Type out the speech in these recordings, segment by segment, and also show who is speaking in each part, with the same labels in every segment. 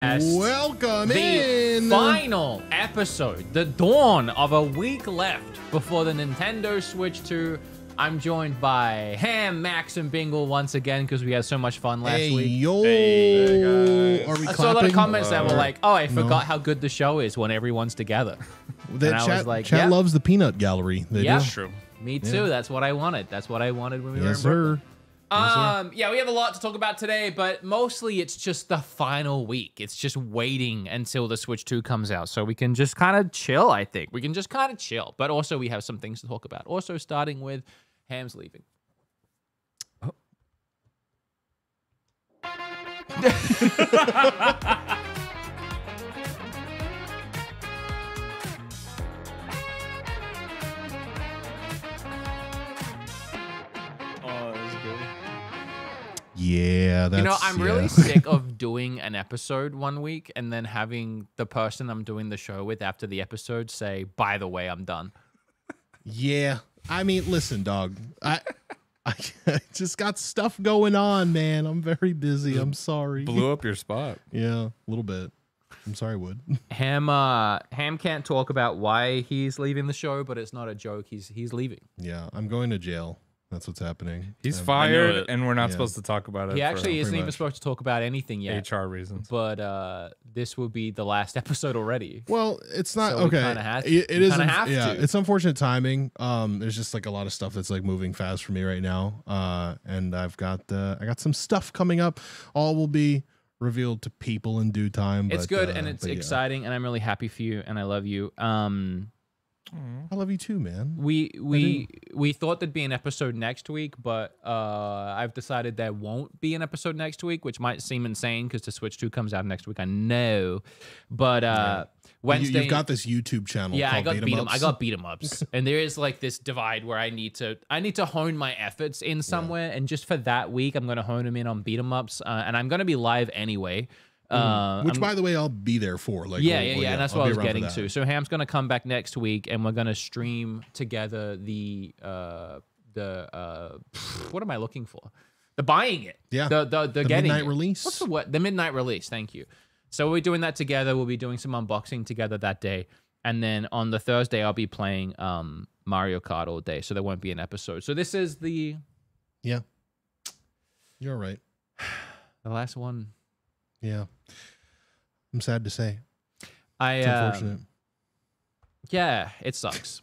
Speaker 1: Welcome
Speaker 2: the
Speaker 1: in!
Speaker 2: Final episode, the dawn of a week left before the Nintendo Switch 2. I'm joined by Ham, Max, and Bingle once again because we had so much fun last
Speaker 1: Hey,
Speaker 2: week.
Speaker 1: yo!
Speaker 3: Hey,
Speaker 1: Are we
Speaker 2: I
Speaker 1: clapping?
Speaker 2: saw a lot of comments that were like, "Oh, I
Speaker 1: No.
Speaker 2: forgot how good the show is when everyone's together."
Speaker 1: That
Speaker 2: and I
Speaker 1: chat,
Speaker 2: was like,
Speaker 1: chat
Speaker 2: yeah.
Speaker 1: loves the peanut gallery. They
Speaker 2: Yeah,
Speaker 1: do.
Speaker 3: True.
Speaker 2: me too. That's what I wanted. That's what I wanted when we were
Speaker 1: Yes,
Speaker 2: in Brooklyn.
Speaker 1: sir.
Speaker 2: Yeah, we have a lot to talk about today, but mostly it's just the final week. It's just waiting until the Switch 2 comes out, so we can just kind of chill, I think. We can just kind of chill, but also we have some things to talk about. Also starting with Ham's leaving.
Speaker 3: Oh, that was good.
Speaker 1: Yeah, that's...
Speaker 2: You know, I'm really
Speaker 1: yeah.
Speaker 2: sick of doing an episode one week and then having the person I'm doing the show with after the episode say, "By the way, I'm done."
Speaker 1: Yeah. I mean, listen, dog. I just got stuff going on, man. I'm very busy. I'm sorry.
Speaker 3: Blew up your spot.
Speaker 1: Yeah, a little bit. I'm sorry, Wood.
Speaker 2: Ham can't talk about why he's leaving the show, but it's not a joke. He's leaving.
Speaker 1: Yeah, I'm going to jail. That's what's happening.
Speaker 3: He's
Speaker 1: Um,
Speaker 3: fired,
Speaker 2: it.
Speaker 3: and we're not
Speaker 1: Yeah.
Speaker 3: supposed to talk about it.
Speaker 2: He actually isn't
Speaker 1: pretty
Speaker 2: even
Speaker 1: much.
Speaker 2: supposed to talk about anything yet.
Speaker 3: for HR reasons.
Speaker 2: But this will be the last episode already.
Speaker 1: Well, it's not
Speaker 2: So we
Speaker 1: okay.
Speaker 2: kinda have to-
Speaker 1: It
Speaker 2: we
Speaker 1: is.
Speaker 2: kinda have
Speaker 1: Yeah,
Speaker 2: to.
Speaker 1: it's unfortunate timing. There's just like a lot of stuff that's like moving fast for me right now. And I got some stuff coming up. All will be revealed to people in due time.
Speaker 2: It's
Speaker 1: but,
Speaker 2: good and it's
Speaker 1: but yeah.
Speaker 2: exciting, and I'm really happy for you, and I love you.
Speaker 1: I love you too, man.
Speaker 2: We thought there'd be an episode next week, but I've decided there won't be an episode next week, which might seem insane because the Switch 2 comes out next week. I know, but Wednesday
Speaker 1: You've got this YouTube channel.
Speaker 2: yeah, I
Speaker 1: called
Speaker 2: got
Speaker 1: Beat 'em Ups.
Speaker 2: beat 'em ups, and there is like this divide where I need to hone my efforts in somewhere, and just for that week, I'm gonna hone them in on beat 'em ups, and I'm gonna be live anyway.
Speaker 1: Which,
Speaker 2: I'm-
Speaker 1: by the way, I'll be there for. Like,
Speaker 2: yeah,
Speaker 1: well,
Speaker 2: and that's
Speaker 1: I'll
Speaker 2: what I
Speaker 1: be
Speaker 2: was
Speaker 1: around for
Speaker 2: getting
Speaker 1: that.
Speaker 2: to. So Ham's gonna come back next week, and we're gonna stream together what am I looking for? The buying it.
Speaker 1: Yeah.
Speaker 2: The getting
Speaker 1: midnight
Speaker 2: it.
Speaker 1: release.
Speaker 2: What's the what? The midnight release. Thank you. So we're doing that together. We'll be doing some unboxing together that day, and then on the Thursday I'll be playing Mario Kart all day. So there won't be an episode. So this is the
Speaker 1: Yeah, you're right.
Speaker 2: last one.
Speaker 1: Yeah, I'm sad to say. It's
Speaker 2: I
Speaker 1: unfortunate.
Speaker 2: yeah, it sucks.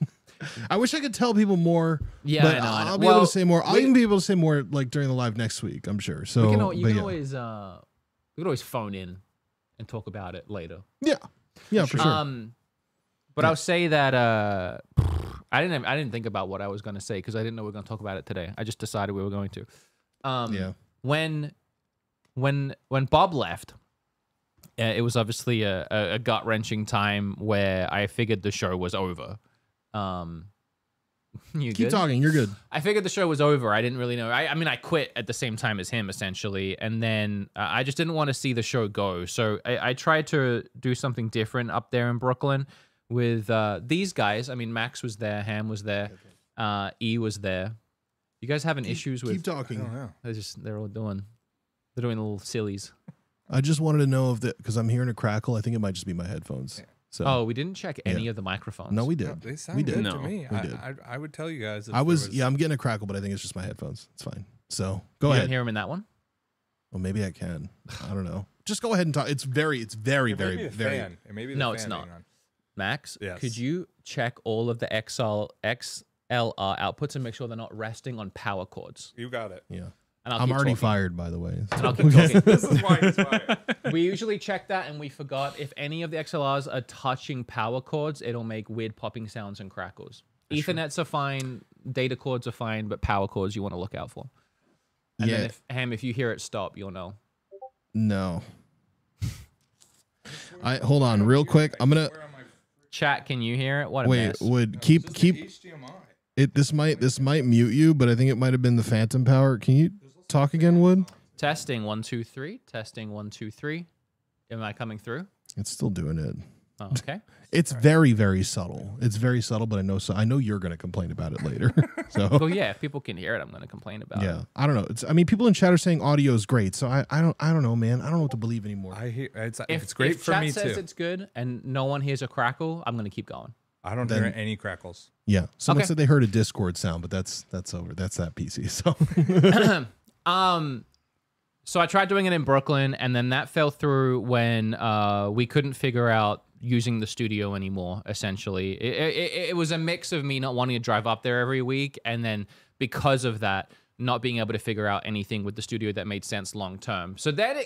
Speaker 1: I wish I could tell people more.
Speaker 2: Yeah,
Speaker 1: but
Speaker 2: I know.
Speaker 1: I'll be able to say more. I'll
Speaker 2: we-
Speaker 1: even be able to say more like during the live next week. I'm sure. So
Speaker 2: you can
Speaker 1: but yeah.
Speaker 2: always phone in and talk about it later.
Speaker 1: yeah, for sure.
Speaker 2: But I'll say that I didn't think about what I was going to say because I didn't know we were going to talk about it today. I just decided we were going to.
Speaker 1: Yeah.
Speaker 2: When Bob left, it was obviously a gut wrenching time where I figured the show was over. You
Speaker 1: Keep
Speaker 2: good?
Speaker 1: talking. You're good.
Speaker 2: I figured the show was over. I didn't really know. I mean, I quit at the same time as him, essentially. And then I just didn't want to see the show go. So I tried to do something different up there in Brooklyn with these guys. I mean, Max was there. Ham was there. E was there. You guys having issues with...
Speaker 1: Keep talking.
Speaker 2: They're doing little sillies.
Speaker 1: I just wanted to know if because I'm hearing a crackle. I think it might just be my headphones. So
Speaker 2: Oh, we didn't check any of the microphones.
Speaker 1: no, we
Speaker 3: No,
Speaker 1: did.
Speaker 3: they sound
Speaker 1: We did.
Speaker 3: good
Speaker 2: No,
Speaker 3: to me.
Speaker 1: we did.
Speaker 3: I would tell you guys. If
Speaker 1: I
Speaker 3: there
Speaker 1: was. Yeah, I'm getting a crackle, but I think it's just my headphones. It's fine. So go
Speaker 2: You
Speaker 1: ahead.
Speaker 2: didn't hear him in that one?
Speaker 1: Well, maybe I can. I don't know. Just go ahead and talk. It's very,
Speaker 3: It may be
Speaker 1: very.
Speaker 3: It may be the
Speaker 2: No, it's
Speaker 3: fan
Speaker 2: not.
Speaker 3: being on.
Speaker 2: Max,
Speaker 3: Yes.
Speaker 2: could you check all of the XLR outputs and make sure they're not resting on power cords?
Speaker 3: You got it.
Speaker 1: Yeah.
Speaker 2: And I'll
Speaker 1: I'm
Speaker 2: keep
Speaker 1: already
Speaker 2: talking.
Speaker 1: fired, by the way.
Speaker 2: And I'll keep talking.
Speaker 3: This is why he's fired.
Speaker 2: We usually check that, and we forgot if any of the XLRs are touching power cords, it'll make weird popping sounds and crackles. Ethernets are fine, data cords are fine, but power cords you want to look out for. And
Speaker 1: Yeah.
Speaker 2: then if you hear it stop, you'll know.
Speaker 1: No. Hold on, real quick. I'm gonna
Speaker 2: Chat, can you hear it? What a
Speaker 1: wait.
Speaker 2: mess.
Speaker 1: Would keep
Speaker 3: HDMI.
Speaker 1: it. This might mute you, but I think it might have been the phantom power. Can you talk again, Wood?
Speaker 2: Testing 1 2 3. Testing 1 2 3. Am I coming through?
Speaker 1: It's still doing it.
Speaker 2: Oh, okay.
Speaker 1: It's very, very subtle. It's very subtle, but I know you're going to complain about it later. So
Speaker 2: Well, yeah, if people can hear it, I'm going to complain about it.
Speaker 1: yeah, I don't know. I mean, people in chat are saying audio is great, so I don't know, man. I don't know what to believe anymore.
Speaker 3: I hear it's
Speaker 2: If
Speaker 3: great
Speaker 2: if
Speaker 3: for
Speaker 2: chat
Speaker 3: me
Speaker 2: says
Speaker 3: too.
Speaker 2: it's good and no one hears a crackle, I'm going to keep going.
Speaker 3: I don't hear any crackles.
Speaker 1: Yeah, someone
Speaker 2: Okay.
Speaker 1: said they heard a Discord sound, but that's over. That's that PC. So
Speaker 2: So I tried doing it in Brooklyn, and then that fell through when we couldn't figure out using the studio anymore, essentially. It was a mix of me not wanting to drive up there every week, and then because of that, not being able to figure out anything with the studio that made sense long term. So then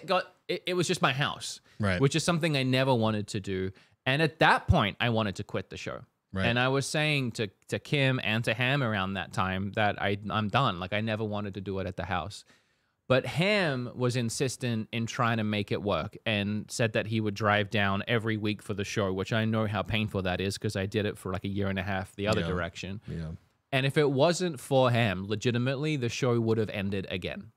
Speaker 2: it was just my house,
Speaker 1: Right.
Speaker 2: which is something I never wanted to do. And at that point, I wanted to quit the show.
Speaker 1: Right.
Speaker 2: And I was saying to Kim and to Ham around that time that I'm done. Like, I never wanted to do it at the house. But Ham was insistent in trying to make it work and said that he would drive down every week for the show, which I know how painful that is because I did it for like a year and a half the other direction.
Speaker 1: yeah,
Speaker 2: And if it wasn't for Ham, legitimately, the show would have ended again.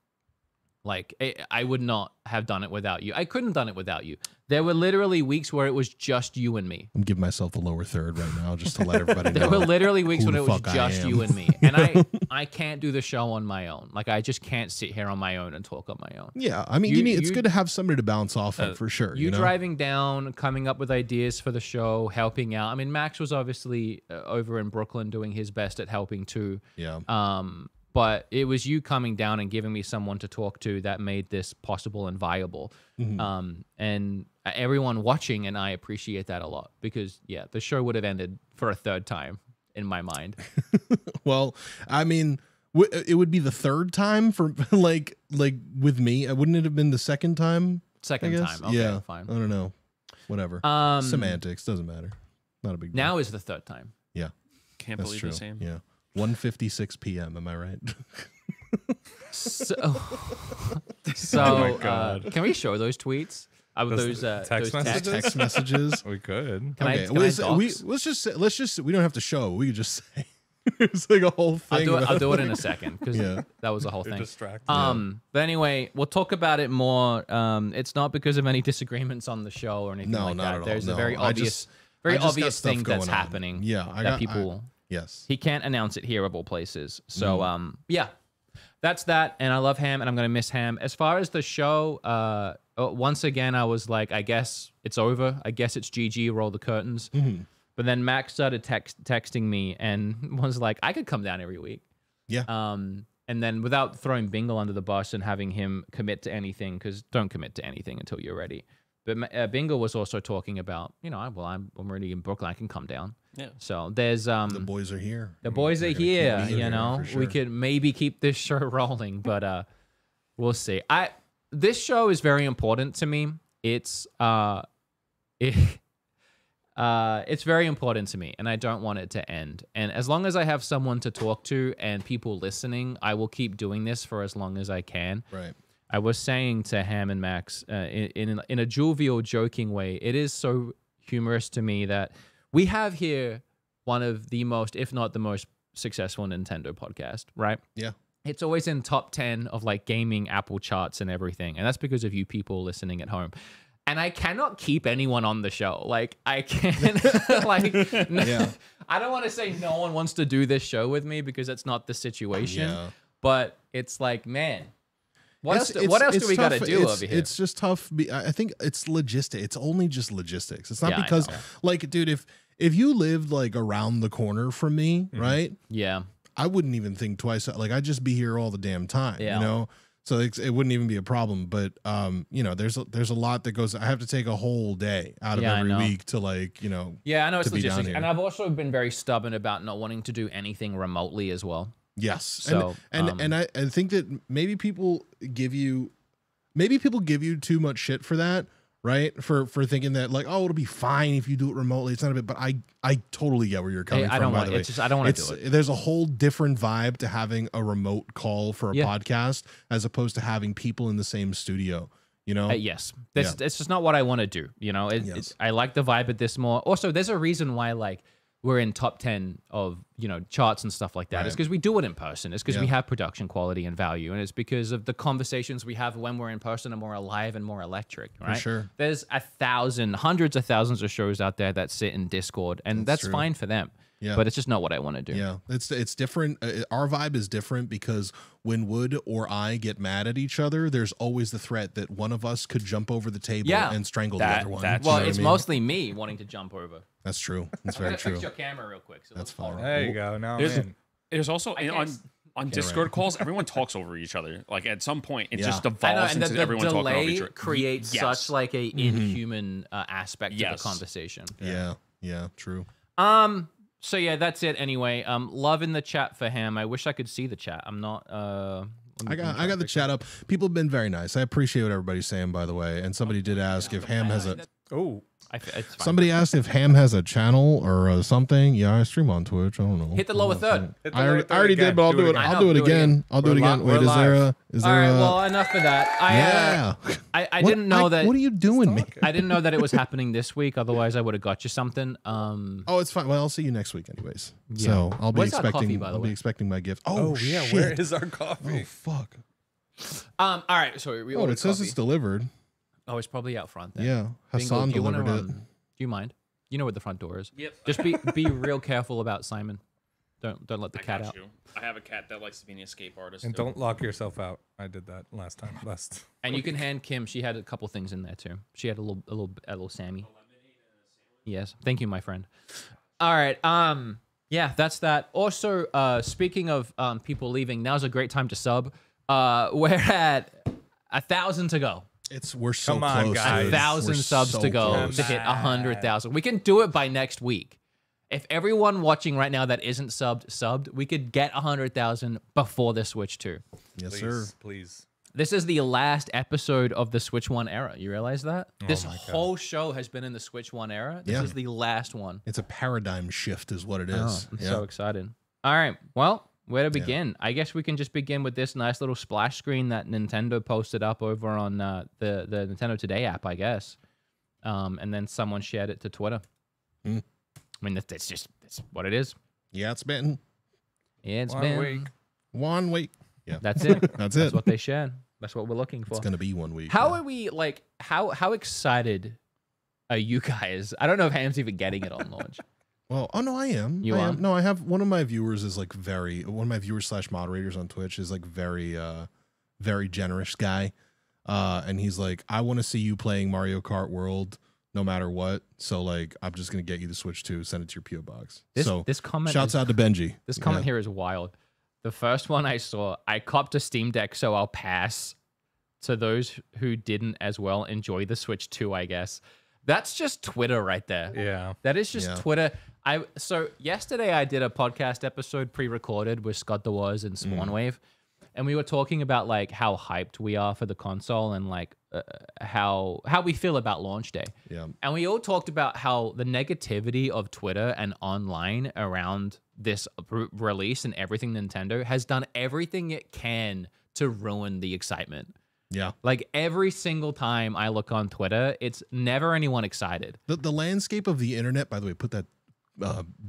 Speaker 2: Like, I would not have done it without you. I couldn't have done it without you. There were literally weeks where it was just you and me.
Speaker 1: I'm giving myself a lower third right now just to let everybody know.
Speaker 2: There were literally weeks
Speaker 1: who
Speaker 2: when
Speaker 1: the
Speaker 2: it was
Speaker 1: fuck I
Speaker 2: just
Speaker 1: am.
Speaker 2: you and me. And I can't do the show on my own. Like, I just can't sit here on my own and talk on my own.
Speaker 1: Yeah, I mean, it's good to have somebody to bounce off of for sure.
Speaker 2: You
Speaker 1: know?
Speaker 2: driving down, coming up with ideas for the show, helping out. I mean, Max was obviously over in Brooklyn doing his best at helping too.
Speaker 1: Yeah.
Speaker 2: But it was you coming down and giving me someone to talk to that made this possible and viable. And everyone watching, and I appreciate that a lot because, yeah, the show would have ended for a third time in my mind.
Speaker 1: Well, I mean, it would be the third time for like with me. Wouldn't it have been the second time?
Speaker 2: Second
Speaker 1: I guess?
Speaker 2: time. Okay,
Speaker 1: yeah,
Speaker 2: fine.
Speaker 1: I don't know. Whatever. Semantics doesn't matter. Not a big deal.
Speaker 2: Now is the third time.
Speaker 1: Yeah,
Speaker 4: Can't
Speaker 1: that's
Speaker 4: believe
Speaker 1: true.
Speaker 4: the same.
Speaker 1: Yeah, 1:56 p.m. Am I right?
Speaker 2: So,
Speaker 3: my God.
Speaker 2: can we show those tweets?
Speaker 3: Those text messages?
Speaker 1: Text messages.
Speaker 3: We could.
Speaker 2: Can I
Speaker 1: Okay,
Speaker 2: dox?
Speaker 1: let's just we don't have to show. We could just say it's like a whole thing.
Speaker 2: I'll do it in a second because
Speaker 1: Yeah.
Speaker 2: that was a whole
Speaker 3: You're
Speaker 2: thing.
Speaker 3: distracted.
Speaker 2: But anyway, we'll talk about it more. It's not because of any disagreements on the show or anything
Speaker 1: No,
Speaker 2: like
Speaker 1: not
Speaker 2: that.
Speaker 1: at all.
Speaker 2: There's a
Speaker 1: No,
Speaker 2: very
Speaker 1: I
Speaker 2: obvious,
Speaker 1: just got stuff
Speaker 2: thing that's
Speaker 1: going on.
Speaker 2: happening.
Speaker 1: Yeah,
Speaker 2: that people.
Speaker 1: Yes.
Speaker 2: He can't announce it here of all places. So yeah, that's that. And I love Ham, and I'm gonna miss Ham. As far as the show, once again, I was like, I guess it's over. I guess it's GG. Roll the curtains. But then Max started texting me and was like, I could come down every week.
Speaker 1: Yeah.
Speaker 2: And then without throwing Bingle under the bus and having him commit to anything, because don't commit to anything until you're ready. But Bingle was also talking about, I'm already in Brooklyn. I can come down.
Speaker 4: Yeah.
Speaker 2: So there's
Speaker 1: The boys are here.
Speaker 2: the boys are
Speaker 1: They're gonna
Speaker 2: here.
Speaker 1: keep being here, for
Speaker 2: We
Speaker 1: sure.
Speaker 2: could maybe keep this show rolling, but we'll see. This show is very important to me. It's it's very important to me, and I don't want it to end. And as long as I have someone to talk to and people listening, I will keep doing this for as long as I can.
Speaker 1: Right.
Speaker 2: I was saying to Ham and Max in a jovial, joking way, it is so humorous to me that we have here one of the most, if not the most successful Nintendo podcast, right?
Speaker 1: Yeah.
Speaker 2: It's always in top 10 of like gaming Apple charts and everything. And that's because of you people listening at home. And I cannot keep anyone on the show. Like, I can't,
Speaker 1: Yeah.
Speaker 2: I don't want to say no one wants to do this show with me because that's not the situation.
Speaker 1: Yeah.
Speaker 2: But it's like, man, what else
Speaker 1: It's
Speaker 2: do we got to
Speaker 1: tough.
Speaker 2: do
Speaker 1: It's-
Speaker 2: over here?
Speaker 1: It's just tough. I think it's logistic. It's only just logistics. It's not
Speaker 2: Yeah, I
Speaker 1: because,
Speaker 2: know.
Speaker 1: like, dude, if you lived like around the corner from me, right?
Speaker 2: Yeah.
Speaker 1: I wouldn't even think twice. Like, I'd just be here all the damn time.
Speaker 2: Yeah.
Speaker 1: You know. So it wouldn't even be a problem. But there's a lot that goes. I have to take a whole day out of
Speaker 2: Yeah, I
Speaker 1: every
Speaker 2: know.
Speaker 1: week to like
Speaker 2: Yeah, I know it's
Speaker 1: to be down
Speaker 2: logistics.
Speaker 1: here.
Speaker 2: And I've also been very stubborn about not wanting to do anything remotely as well.
Speaker 1: Yes.
Speaker 2: So,
Speaker 1: and I think that maybe people give you too much shit for that, right? For thinking that like, oh, it'll be fine if you do it remotely. It's not a bit, but I totally get where you're coming from.
Speaker 2: I don't
Speaker 1: by
Speaker 2: want
Speaker 1: the way.
Speaker 2: it's just I don't want to do it.
Speaker 1: There's a whole different vibe to having a remote call for a
Speaker 2: Yeah.
Speaker 1: podcast as opposed to having people in the same studio. You know?
Speaker 2: Yes, it's just not what I want to do. I like the vibe of this more. Also, there's a reason why like we're in top 10 of, you know, charts and stuff like that.
Speaker 1: Right.
Speaker 2: It's because we do it in person. It's because we have production quality and value. And it's because of the conversations we have when we're in person are more alive and more electric, right?
Speaker 1: For sure.
Speaker 2: There's hundreds of thousands of shows out there that sit in Discord, and that's fine for them.
Speaker 1: Yeah.
Speaker 2: But it's just not what I want to do.
Speaker 1: Yeah, it's different. Our vibe is different because when Wood or I get mad at each other, there's always the threat that one of us could jump over the table and strangle the other one.
Speaker 2: Well,
Speaker 1: You know what
Speaker 2: it's
Speaker 1: I mean?
Speaker 2: mostly me wanting to jump over.
Speaker 1: That's true. That's
Speaker 2: I'm
Speaker 1: very
Speaker 2: gonna
Speaker 1: true.
Speaker 2: fix your camera real quick. So
Speaker 1: That's fine.
Speaker 3: There you go. Now,
Speaker 4: There's also
Speaker 2: guess-
Speaker 4: on Discord calls, everyone talks over each other. Like at some point, it just
Speaker 2: I know,
Speaker 4: devolves
Speaker 2: and
Speaker 4: into
Speaker 2: the
Speaker 4: everyone talking over
Speaker 2: delay
Speaker 4: each other.
Speaker 2: creates
Speaker 4: Yes.
Speaker 2: such like a inhuman aspect to the
Speaker 4: Yes.
Speaker 2: conversation.
Speaker 1: Yeah, true.
Speaker 2: So yeah, that's it anyway. Love in the chat for Ham. I wish I could see the chat. I'm not
Speaker 1: I got the chat up. People have been very nice. I appreciate what everybody's saying, by the way. And somebody did ask if Ham has a
Speaker 2: it's fine.
Speaker 1: somebody asked if Ham has a channel or something. Yeah, I stream on Twitch. I don't know.
Speaker 2: Hit the lower third.
Speaker 1: I already did, but I'll do it. I'll do it again. I'll do it again. Wait, is there a?
Speaker 2: All right, well, enough of that. I didn't know that.
Speaker 1: What are you doing, man?
Speaker 2: I didn't know that it was happening this week. Otherwise, I would have got you something.
Speaker 1: Oh, it's fine. Well, I'll see you next week, anyways.
Speaker 2: Yeah.
Speaker 1: So I'll be
Speaker 2: Where's our
Speaker 1: expecting.
Speaker 2: coffee, by the
Speaker 1: I'll be
Speaker 2: way?
Speaker 1: expecting my gift.
Speaker 3: Oh, yeah.
Speaker 1: shit.
Speaker 3: Where is our coffee?
Speaker 1: Oh fuck.
Speaker 2: All right. So we
Speaker 1: Oh, it says it's delivered.
Speaker 2: Oh, it's probably out front then.
Speaker 1: Yeah,
Speaker 2: Bingo,
Speaker 1: Hassan
Speaker 2: do you wanna,
Speaker 1: delivered it.
Speaker 2: do you mind? You know where the front door is.
Speaker 4: Yep.
Speaker 2: Just be real careful about Simon. Don't let the cat out.
Speaker 4: I have a cat that likes to be an escape artist.
Speaker 3: And don't lock yourself out. I did that last time.
Speaker 2: And you can hand Kim. She had a couple things in there too. She had a little Sammy. Yes. Thank you, my friend. All right. Yeah, that's that. Also, speaking of people leaving, now's a great time to sub. We're at 1,000 to go.
Speaker 1: We're so
Speaker 3: Come on,
Speaker 1: close.
Speaker 3: guys.
Speaker 1: dude.
Speaker 2: 1,000
Speaker 1: We're
Speaker 2: subs
Speaker 1: so
Speaker 2: to go
Speaker 1: close.
Speaker 2: to hit 100,000. We can do it by next week. If everyone watching right now that isn't subbed, we could get 100,000 before the Switch 2.
Speaker 1: Yes, sir.
Speaker 3: Please.
Speaker 2: This is the last episode of the Switch 1 era. You realize that? This whole show has been in the Switch 1 era. This is the last one.
Speaker 1: It's a paradigm shift, is what it is.
Speaker 2: I'm so excited. All right. Well, where to begin? I guess we can just begin with this nice little splash screen that Nintendo posted up over on the Nintendo Today app, I guess. And then someone shared it to Twitter. I mean, that's what it is.
Speaker 1: Yeah, it's been
Speaker 2: It's
Speaker 3: 1
Speaker 2: been
Speaker 3: week.
Speaker 1: 1 week. Yeah,
Speaker 2: That's it.
Speaker 1: that's
Speaker 2: That's
Speaker 1: it.
Speaker 2: what they shared. That's what we're looking for.
Speaker 1: It's gonna be 1 week.
Speaker 2: How
Speaker 1: yeah.
Speaker 2: are we like? How excited are you guys? I don't know if Ham's even getting it on launch.
Speaker 1: Well, oh no, I am.
Speaker 2: You
Speaker 1: I
Speaker 2: are?
Speaker 1: am. No, I have one of my viewers is like one of my viewers / moderators on Twitch is like very generous guy. And he's like, I want to see you playing Mario Kart World no matter what. So like, I'm just gonna get you the Switch 2, send it to your PO box.
Speaker 2: This comment.
Speaker 1: Shouts out to Benji.
Speaker 2: This comment here is wild. The first one I saw, I copped a Steam Deck, so I'll pass. To those who didn't as well, enjoy the Switch 2, I guess. That's just Twitter right there.
Speaker 3: Yeah.
Speaker 2: That is just Twitter. So yesterday I did a podcast episode pre-recorded with Scott DeWaz and Spawnwave, and we were talking about like how hyped we are for the console and like how we feel about launch day.
Speaker 1: Yeah.
Speaker 2: And we all talked about how the negativity of Twitter and online around this release and everything Nintendo has done everything it can to ruin the excitement.
Speaker 1: Yeah.
Speaker 2: Like every single time I look on Twitter, it's never anyone excited.
Speaker 1: The landscape of the internet, by the way, put that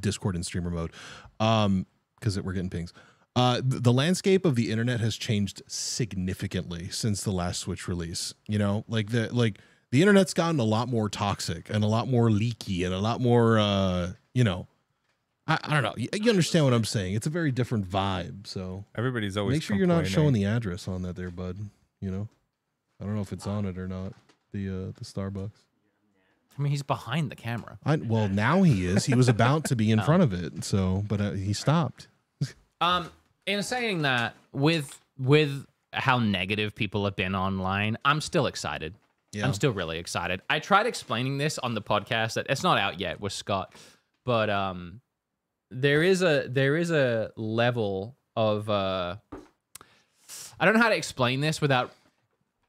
Speaker 1: Discord in streamer mode, because we're getting pings. The landscape of the internet has changed significantly since the last Switch release. You know, like the internet's gotten a lot more toxic and a lot more leaky and a lot more, you know, I don't know. You understand what I'm saying? It's a very different vibe. So
Speaker 3: Everybody's always
Speaker 1: make sure you're not
Speaker 3: complaining.
Speaker 1: showing the address on that there, bud. You know, I don't know if it's on it or not. The Starbucks.
Speaker 2: I mean, he's behind the camera.
Speaker 1: Well, now he is. He was about to be in front of it. So, but he stopped.
Speaker 2: In saying that, with how negative people have been online, I'm still excited.
Speaker 1: Yeah.
Speaker 2: I'm still really excited. I tried explaining this on the podcast that it's not out yet with Scott, but there is a level of I don't know how to explain this without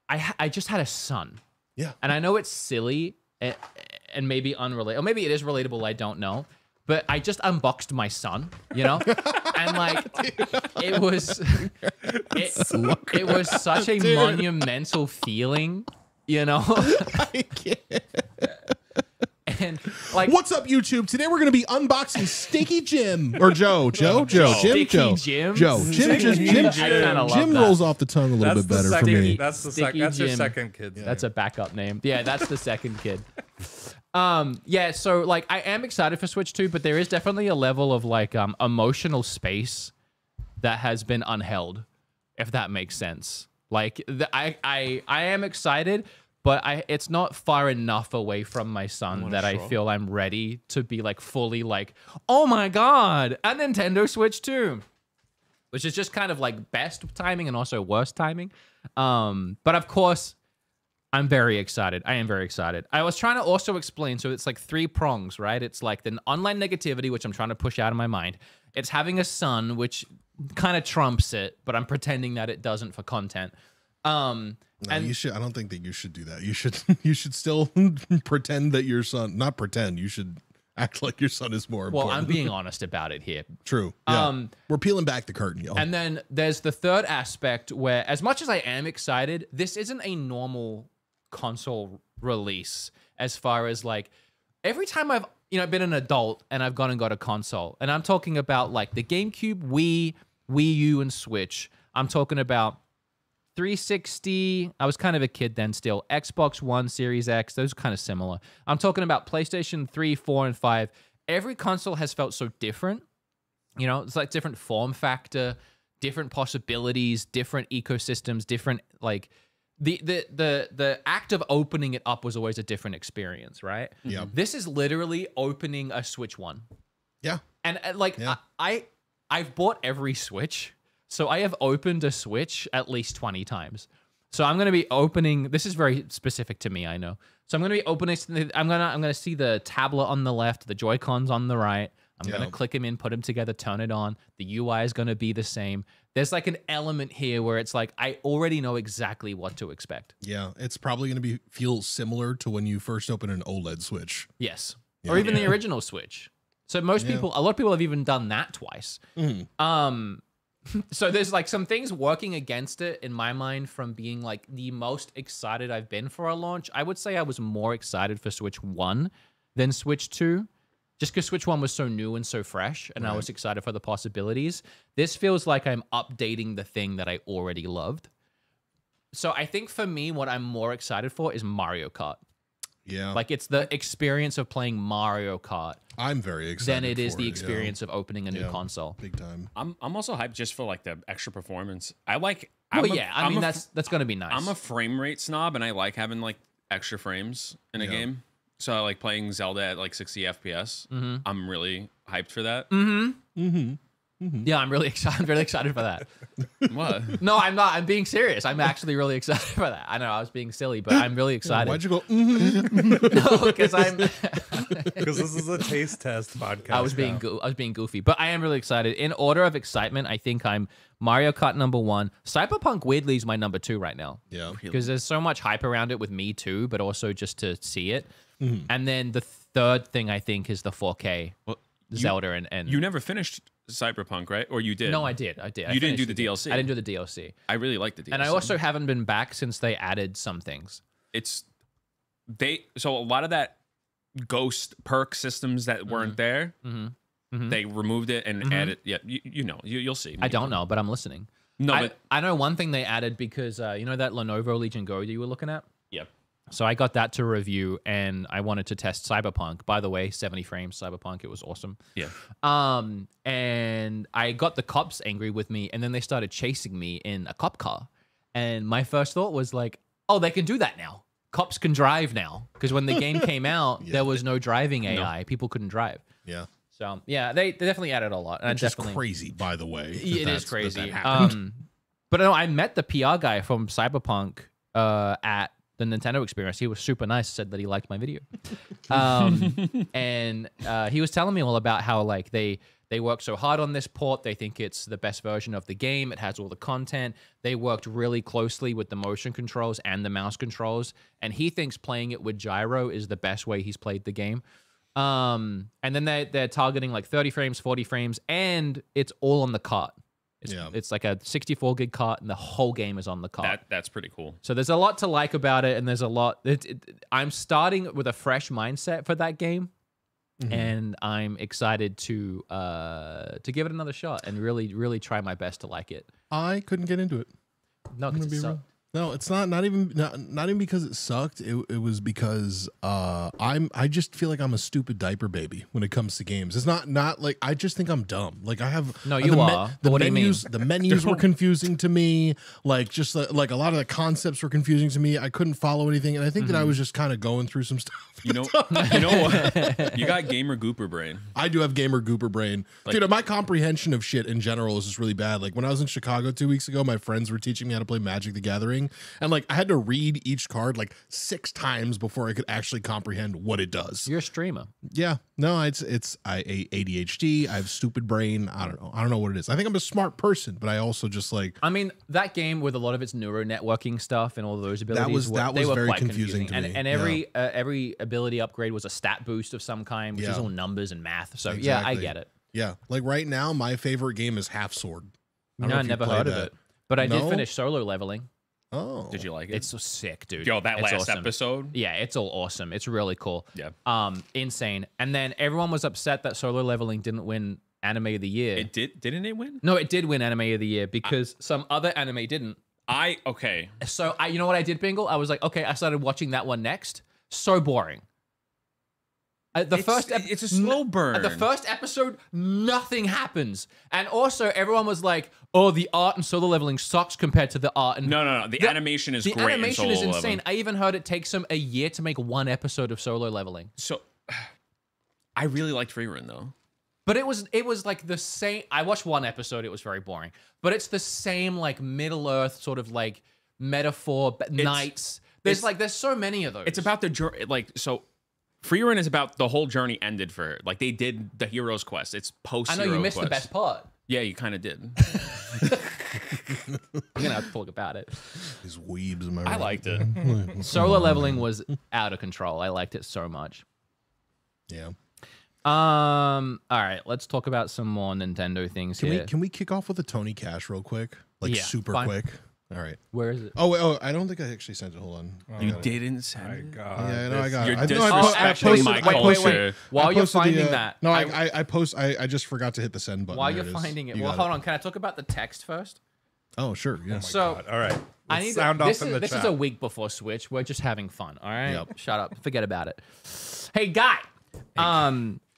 Speaker 2: I just had a son.
Speaker 1: Yeah.
Speaker 2: And I know it's silly and maybe unrelatable, or maybe it is relatable, I don't know. But I just unboxed my son, you know? And like it was such a monumental feeling, you know?
Speaker 1: I can't.
Speaker 2: And Like,
Speaker 1: what's up, YouTube? Today we're gonna be unboxing Stinky Jim or Joe.
Speaker 2: Sticky
Speaker 1: Jim.
Speaker 2: Jim?
Speaker 1: Joe. Jim
Speaker 2: I kinda love
Speaker 1: Jim
Speaker 2: that.
Speaker 1: rolls off the tongue a little bit better for me.
Speaker 3: That's the
Speaker 2: Sticky
Speaker 3: That's your
Speaker 2: Jim.
Speaker 3: second kid.
Speaker 2: That's a backup name. Yeah, that's the second kid. Yeah, so like I am excited for Switch 2, but there is definitely a level of like emotional space that has been unheld, if that makes sense. Like I am excited, but it's not far enough away from my son that I feel I'm ready to be like fully like, oh my god, a Nintendo Switch 2. Which is just kind of like best timing and also worst timing. But of course, I'm very excited. I am very excited. I was trying to also explain, so it's like 3 prongs, right? It's like the online negativity, which I'm trying to push out of my mind. It's having a son, which kind of trumps it, but I'm pretending that it doesn't for content.
Speaker 1: No, you should. I don't think that you should do that. You should. You should still pretend that your son. Not pretend. You should act like your son is more important.
Speaker 2: Well, I'm being honest about it here.
Speaker 1: True. Yeah. We're peeling back the curtain, y'all.
Speaker 2: And then there's the third aspect where, as much as I am excited, this isn't a normal console release. As far as like, every time I've been an adult and I've gone and got a console, and I'm talking about like the GameCube, Wii U, and Switch. I'm talking about 360. I was kind of a kid then still. Xbox One, Series X, those are kind of similar. I'm talking about PlayStation 3, 4, and 5. Every console has felt so different. It's like different form factor, different possibilities, different ecosystems, different like the act of opening it up was always a different experience, right?
Speaker 1: Yeah.
Speaker 2: This is literally opening a Switch 1.
Speaker 1: Yeah.
Speaker 2: And like I've bought every Switch. So I have opened a Switch at least 20 times. So I'm going to be opening, this is very specific to me, I know. So I'm going to be opening, I'm going to see the tablet on the left, the Joy-Cons on the right. I'm going to click them in, put them together, turn it on. The UI is going to be the same. There's like an element here where it's like, I already know exactly what to expect.
Speaker 1: Yeah. It's probably going to feel similar to when you first open an OLED Switch.
Speaker 2: Yes.
Speaker 1: Yeah.
Speaker 2: Or even the original Switch. So most people, a lot of people have even done that twice. So there's like some things working against it in my mind from being like the most excited I've been for a launch. I would say I was more excited for Switch 1 than Switch 2, just because Switch 1 was so new and so fresh, and I was excited for the possibilities. This feels like I'm updating the thing that I already loved. So I think for me, what I'm more excited for is Mario Kart.
Speaker 1: Yeah.
Speaker 2: Like it's the experience of playing Mario Kart
Speaker 1: I'm very excited.
Speaker 2: than it is the experience of opening a new console.
Speaker 1: Big time.
Speaker 4: I'm also hyped just for like the extra performance. I mean that's gonna be nice. I'm a frame rate snob, and I like having like extra frames in a game. So I like playing Zelda at like 60 FPS. I'm really hyped for that.
Speaker 2: Yeah, I'm really excited. I'm really excited for that.
Speaker 4: What?
Speaker 2: No, I'm not. I'm being serious. I'm actually really excited for that. I know I was being silly, but I'm really excited.
Speaker 1: Why'd you go?
Speaker 2: No, because
Speaker 3: Because this is a taste test podcast.
Speaker 2: I was being goofy, but I am really excited. In order of excitement, I think I'm Mario Kart #1. Cyberpunk weirdly is my #2 right now.
Speaker 1: Yeah.
Speaker 2: Because there's so much hype around it with me too, but also just to see it. And then the third thing I think is the 4K Zelda and
Speaker 4: You never finished Cyberpunk, right? Or you did?
Speaker 2: No, I did. You
Speaker 4: didn't do the DLC.
Speaker 2: I didn't do the DLC.
Speaker 4: I really like the DLC.
Speaker 2: And I also haven't been back since they added some things.
Speaker 4: So a lot of that ghost perk systems that weren't there, they removed it and added. Yeah, you'll see.
Speaker 2: I don't know, but I'm listening.
Speaker 4: No,
Speaker 2: but I know one thing they added because you know that Lenovo Legion Go that you were looking at.
Speaker 4: Yeah.
Speaker 2: So I got that to review, and I wanted to test Cyberpunk. By the way, 70 frames Cyberpunk. It was awesome.
Speaker 4: Yeah.
Speaker 2: And I got the cops angry with me, and then they started chasing me in a cop car. And my first thought was like, oh, they can do that now. Cops can drive now. Because when the game came out, there was no driving AI. People couldn't drive.
Speaker 1: Yeah.
Speaker 2: So yeah, they definitely added a lot. And
Speaker 1: Which is crazy, by the way.
Speaker 2: It is crazy.
Speaker 1: That happened.
Speaker 2: But no, I met the PR guy from Cyberpunk at the Nintendo experience. He was super nice, said that he liked my video. And he was telling me all about how like they worked so hard on this port. They think it's the best version of the game. It has all the content. They worked really closely with the motion controls and the mouse controls. And he thinks playing it with gyro is the best way he's played the game. And then they're targeting like 30 frames, 40 frames, and it's all on the cart. It's like a 64 gig cart, and the whole game is on the cart.
Speaker 4: That's pretty cool.
Speaker 2: So there's a lot to like about it, and there's a lot. I'm starting with a fresh mindset for that game. and I'm excited to give it another shot and really try my best to like it.
Speaker 1: I couldn't get into it.
Speaker 2: No, because it sucked.
Speaker 1: No, it's not even because it sucked. It was because I just feel like I'm a stupid diaper baby when it comes to games. It's not like I just think I'm dumb. Like I have
Speaker 2: no, you are. What
Speaker 1: menus. The menus were confusing to me. Like just like a lot of the concepts were confusing to me. I couldn't follow anything, and I think that I was just kind of going through some stuff.
Speaker 4: You know what? You got gamer gooper brain.
Speaker 1: I do have gamer gooper brain, dude. My comprehension of shit in general is just really bad. Like when I was in Chicago 2 weeks ago, my friends were teaching me how to play Magic the Gathering. And like I had to read each card like 6 times before I could actually comprehend what it does.
Speaker 2: You're a streamer.
Speaker 1: Yeah. No, it's ADHD. I have stupid brain. I don't know what it is. I think I'm a smart person, but I also just like.
Speaker 2: I mean, that game with a lot of its neural networking stuff and all those abilities.
Speaker 1: That was very confusing to me.
Speaker 2: And every ability upgrade was a stat boost of some kind, which is all numbers and math. So yeah, I get it.
Speaker 1: Yeah. Like right now, my favorite game is Half Sword.
Speaker 2: I never heard of it, but I did finish solo leveling.
Speaker 1: Oh,
Speaker 4: did you like it?
Speaker 2: It's so sick, dude.
Speaker 4: Yo, that last
Speaker 2: awesome.
Speaker 4: Episode.
Speaker 2: Yeah, it's all awesome. It's really cool.
Speaker 4: Yeah.
Speaker 2: Insane. And then everyone was upset that solo leveling didn't win Anime of the Year.
Speaker 4: It didn't it win?
Speaker 2: No, it did win Anime of the Year because some other anime didn't.
Speaker 4: Okay.
Speaker 2: So you know what I did, Bingle? I was like, okay, I started watching that one next. So boring.
Speaker 4: It's a slow burn.
Speaker 2: At the first episode, nothing happens. And also, everyone was like, oh, the art and solo leveling sucks compared to the art. And
Speaker 4: no. The animation is great. The
Speaker 2: animation is insane. I even heard it takes them a year to make 1 episode of solo leveling.
Speaker 4: So, I really liked Freerun, though.
Speaker 2: But it was like the same. I watched 1 episode. It was very boring. But it's the same, like, Middle Earth sort of, like, metaphor, knights. There's so many of those.
Speaker 4: It's about the journey, Freerun is about the whole journey ended for her. Like they did the hero's quest. It's post.
Speaker 2: I know you missed the best part.
Speaker 4: Yeah, you kind of did.
Speaker 2: You're gonna have to talk about it.
Speaker 1: These weebs,
Speaker 4: I liked it.
Speaker 2: Solo leveling was out of control. I liked it so much.
Speaker 1: Yeah.
Speaker 2: All right, let's talk about some more Nintendo things here.
Speaker 1: Can we kick off with a Tony Cash real quick? Super quick. All right.
Speaker 2: Where is it?
Speaker 1: Oh, I don't think I actually sent it. Hold on.
Speaker 4: You didn't send it?
Speaker 1: Yeah, no, I got
Speaker 4: it.
Speaker 1: You're
Speaker 4: disrespecting my culture.
Speaker 2: Wait. While you're finding that.
Speaker 1: No, I just forgot to hit the send button.
Speaker 2: While you're finding it. Well, hold on. Can I talk about the text first?
Speaker 1: Oh, sure. Yeah.
Speaker 3: God. All right. This
Speaker 2: is a week before Switch. We're just having fun. All right. Yep. Shut up. Forget about it. Hey, guy.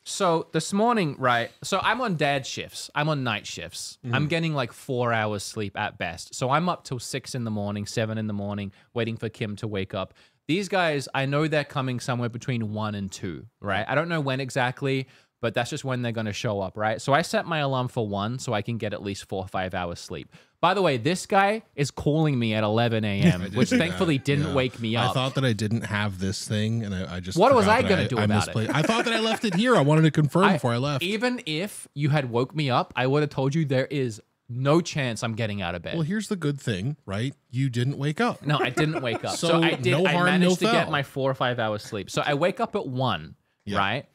Speaker 2: So this morning, right? So I'm on dad shifts. I'm on night shifts. I'm getting like 4 hours sleep at best. So I'm up till 6 in the morning, 7 in the morning, waiting for Kim to wake up. These guys, I know they're coming somewhere between 1 and 2, right? I don't know when exactly, but that's just when they're going to show up, right? So I set my alarm for 1 so I can get at least 4 or 5 hours sleep. By the way, this guy is calling me at 11 a.m., which thankfully didn't wake me up.
Speaker 1: I thought that I didn't have this thing, and I just
Speaker 2: what was I going to do about it?
Speaker 1: I thought that I left it here. I wanted to confirm before I left.
Speaker 2: Even if you had woke me up, I would have told you there is no chance I'm getting out of bed.
Speaker 1: Well, here's the good thing, right? You didn't wake up.
Speaker 2: No, I didn't wake up.
Speaker 1: So
Speaker 2: I did.
Speaker 1: No harm,
Speaker 2: I managed
Speaker 1: no
Speaker 2: to
Speaker 1: foul.
Speaker 2: get my 4 or 5 hours sleep. So I wake up at 1, right?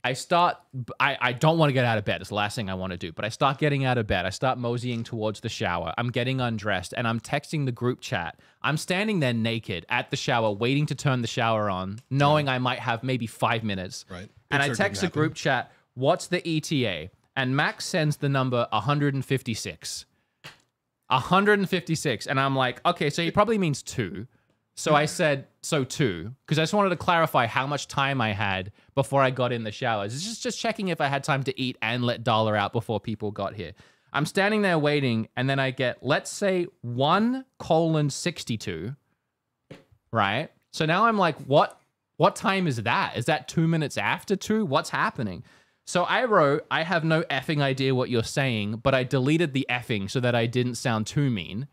Speaker 2: I don't want to get out of bed. It's the last thing I want to do. But I start getting out of bed. I start moseying towards the shower. I'm getting undressed, and I'm texting the group chat. I'm standing there naked at the shower, waiting to turn the shower on, knowing I might have maybe 5 minutes.
Speaker 1: Right.
Speaker 2: And I text the group chat, what's the ETA? And Max sends the number 156. 156. And I'm like, okay, so he probably means 2. So I said, so 2, because I just wanted to clarify how much time I had before I got in the showers. It's just checking if I had time to eat and let Dollar out before people got here. I'm standing there waiting, and then I get, let's say, 1:62, right? So now I'm like, what time is that? Is that 2 minutes after 2? What's happening? So I wrote, I have no effing idea what you're saying, but I deleted the effing so that I didn't sound too mean.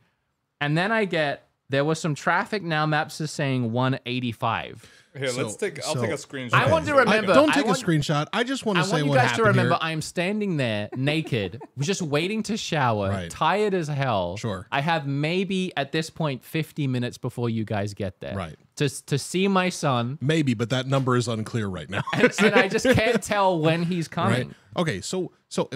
Speaker 2: And then I get, there was some traffic. Now Maps is saying 185.
Speaker 3: Here, I'll take a screenshot.
Speaker 2: I want to remember.
Speaker 1: Don't take a screenshot. I just want to say what happened. I want you guys to remember.
Speaker 2: I'm standing there naked, just waiting to shower, tired as hell.
Speaker 1: Sure.
Speaker 2: I have maybe at this point 50 minutes before you guys get there.
Speaker 1: Right.
Speaker 2: to see my son.
Speaker 1: Maybe, but that number is unclear right now.
Speaker 2: and I just can't tell when he's coming.
Speaker 1: Right? Okay, so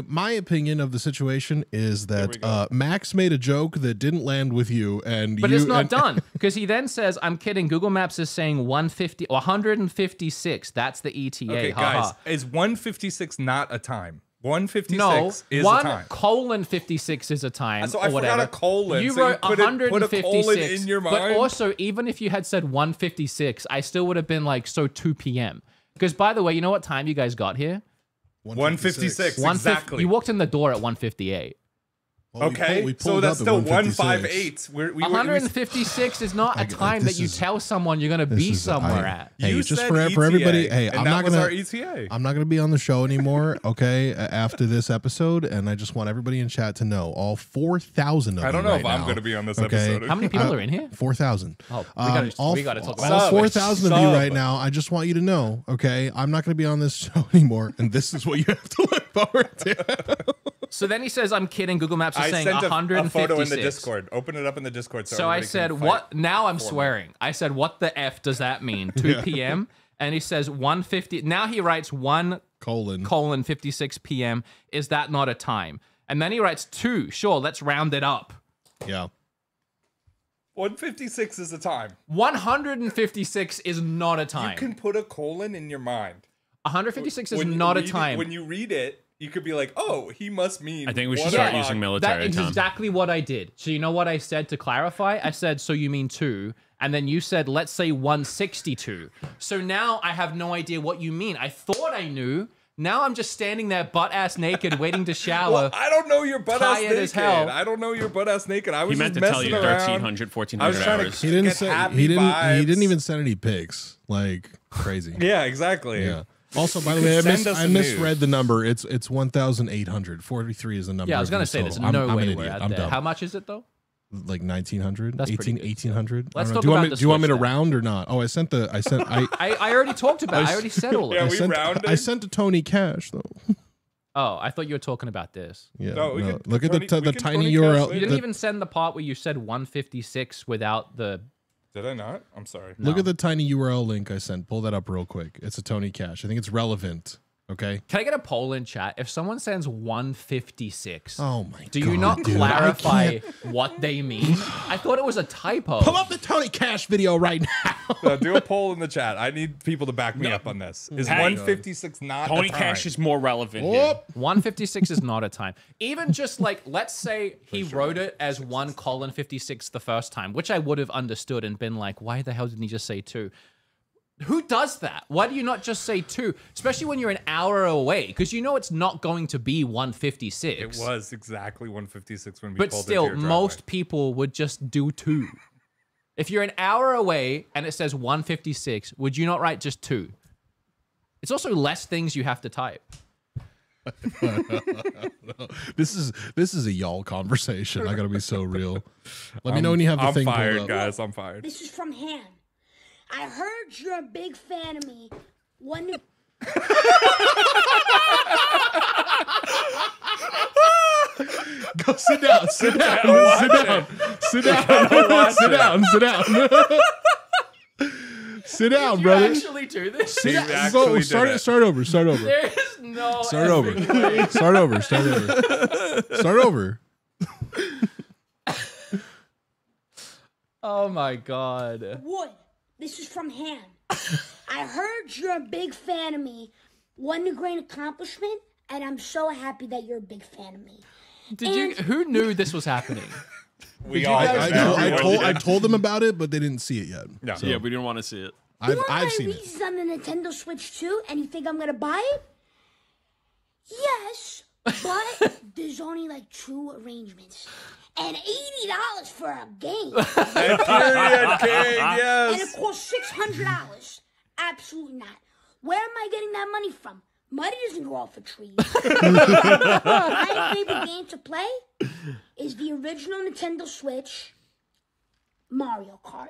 Speaker 1: my opinion of the situation is that Max made a joke that didn't land with you,
Speaker 2: but it's not done because he then says, "I'm kidding." Google Maps is saying 156. That's the ETA.
Speaker 5: Okay, guys, is 156 not a time? 156 is
Speaker 2: a
Speaker 5: time.
Speaker 2: 1:56 is a time.
Speaker 5: So I forgot a colon.
Speaker 2: You
Speaker 5: so
Speaker 2: wrote
Speaker 5: you put
Speaker 2: 156
Speaker 5: a colon in your mind.
Speaker 2: But also, even if you had said 1:56, I still would have been like, so 2 p.m. Because by the way, you know what time you guys got here?
Speaker 5: 156. Exactly.
Speaker 2: You walked in the door at 1:58.
Speaker 1: Well,
Speaker 5: okay, so that's still 158.
Speaker 2: 156 is not a time that you tell someone you're going to be somewhere at.
Speaker 1: Hey,
Speaker 5: you
Speaker 1: just
Speaker 5: said
Speaker 1: for everybody.
Speaker 5: ETA,
Speaker 1: Hey,
Speaker 5: and
Speaker 1: I'm
Speaker 5: that
Speaker 1: not
Speaker 5: was
Speaker 1: gonna.
Speaker 5: our ETA.
Speaker 1: I'm not gonna be on the show anymore. Okay, after this episode, and I just want everybody in chat to know all 4,000 of them.
Speaker 5: I don't know
Speaker 1: right
Speaker 5: if I'm
Speaker 1: now,
Speaker 5: going to be on this
Speaker 1: okay?
Speaker 5: episode.
Speaker 2: How many people are in here?
Speaker 1: 4,000.
Speaker 2: Oh, we got to talk about
Speaker 1: all
Speaker 2: it.
Speaker 1: 4,000 of you right now. I just want you to know, okay? I'm not going to be on this show anymore, and this is what you have to look forward to.
Speaker 2: So then he says, "I'm kidding." Google Maps is saying
Speaker 5: sent
Speaker 2: 156.
Speaker 5: a photo in the Discord. Open it up in the Discord.
Speaker 2: So I said, "What?" Now I'm swearing. I said, "What the f does that mean?" 2 p.m. And he says 1:50. Now he writes 1:56 p.m. Is that not a time? And then he writes 2. Sure, let's round it up.
Speaker 1: Yeah.
Speaker 5: 156 is a time.
Speaker 2: 156 is not a time.
Speaker 5: You can put a colon in your mind.
Speaker 2: 156 is not a time.
Speaker 5: When you read it, you could be like, "Oh, he must mean."
Speaker 4: I think we should start using military
Speaker 2: That is
Speaker 4: time.
Speaker 2: exactly what I did. So you know what I said to clarify? I said, "So you mean 2?" And then you said, "Let's say 162." So now I have no idea what you mean. I thought I knew. Now I'm just standing there butt-ass naked waiting to shower.
Speaker 5: Well, I don't know your butt-ass naked.
Speaker 2: As hell.
Speaker 5: I don't know your butt-ass naked. I was
Speaker 4: He meant
Speaker 5: just
Speaker 4: to tell you
Speaker 5: messing
Speaker 4: 1,300,
Speaker 5: around.
Speaker 4: 1,400 hours.
Speaker 1: He didn't
Speaker 5: Get
Speaker 1: say.
Speaker 5: happy
Speaker 1: He didn't. He
Speaker 5: vibes.
Speaker 1: didn't even send any pics. Like crazy.
Speaker 5: Yeah, exactly.
Speaker 1: Yeah. Also, by the way, I misread the number. It's 1,800. 43 is the number.
Speaker 2: Yeah, I was gonna say there's no way we're at that. How much is it though?
Speaker 1: Like 1,900,
Speaker 2: That's
Speaker 1: 1800.
Speaker 2: Let's talk
Speaker 1: do you want
Speaker 2: about
Speaker 1: me,
Speaker 2: the
Speaker 1: do you want me to
Speaker 2: Switch then.
Speaker 1: round or not? Oh, I
Speaker 2: already talked about it. I already said all of
Speaker 5: Yeah,
Speaker 2: it.
Speaker 5: we rounded.
Speaker 1: I sent to Tony Cash though.
Speaker 2: Oh, I thought you were talking about this.
Speaker 1: Yeah.
Speaker 5: No, we
Speaker 1: no.
Speaker 5: could-
Speaker 1: Look at
Speaker 5: Tony-
Speaker 1: the
Speaker 5: we can
Speaker 1: tiny
Speaker 5: Tony Cash
Speaker 1: URL.
Speaker 5: later.
Speaker 2: You didn't even send the part where you said 156 without the.
Speaker 5: Did I not? I'm sorry.
Speaker 1: Look at the tiny URL link I sent. Pull that up real quick. It's a Tony Cash. I think it's relevant. Okay.
Speaker 2: Can I get a poll in chat? If someone sends 156,
Speaker 1: Oh my god.
Speaker 2: do you not
Speaker 1: dude,
Speaker 2: clarify what they mean? I thought it was a typo.
Speaker 1: Pull up the Tony Cash video right now.
Speaker 5: Do a poll in the chat. I need people to back me up on this. Is
Speaker 4: Hey.
Speaker 5: 156 not
Speaker 4: Tony
Speaker 5: a time?
Speaker 4: Cash is more relevant here.
Speaker 2: 156 is not a time. Even just like, let's say he wrote it as 1:56 the first time, which I would have understood and been like, why the hell didn't he just say 2? Who does that? Why do you not just say 2? Especially when you're an hour away, because you know it's not going to be 1:56.
Speaker 5: It was exactly 156 when we
Speaker 2: But
Speaker 5: pulled
Speaker 2: still,
Speaker 5: into your driveway.
Speaker 2: most people would just do 2. If you're an hour away and it says 1:56, would you not write just 2? It's also less things you have to type.
Speaker 1: This is a y'all conversation. I gotta be so real. Let me know when you have the thing
Speaker 5: fired,
Speaker 1: pulled up.
Speaker 5: guys. I'm fired.
Speaker 6: This is from Han. I heard you're a big fan of me. One.
Speaker 1: Go sit down. Sit down. Sit down. Sit down. Sit down. Sit down. Sit down, brother.
Speaker 2: Actually do this?
Speaker 5: He
Speaker 1: Go,
Speaker 5: actually did it.
Speaker 1: start over. Start over.
Speaker 2: There is no.
Speaker 1: Start over. Start over. Start over. Start over.
Speaker 2: Oh my god.
Speaker 6: Wood. This is from Han. I heard you're a big fan of me. One great accomplishment, and I'm so happy that you're a big fan of me.
Speaker 2: Did you? Who knew this was happening?
Speaker 5: We all
Speaker 1: I told them about it, but they didn't see it yet.
Speaker 5: No.
Speaker 1: So
Speaker 4: Yeah, we didn't want to see it.
Speaker 1: I've seen it.
Speaker 6: Reese's on the Nintendo Switch too, and you think I'm gonna buy it? Yes, but there's only like 2 arrangements. And $80 for a game.
Speaker 5: Period, King,
Speaker 6: And
Speaker 5: yes.
Speaker 6: it costs $600. Absolutely not. Where am I getting that money from? Money doesn't grow off of trees. My favorite game to play is the original Nintendo Switch, Mario Kart.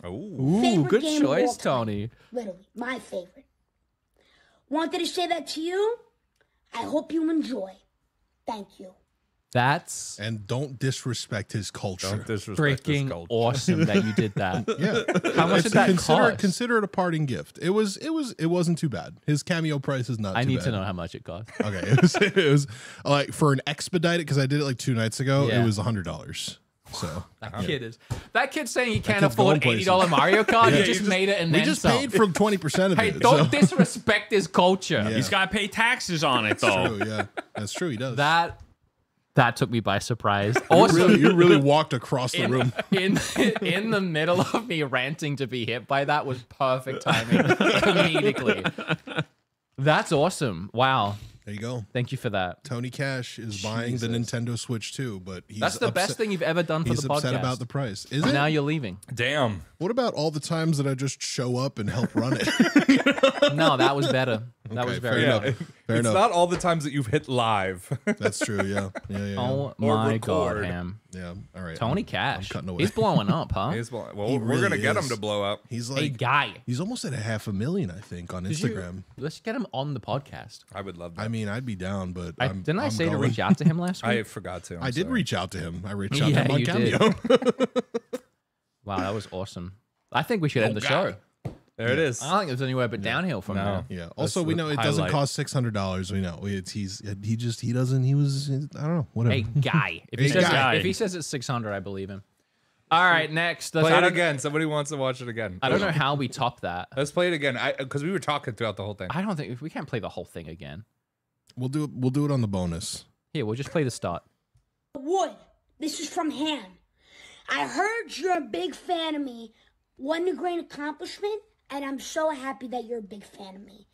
Speaker 5: Ooh.
Speaker 2: Ooh, good
Speaker 6: game of all
Speaker 2: choice,
Speaker 6: time.
Speaker 2: Tony.
Speaker 6: Literally, my favorite. Wanted to say that to you. I hope you enjoy. Thank you.
Speaker 1: And don't disrespect his culture.
Speaker 5: Don't disrespect his
Speaker 2: freaking
Speaker 5: culture.
Speaker 2: awesome that you did that.
Speaker 1: Yeah.
Speaker 2: How much did that cost?
Speaker 1: Consider it a parting gift. It wasn't too bad. His cameo price is not too bad.
Speaker 2: I need to know how much it cost.
Speaker 1: Okay. It was like for an expedited, because I did it like 2 nights ago, it was $100. So
Speaker 2: that kid's saying he can't afford $80 Mario Kart. He just made it and then
Speaker 1: we just
Speaker 2: some.
Speaker 1: paid for 20% of
Speaker 2: Hey,
Speaker 1: it.
Speaker 2: don't disrespect his culture.
Speaker 1: Yeah.
Speaker 4: He's got to pay taxes on it, though.
Speaker 1: True, yeah. That's true. He does.
Speaker 2: That took me by surprise. Also,
Speaker 1: you really walked across the room.
Speaker 2: In the middle of me ranting to be hit by that was perfect timing comedically. That's awesome. Wow.
Speaker 1: There you go.
Speaker 2: Thank you for that.
Speaker 1: Tony Cash is buying the Nintendo Switch too, but
Speaker 2: that's the best thing you've ever done for the podcast.
Speaker 1: He's upset about the price. Is it?
Speaker 2: Now you're leaving.
Speaker 5: Damn.
Speaker 1: What about all the times that I just show up and help run it?
Speaker 2: No, that was better. That was very good.
Speaker 1: Fair
Speaker 5: It's
Speaker 1: enough.
Speaker 5: not all the times that you've hit live.
Speaker 1: That's true. Yeah.
Speaker 2: Oh my god, Ham.
Speaker 1: Yeah. All right.
Speaker 2: Tony
Speaker 1: I'm
Speaker 2: Cash.
Speaker 1: cutting away.
Speaker 2: He's blowing up, huh?
Speaker 5: We're
Speaker 1: really
Speaker 5: gonna get him
Speaker 1: is.
Speaker 5: to blow up.
Speaker 1: He's
Speaker 2: A
Speaker 1: like
Speaker 2: guy.
Speaker 1: He's almost at 500,000, I think, on Instagram.
Speaker 2: Let's get him on the podcast.
Speaker 5: I would love that.
Speaker 1: I mean, I'd be down, but
Speaker 2: Didn't I
Speaker 1: I'm
Speaker 2: say to
Speaker 1: going.
Speaker 2: reach out to him last week?
Speaker 5: I forgot to.
Speaker 1: I did reach out to him. I reached out to
Speaker 2: Yeah,
Speaker 1: him on
Speaker 2: you
Speaker 1: Cameo.
Speaker 2: Wow, that was awesome. I think we should end the show.
Speaker 5: There it is.
Speaker 2: I don't think there's anywhere but downhill from
Speaker 5: No.
Speaker 2: there.
Speaker 1: Yeah. Also,
Speaker 5: That's
Speaker 1: we
Speaker 5: the
Speaker 1: know it doesn't
Speaker 5: highlight.
Speaker 1: cost $600. We know he doesn't. He was. I don't know. Whatever.
Speaker 2: A guy. If he
Speaker 1: A
Speaker 2: says
Speaker 1: guy.
Speaker 2: if he says it's 600, I believe him. All right, next.
Speaker 5: Play
Speaker 2: I
Speaker 5: it
Speaker 2: don't-
Speaker 5: again. Somebody wants to watch it again.
Speaker 2: I don't know how we top that.
Speaker 5: Let's play it again. Because we were talking throughout the whole thing.
Speaker 2: I don't think we can't play the whole thing again.
Speaker 1: We'll do it. We'll do it on the bonus.
Speaker 2: Here, we'll just play the start.
Speaker 6: Wood, this is from Han. I heard you're a big fan of me. Wasn't a great accomplishment, and I'm so happy that you're a big fan of me.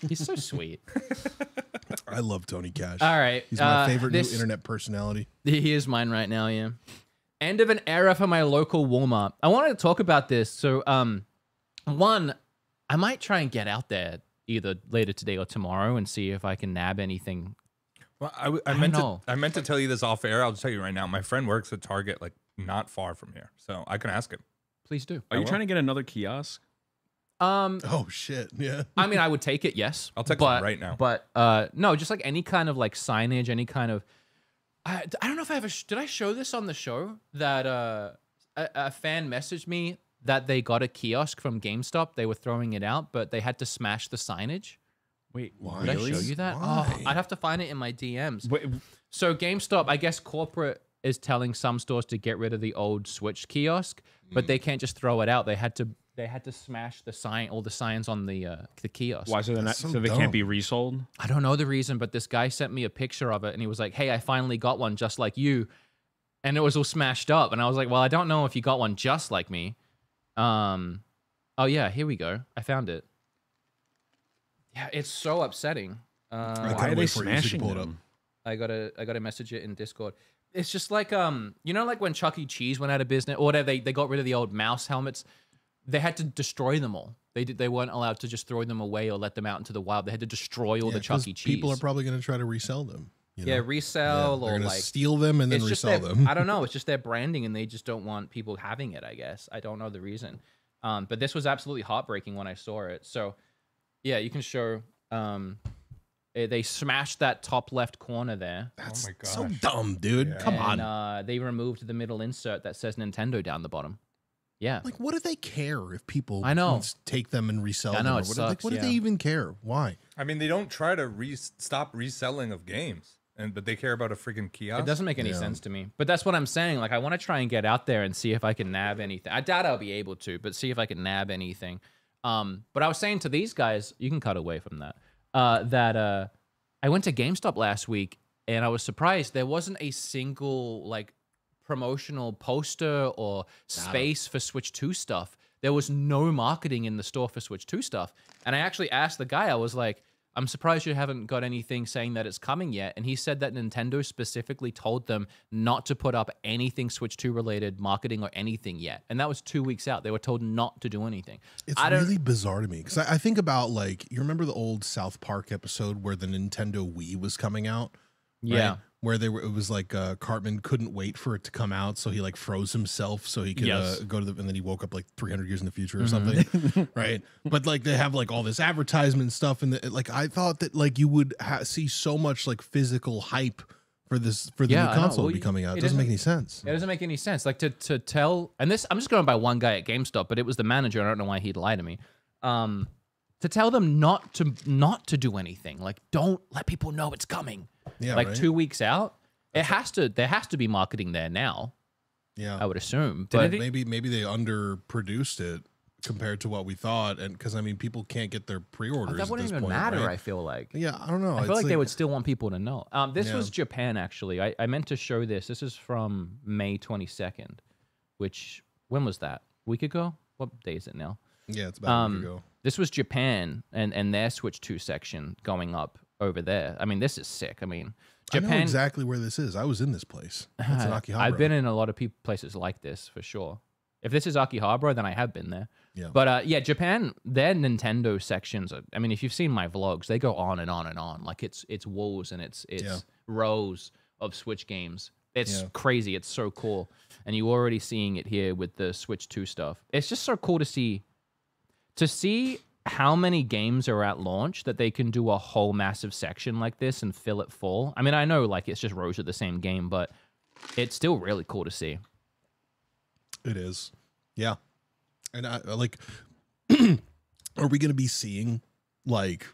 Speaker 2: He's so sweet.
Speaker 1: I love Tony Cash.
Speaker 2: All right,
Speaker 1: He's my favorite new
Speaker 2: this-
Speaker 1: internet personality.
Speaker 2: He is mine right now, yeah. End of an era for my local Walmart. I wanted to talk about this. So, one, I might try and get out there either later today or tomorrow and see if I can nab anything.
Speaker 5: Well,
Speaker 2: I
Speaker 5: meant to tell you this off air. I'll just tell you right now. My friend works at Target, like not far from here, so I can ask him.
Speaker 2: Please do.
Speaker 4: Are you trying to get another kiosk?
Speaker 1: Oh shit! Yeah.
Speaker 2: I mean, I would take it, yes.
Speaker 5: I'll text him right now.
Speaker 2: But no, just like any kind of like signage, any kind of. I don't know if I ever did I show this on the show that a fan messaged me that they got a kiosk from GameStop. They were throwing it out, but they had to smash the signage.
Speaker 4: Wait,
Speaker 1: Why?
Speaker 2: Did I show you that?
Speaker 1: Why?
Speaker 2: Oh, I'd have to find it in my DMs.
Speaker 4: Wait,
Speaker 2: So GameStop, I guess corporate is telling some stores to get rid of the old Switch kiosk, but they can't just throw it out. They had to smash the sign, all the signs on the kiosk.
Speaker 4: why? So they're not,
Speaker 1: so
Speaker 4: so they
Speaker 1: dumb.
Speaker 4: can't be resold?
Speaker 2: I don't know the reason, but this guy sent me a picture of it, and he was like, "Hey, I finally got one just like you," and it was all smashed up. And I was like, "Well, I don't know if you got one just like me." Oh yeah, here we go. I found it. Yeah, it's so upsetting.
Speaker 1: I
Speaker 4: Why
Speaker 1: can't
Speaker 4: are they
Speaker 1: wait for it. You should
Speaker 4: smashing
Speaker 1: pull it up.
Speaker 4: them?
Speaker 2: I gotta message it in Discord. It's just like you know, like when Chuck E. Cheese went out of business, or whatever, they got rid of the old mouse helmets. They had to destroy them all. They weren't allowed to just throw them away or let them out into the wild. They had to destroy all the
Speaker 1: 'cause
Speaker 2: Chuck E. Cheese.
Speaker 1: People are probably going to try to resell them. You know?
Speaker 2: Yeah, resell
Speaker 1: They're
Speaker 2: or
Speaker 1: gonna
Speaker 2: like
Speaker 1: steal them and then
Speaker 2: it's just
Speaker 1: resell
Speaker 2: their-
Speaker 1: them.
Speaker 2: I don't know. It's just their branding, and they just don't want people having it. I guess I don't know the reason. But this was absolutely heartbreaking when I saw it. So, yeah, you can show. They smashed that top left corner there.
Speaker 1: That's
Speaker 5: Oh my
Speaker 1: so
Speaker 5: gosh.
Speaker 1: dumb, dude.
Speaker 5: Yeah.
Speaker 1: Come on.
Speaker 2: And they removed the middle insert that says Nintendo down the bottom. Yeah.
Speaker 1: Like, what do they care if people
Speaker 2: I know.
Speaker 1: take them and resell
Speaker 2: I
Speaker 1: them?
Speaker 2: know,
Speaker 1: or
Speaker 2: it
Speaker 1: what,
Speaker 2: sucks,
Speaker 1: what do
Speaker 2: yeah.
Speaker 1: they even care? Why?
Speaker 5: I mean, they don't try to stop reselling of games, but they care about a freaking kiosk.
Speaker 2: It doesn't make any sense to me. But that's what I'm saying. Like, I want to try and get out there and see if I can nab anything. I doubt I'll be able to, but see if I can nab anything. But I was saying to these guys, you can cut away from that, that I went to GameStop last week, and I was surprised there wasn't a single, like, promotional poster or space for Switch 2 stuff. There was no marketing in the store for Switch 2 stuff. And I actually asked the guy, I was like, I'm surprised you haven't got anything saying that it's coming yet. And he said that Nintendo specifically told them not to put up anything Switch 2 related marketing or anything yet. And that was 2 weeks out. They were told not to do anything.
Speaker 1: It's really bizarre to me because I think about, like, you remember the old South Park episode where the Nintendo Wii was coming out?
Speaker 2: Yeah.
Speaker 1: Right? Where it was like Cartman couldn't wait for it to come out, so he like froze himself so he could
Speaker 4: Yes.
Speaker 1: go to and then he woke up like 300 years in the future or something, right? But like they have like all this advertisement stuff, and like I thought that like you would see so much like physical hype for the new console to be coming out. It doesn't make any sense.
Speaker 2: It doesn't make any sense. Like to tell, and this, I'm just going by one guy at GameStop, but it was the manager. I don't know why he'd lie to me. To tell them not to do anything. Like, don't let people know it's coming.
Speaker 1: Yeah,
Speaker 2: like
Speaker 1: right?
Speaker 2: 2 weeks out. There has to be marketing there now.
Speaker 1: Yeah,
Speaker 2: I would assume. But
Speaker 1: maybe they underproduced it compared to what we thought, and because I mean, people can't get their pre-orders.
Speaker 2: That wouldn't
Speaker 1: at this
Speaker 2: even
Speaker 1: point,
Speaker 2: matter.
Speaker 1: right?
Speaker 2: I feel like.
Speaker 1: Yeah, I don't know.
Speaker 2: I feel like they would still want people to know. This was Japan, actually. I meant to show this. This is from May 22nd, which, when was that? A week ago? What day is it now?
Speaker 1: Yeah, it's about a week ago.
Speaker 2: This was Japan and their Switch 2 section going up over there. I mean, this is sick. I mean, Japan.
Speaker 1: I know exactly where this is. I was in this place. It's in Akihabara.
Speaker 2: I've been in a lot of places like this, for sure. If this is Akihabara, then I have been there.
Speaker 1: Yeah.
Speaker 2: But yeah, Japan, their Nintendo sections, I mean, if you've seen my vlogs, they go on and on and on. Like it's walls and it's rows of Switch games. It's crazy. It's so cool. And you're already seeing it here with the Switch 2 stuff. It's just so cool to see how many games are at launch that they can do a whole massive section like this and fill it full. I mean, I know like it's just rows of the same game, but it's still really cool to see.
Speaker 1: It is. Yeah. And I like, are we going to be seeing like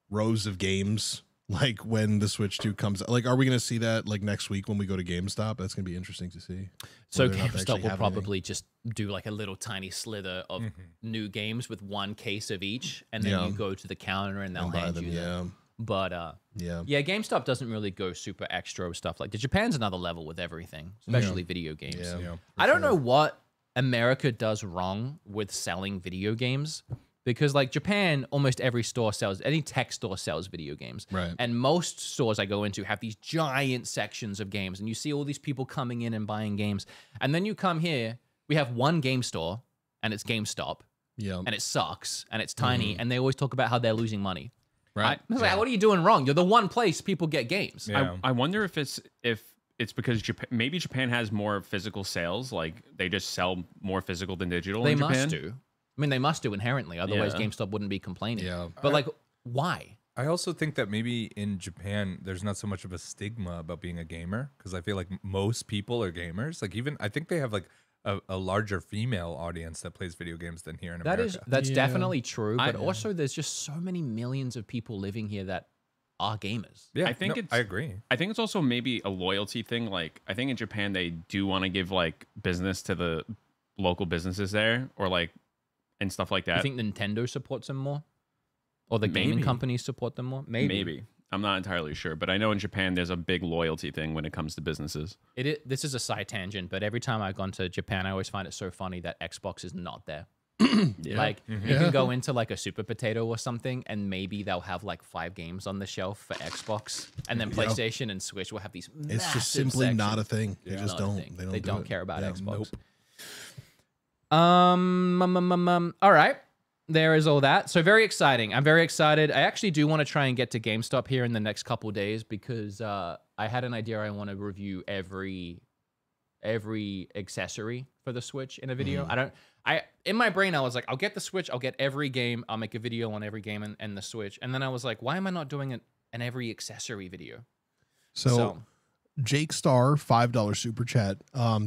Speaker 1: rows of games like when the Switch 2 comes out? Like, are we going to see that like next week when we go to GameStop? That's going to be interesting to see.
Speaker 2: So GameStop will probably just do like a little tiny slither of new games with one case of each, and then you go to the counter and they'll hand you them. But yeah, GameStop doesn't really go super extra with stuff like that. Japan's another level with everything, especially video games.
Speaker 1: Yeah,
Speaker 2: I don't know what America does wrong with selling video games, because like Japan, almost every store sells, any tech store sells video games.
Speaker 1: Right.
Speaker 2: And most stores I go into have these giant sections of games, and you see all these people coming in and buying games. And then you come here, we have one game store, and it's GameStop.
Speaker 1: Yeah.
Speaker 2: And it sucks, and it's tiny, and they always talk about how they're losing money.
Speaker 1: Right.
Speaker 2: I was like, what are you doing wrong? You're the one place people get games.
Speaker 5: Yeah.
Speaker 4: I wonder if it's because maybe Japan has more physical sales, like they just sell more physical than digital.
Speaker 2: They
Speaker 4: in Japan.
Speaker 2: must do. I mean, they must do inherently. Otherwise, GameStop wouldn't be complaining.
Speaker 1: Yeah.
Speaker 2: But like, why?
Speaker 5: I also think that maybe in Japan, there's not so much of a stigma about being a gamer, because I feel like most people are gamers. Like even, I think they have like a larger female audience that plays video games than here in America.
Speaker 2: That's definitely true. But also, there's just so many millions of people living here that are gamers.
Speaker 5: Yeah,
Speaker 4: I
Speaker 5: agree.
Speaker 4: I think it's also maybe a loyalty thing. Like I think in Japan they do want to give like business to the local businesses there, or like and stuff like that.
Speaker 2: You think Nintendo supports them more, or the gaming companies support them more? Maybe.
Speaker 4: I'm not entirely sure, but I know in Japan there's a big loyalty thing when it comes to businesses.
Speaker 2: This is a side tangent, but every time I've gone to Japan, I always find it so funny that Xbox is not there. Like you can go into like a Super Potato or something, and maybe they'll have like 5 games on the shelf for Xbox, and then PlayStation and Switch will have these.
Speaker 1: It's just simply
Speaker 2: sections.
Speaker 1: not a thing. They just
Speaker 2: Not a
Speaker 1: don't.
Speaker 2: thing.
Speaker 1: They don't
Speaker 2: care about Xbox.
Speaker 1: Nope.
Speaker 2: All right. There is all that. So very exciting. I'm very excited. I actually do want to try and get to GameStop here in the next couple of days, because I had an idea. I want to review every accessory for the Switch in a video. In my brain, I was like, I'll get the Switch, I'll get every game, I'll make a video on every game and the Switch. And then I was like, why am I not doing an every accessory video?
Speaker 1: So Jake Star, $5 super chat.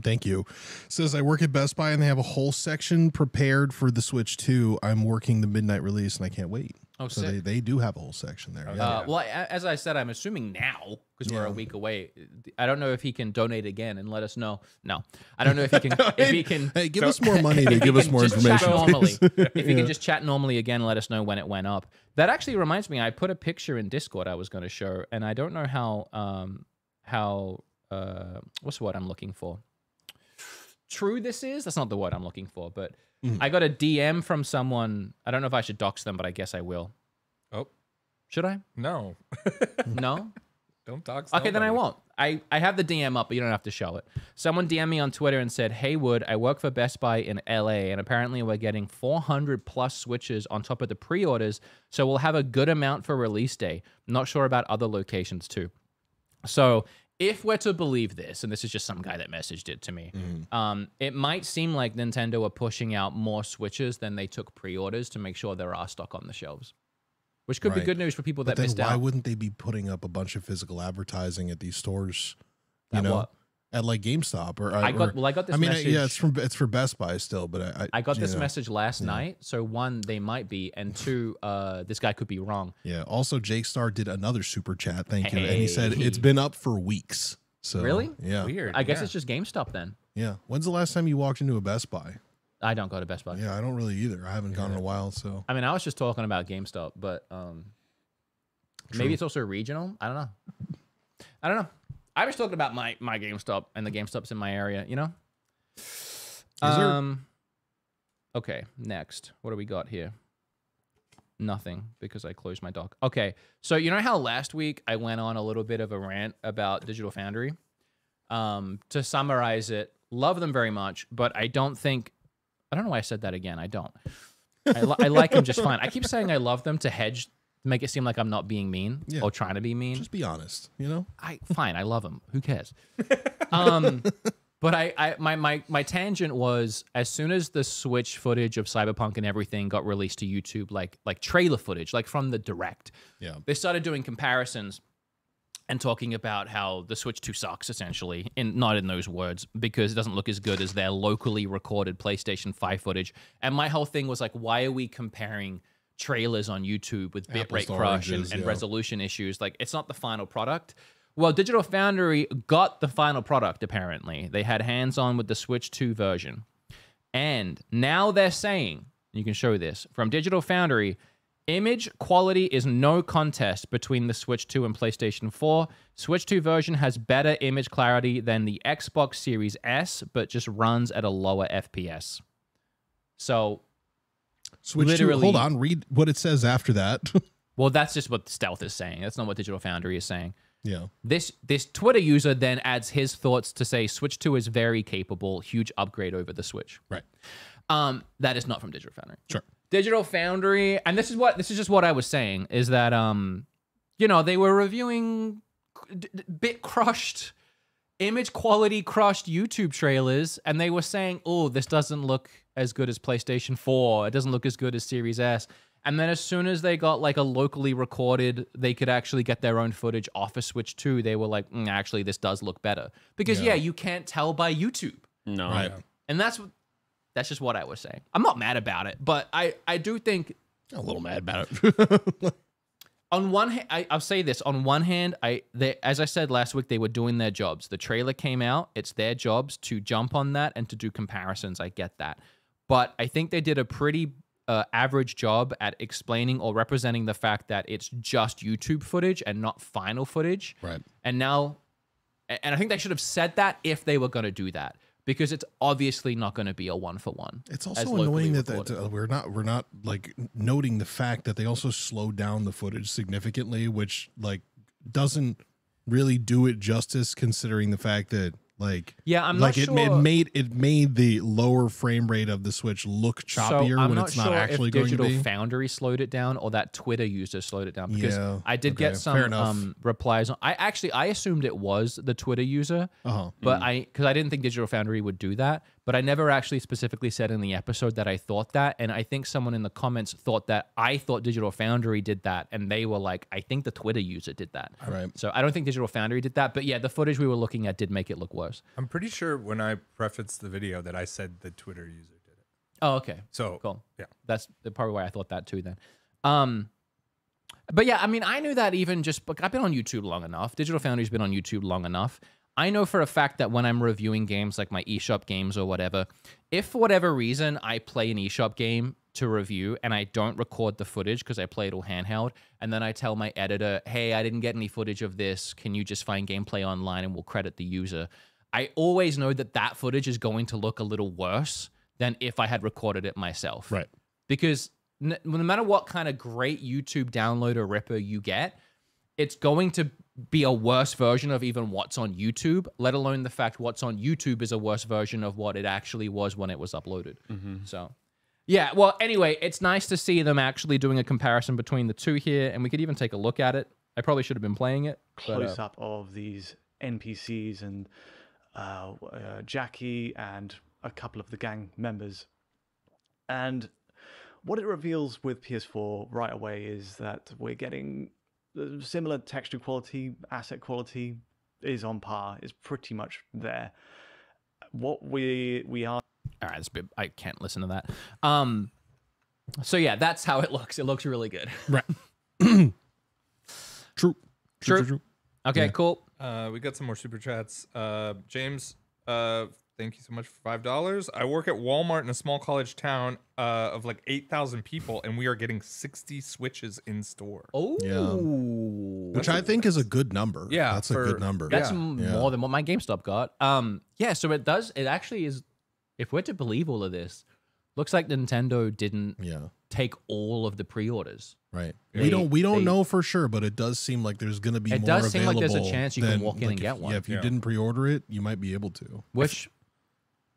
Speaker 1: Thank you. Says, I work at Best Buy and they have a whole section prepared for the Switch 2. I'm working the midnight release and I can't wait.
Speaker 2: Oh,
Speaker 1: so
Speaker 2: sick.
Speaker 1: they do have a whole section there.
Speaker 2: Well, as I said, I'm assuming now, because we're a week away. I don't know if he can donate again and let us know. No, I don't know if he can.
Speaker 1: Hey, give us more money to give us more information.
Speaker 2: Chat normally. If he can just chat normally again, and let us know when it went up. That actually reminds me, I put a picture in Discord I was going to show, and I don't know how what's the word I'm looking for? True this is? That's not the word I'm looking for, but I got a DM from someone. I don't know if I should dox them, but I guess I will.
Speaker 5: Oh.
Speaker 2: Should I?
Speaker 5: No.
Speaker 2: No?
Speaker 5: Don't dox
Speaker 2: Okay, then I
Speaker 5: nobody.
Speaker 2: won't. I have the DM up, but you don't have to show it. Someone DM'd me on Twitter and said, "Hey Wood, I work for Best Buy in LA, and apparently we're getting 400 plus Switches on top of the pre-orders, so we'll have a good amount for release day. Not sure about other locations too." So if we're to believe this, and this is just some guy that messaged it to me, it might seem like Nintendo are pushing out more Switches than they took pre-orders to make sure there are stock on the shelves. which could be good news for people that missed out.
Speaker 1: Why wouldn't they be putting up a bunch of physical advertising at these stores? You know,
Speaker 2: what?
Speaker 1: At like GameStop or
Speaker 2: I got this. Message.
Speaker 1: Yeah, it's for Best Buy still, but
Speaker 2: I got this message last night. So one, they might be, and two, this guy could be wrong.
Speaker 1: Yeah. Also, Jake Star did another super chat. Thank you, and he said it's been up for weeks. So
Speaker 2: really,
Speaker 1: yeah,
Speaker 2: weird. I guess it's just GameStop then.
Speaker 1: Yeah. When's the last time you walked into a Best Buy?
Speaker 2: I don't go to Best Buy.
Speaker 1: Yeah, I don't really either. I haven't gone in a while. So
Speaker 2: I mean, I was just talking about GameStop, but maybe it's also regional. I don't know. I was talking about my GameStop and the GameStops in my area, you know? Okay, next. What do we got here? Nothing, because I closed my dock. Okay, so you know how last week I went on a little bit of a rant about Digital Foundry? To summarize it, love them very much, but I don't know why I said that again. I don't. I like them just fine. I keep saying I love them to hedge, make it seem like I'm not being mean or trying to be mean.
Speaker 1: just be honest, you know?
Speaker 2: Fine, I love them. Who cares? But my tangent was, as soon as the Switch footage of Cyberpunk and everything got released to YouTube, like trailer footage, like from the Direct, they started doing comparisons and talking about how the Switch 2 sucks, essentially, not in those words, because it doesn't look as good as their locally recorded PlayStation 5 footage. And my whole thing was like, why are we comparing trailers on YouTube with bitrate crush and resolution issues? Like, it's not the final product. Well, Digital Foundry got the final product, apparently. They had hands-on with the Switch 2 version. And now they're saying, you can show this, from Digital Foundry, image quality is no contest between the Switch 2 and PlayStation 4. Switch 2 version has better image clarity than the Xbox Series S, but just runs at a lower FPS. So,
Speaker 1: Switch 2, hold on, read what it says after that.
Speaker 2: Well, that's just what Stealth is saying. That's not what Digital Foundry is saying.
Speaker 1: Yeah.
Speaker 2: This Twitter user then adds his thoughts to say Switch 2 is very capable, huge upgrade over the Switch.
Speaker 1: Right.
Speaker 2: That is not from Digital Foundry.
Speaker 1: Sure.
Speaker 2: Digital Foundry, and this is just what I was saying, is that you know, they were reviewing bit crushed, image quality crushed YouTube trailers, and they were saying, oh, this doesn't look as good as PlayStation 4, it doesn't look as good as Series S. And then as soon as they got like a locally recorded, they could actually get their own footage off of Switch 2, they were like, actually, this does look better. Because you can't tell by YouTube.
Speaker 4: No.
Speaker 1: Right.
Speaker 2: And that's just what I was saying. I'm not mad about it, but I do think
Speaker 1: a little mad about it.
Speaker 2: On one hand, I'll say this. On one hand, as I said last week, they were doing their jobs. The trailer came out. It's their jobs to jump on that and to do comparisons. I get that. But I think they did a pretty average job at explaining or representing the fact that it's just YouTube footage and not final footage.
Speaker 1: Right.
Speaker 2: And I think they should have said that if they were going to do that, because it's obviously not going to be a 1-for-1.
Speaker 1: It's also annoying that we're not like noting the fact that they also slowed down the footage significantly, which like doesn't really do it justice, considering the fact that
Speaker 2: I'm not sure.
Speaker 1: It made the lower frame rate of the Switch look choppier when it's not actually going to be.
Speaker 2: Digital Foundry slowed it down, or that Twitter user slowed it down, because I did get some replies. I assumed it was the Twitter user, but because I didn't think Digital Foundry would do that, but I never actually specifically said in the episode that I thought that, and I think someone in the comments thought that I thought Digital Foundry did that, and they were like, I think the Twitter user did that.
Speaker 1: Right.
Speaker 2: So I don't think Digital Foundry did that, but yeah, the footage we were looking at did make it look worse.
Speaker 5: I'm pretty sure when I prefaced the video that I said the Twitter user did it.
Speaker 2: Oh, okay.
Speaker 5: So
Speaker 2: cool.
Speaker 5: Yeah,
Speaker 2: that's probably why I thought that too. Then, but yeah, I mean, I knew that even just. I've been on YouTube long enough. Digital Foundry's been on YouTube long enough. I know for a fact that when I'm reviewing games like my eShop games or whatever, if for whatever reason I play an eShop game to review and I don't record the footage because I play it all handheld, and then I tell my editor, hey, I didn't get any footage of this, can you just find gameplay online and we'll credit the user, I always know that footage is going to look a little worse than if I had recorded it myself.
Speaker 1: Right.
Speaker 2: Because no matter what kind of great YouTube downloader ripper you get, it's going to be a worse version of even what's on YouTube, let alone the fact what's on YouTube is a worse version of what it actually was when it was uploaded. So, yeah, well, anyway, it's nice to see them actually doing a comparison between the two here, and we could even take a look at it. I probably should have been playing it.
Speaker 7: Close up of these NPCs and Jackie and a couple of the gang members. And What it reveals with PS4 right away is that we're getting similar texture quality, asset quality is on par, is pretty much there. What we are...
Speaker 2: All right, I can't listen to that. So yeah, that's how it looks. It looks really good.
Speaker 1: Right. True.
Speaker 2: Okay, cool.
Speaker 5: We got some more super chats. James, thank you so much for $5. I work at Walmart in a small college town of like 8,000 people, and we are getting 60 Switches in store.
Speaker 2: Oh,
Speaker 1: Yeah. Which I think is a good number.
Speaker 5: Yeah,
Speaker 1: that's a good number.
Speaker 2: That's more than what my GameStop got. Yeah, so it does. It actually is. If we're to believe all of this, looks like Nintendo didn't take all of the pre-orders.
Speaker 1: Right. We don't know for sure, but it does seem like there's going to be more available. It does seem like
Speaker 2: there's a chance you can walk in and get one.
Speaker 1: Yeah, if you didn't pre-order it, you might be able to.
Speaker 2: Which,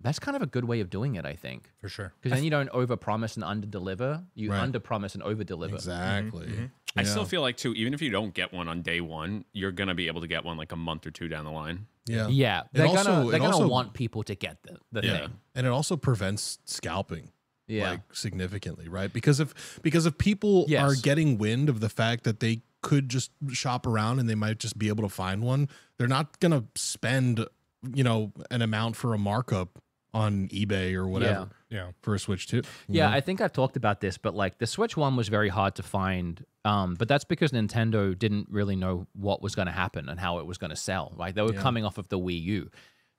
Speaker 2: that's kind of a good way of doing it, I think.
Speaker 5: For sure.
Speaker 2: Because then you don't overpromise and underdeliver. You underpromise and overdeliver.
Speaker 1: Exactly.
Speaker 4: Mm-hmm. I still feel like, too, even if you don't get one on day one, you're going to be able to get one like a month or two down the line.
Speaker 1: Yeah.
Speaker 2: Yeah. They're going to want people to get the thing.
Speaker 1: And it also prevents scalping. Like significantly, right? Because if people are getting wind of the fact that they could just shop around and they might just be able to find one, they're not gonna spend, an amount for a markup on eBay or whatever.
Speaker 5: Yeah.
Speaker 1: For a Switch 2.
Speaker 2: Yeah, I think I've talked about this, but like the Switch 1 was very hard to find. But that's because Nintendo didn't really know what was going to happen and how it was going to sell. Right? They were coming off of the Wii U,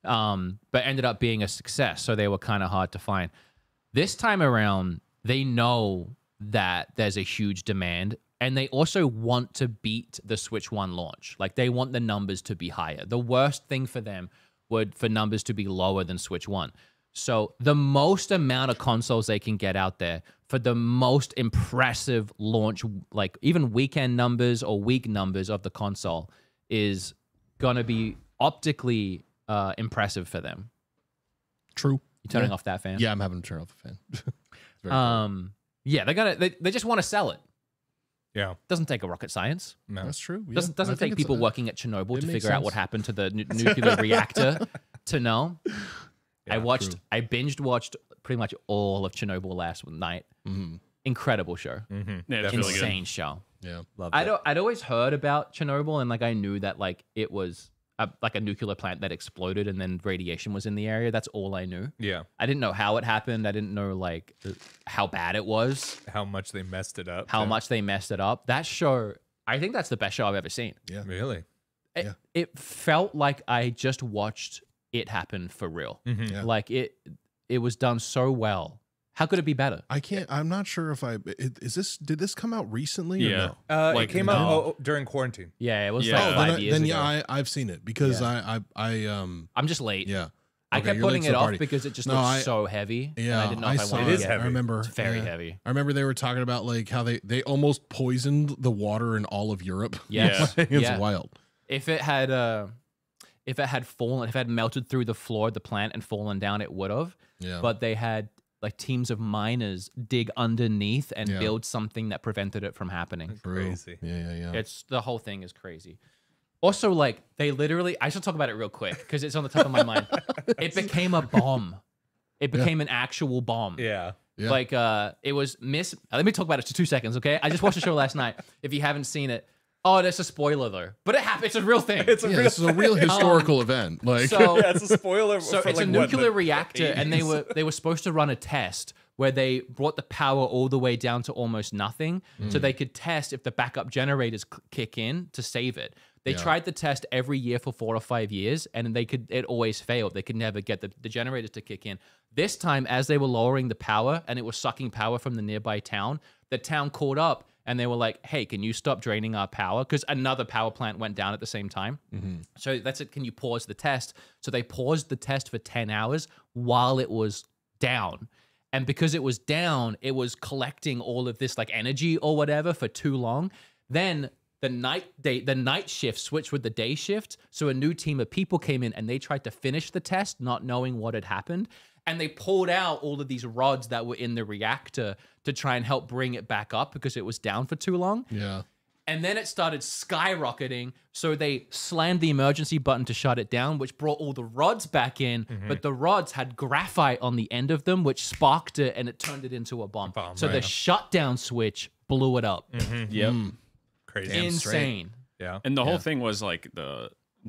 Speaker 2: but ended up being a success. So they were kind of hard to find. This time around, they know that there's a huge demand, and they also want to beat the Switch 1 launch. Like, they want the numbers to be higher. The worst thing for them would for numbers to be lower than Switch 1. So the most amount of consoles they can get out there for the most impressive launch, like even weekend numbers or week numbers of the console, is going to be optically impressive for them.
Speaker 1: True.
Speaker 2: Turning off that fan?
Speaker 1: Yeah, I'm having to turn off the fan.
Speaker 2: Yeah, they just want to sell it.
Speaker 5: Yeah.
Speaker 2: Doesn't take a rocket science.
Speaker 5: No.
Speaker 1: That's true. Yeah.
Speaker 2: Doesn't take people working at Chernobyl to figure out what happened to the nuclear reactor to know.
Speaker 5: Yeah,
Speaker 2: I binged watched pretty much all of Chernobyl last night. Incredible show.
Speaker 4: Yeah, it's really
Speaker 2: Insane
Speaker 4: good.
Speaker 2: show.
Speaker 1: Yeah.
Speaker 2: Loved it. I'd always heard about Chernobyl, and like I knew that like it was like a nuclear plant that exploded and then radiation was in the area. That's all I knew.
Speaker 5: Yeah.
Speaker 2: I didn't know how it happened. I didn't know like how bad it was.
Speaker 5: How much they messed it up.
Speaker 2: How much they messed it up. That show, I think that's the best show I've ever seen.
Speaker 1: Yeah.
Speaker 5: Really?
Speaker 2: It felt like I just watched it happen for real.
Speaker 1: Yeah.
Speaker 2: Like it was done so well. How could it be better?
Speaker 1: I'm not sure if did this come out recently
Speaker 4: Yeah.
Speaker 1: or no?
Speaker 5: It came out during quarantine.
Speaker 2: Yeah, it was
Speaker 4: Yeah.
Speaker 2: like 5 years ago.
Speaker 1: Yeah, I've seen it because
Speaker 2: I'm just late.
Speaker 1: yeah.
Speaker 2: I
Speaker 1: Okay,
Speaker 2: kept
Speaker 1: you're
Speaker 2: putting
Speaker 1: late
Speaker 2: it
Speaker 1: to the
Speaker 2: off
Speaker 1: party.
Speaker 2: because it just
Speaker 1: No,
Speaker 2: looks so heavy.
Speaker 1: Yeah,
Speaker 2: and I didn't know if I
Speaker 1: saw
Speaker 2: wanted
Speaker 5: It is
Speaker 2: to.
Speaker 5: heavy.
Speaker 1: I remember.
Speaker 2: It's very
Speaker 1: yeah.
Speaker 2: heavy.
Speaker 1: I remember they were talking about like how they almost poisoned the water in all of Europe.
Speaker 2: Yes.
Speaker 1: It's
Speaker 2: Yeah.
Speaker 1: wild.
Speaker 2: If it had fallen, if it had melted through the floor of the plant and fallen down, it would have.
Speaker 1: Yeah.
Speaker 2: But they had like teams of miners dig underneath and build something that prevented it from happening.
Speaker 5: Crazy.
Speaker 1: Yeah.
Speaker 2: It's the whole thing is crazy. Also, like they literally, I should talk about it real quick because it's on the top of my mind. It became a bomb. It became an actual bomb.
Speaker 5: Yeah.
Speaker 1: Yeah.
Speaker 2: Like it was let me talk about it for 2 seconds, okay? I just watched the show last night. If you haven't seen it, oh, that's a spoiler though. But it happened. It's a real thing.
Speaker 5: It's a real.
Speaker 1: This is a real historical event. Like
Speaker 2: So
Speaker 5: Yeah, it's a spoiler.
Speaker 2: So
Speaker 5: for
Speaker 2: it's
Speaker 5: like,
Speaker 2: a
Speaker 5: what,
Speaker 2: nuclear
Speaker 5: the
Speaker 2: reactor, and
Speaker 5: 80s?
Speaker 2: they were supposed to run a test where they brought the power all the way down to almost nothing, so they could test if the backup generators kick in to save it. They tried the test every year for 4 or 5 years, and it always failed. They could never get the generators to kick in. This time, as they were lowering the power and it was sucking power from the nearby town, the town caught up and they were like, "Hey, can you stop draining our power?" Because another power plant went down at the same time. So that's it. Can you pause the test? So they paused the test for 10 hours while it was down. And because it was down, it was collecting all of this like energy or whatever for too long. Then the night shift switched with the day shift. So a new team of people came in and they tried to finish the test, not knowing what had happened. And they pulled out all of these rods that were in the reactor to try and help bring it back up because it was down for too long.
Speaker 1: yeah.
Speaker 2: And then it started skyrocketing. So they slammed the emergency button to shut it down, which brought all the rods back in. But the rods had graphite on the end of them, which sparked it and it turned it into a bomb. So the shutdown switch blew it up.
Speaker 4: Yep.
Speaker 5: Crazy.
Speaker 2: Insane.
Speaker 5: Yeah.
Speaker 4: And the whole thing was like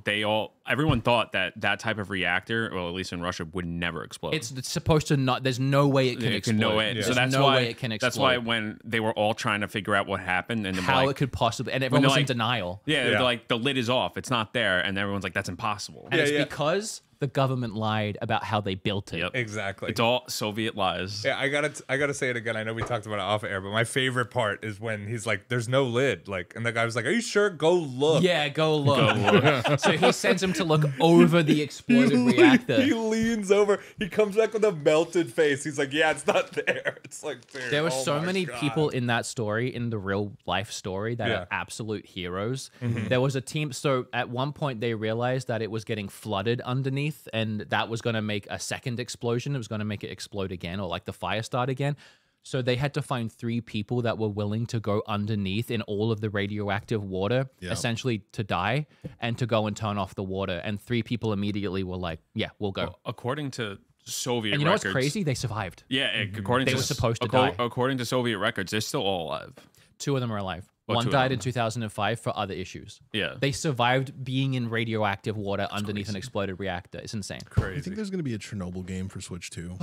Speaker 4: everyone thought that type of reactor, well, at least in Russia, would never explode.
Speaker 2: It's supposed to not. There's no way it can explode.
Speaker 4: No way.
Speaker 2: There's
Speaker 4: So that's
Speaker 2: no
Speaker 4: why
Speaker 2: way it can explode.
Speaker 4: That's why when they were all trying to figure out what happened and
Speaker 2: how it could possibly, and everyone was in denial.
Speaker 4: Yeah, they're like, the lid is off. It's not there. And everyone's like, that's impossible.
Speaker 2: And it's because the government lied about how they built it.
Speaker 4: Yep.
Speaker 5: Exactly.
Speaker 4: It's all Soviet lies.
Speaker 5: Yeah, I gotta say it again. I know we talked about it off air, but my favorite part is when he's like, "There's no lid," like, and the guy was like, "Are you sure? Go look."
Speaker 2: Yeah, go look. So he sends him to look over the exploded reactor.
Speaker 5: He leans over. He comes back with a melted face. He's like, "Yeah, it's not there." It's like, dude,
Speaker 2: there were so many people in that story, in the real life story, that are absolute heroes. There was a team. So at one point, they realized that it was getting flooded underneath, and that was going to make a second explosion. It was going to make it explode again, or like the fire start again. So they had to find 3 people that were willing to go underneath in all of the radioactive water, essentially to die, and to go and turn off the water. And 3 people immediately were like, yeah, we'll go.
Speaker 4: Well, according to Soviet
Speaker 2: and you know
Speaker 4: records,
Speaker 2: what's crazy? They survived.
Speaker 4: Yeah, according
Speaker 2: they
Speaker 4: to
Speaker 2: were supposed to die.
Speaker 4: According to Soviet records, they're still all alive.
Speaker 2: 2 of them are alive.
Speaker 4: Well,
Speaker 2: One
Speaker 4: 2 of
Speaker 2: died
Speaker 4: them.
Speaker 2: in 2005 for other issues.
Speaker 4: Yeah.
Speaker 2: They survived being in radioactive water underneath an exploded reactor. It's insane.
Speaker 1: I think there's going to be a Chernobyl game for Switch 2.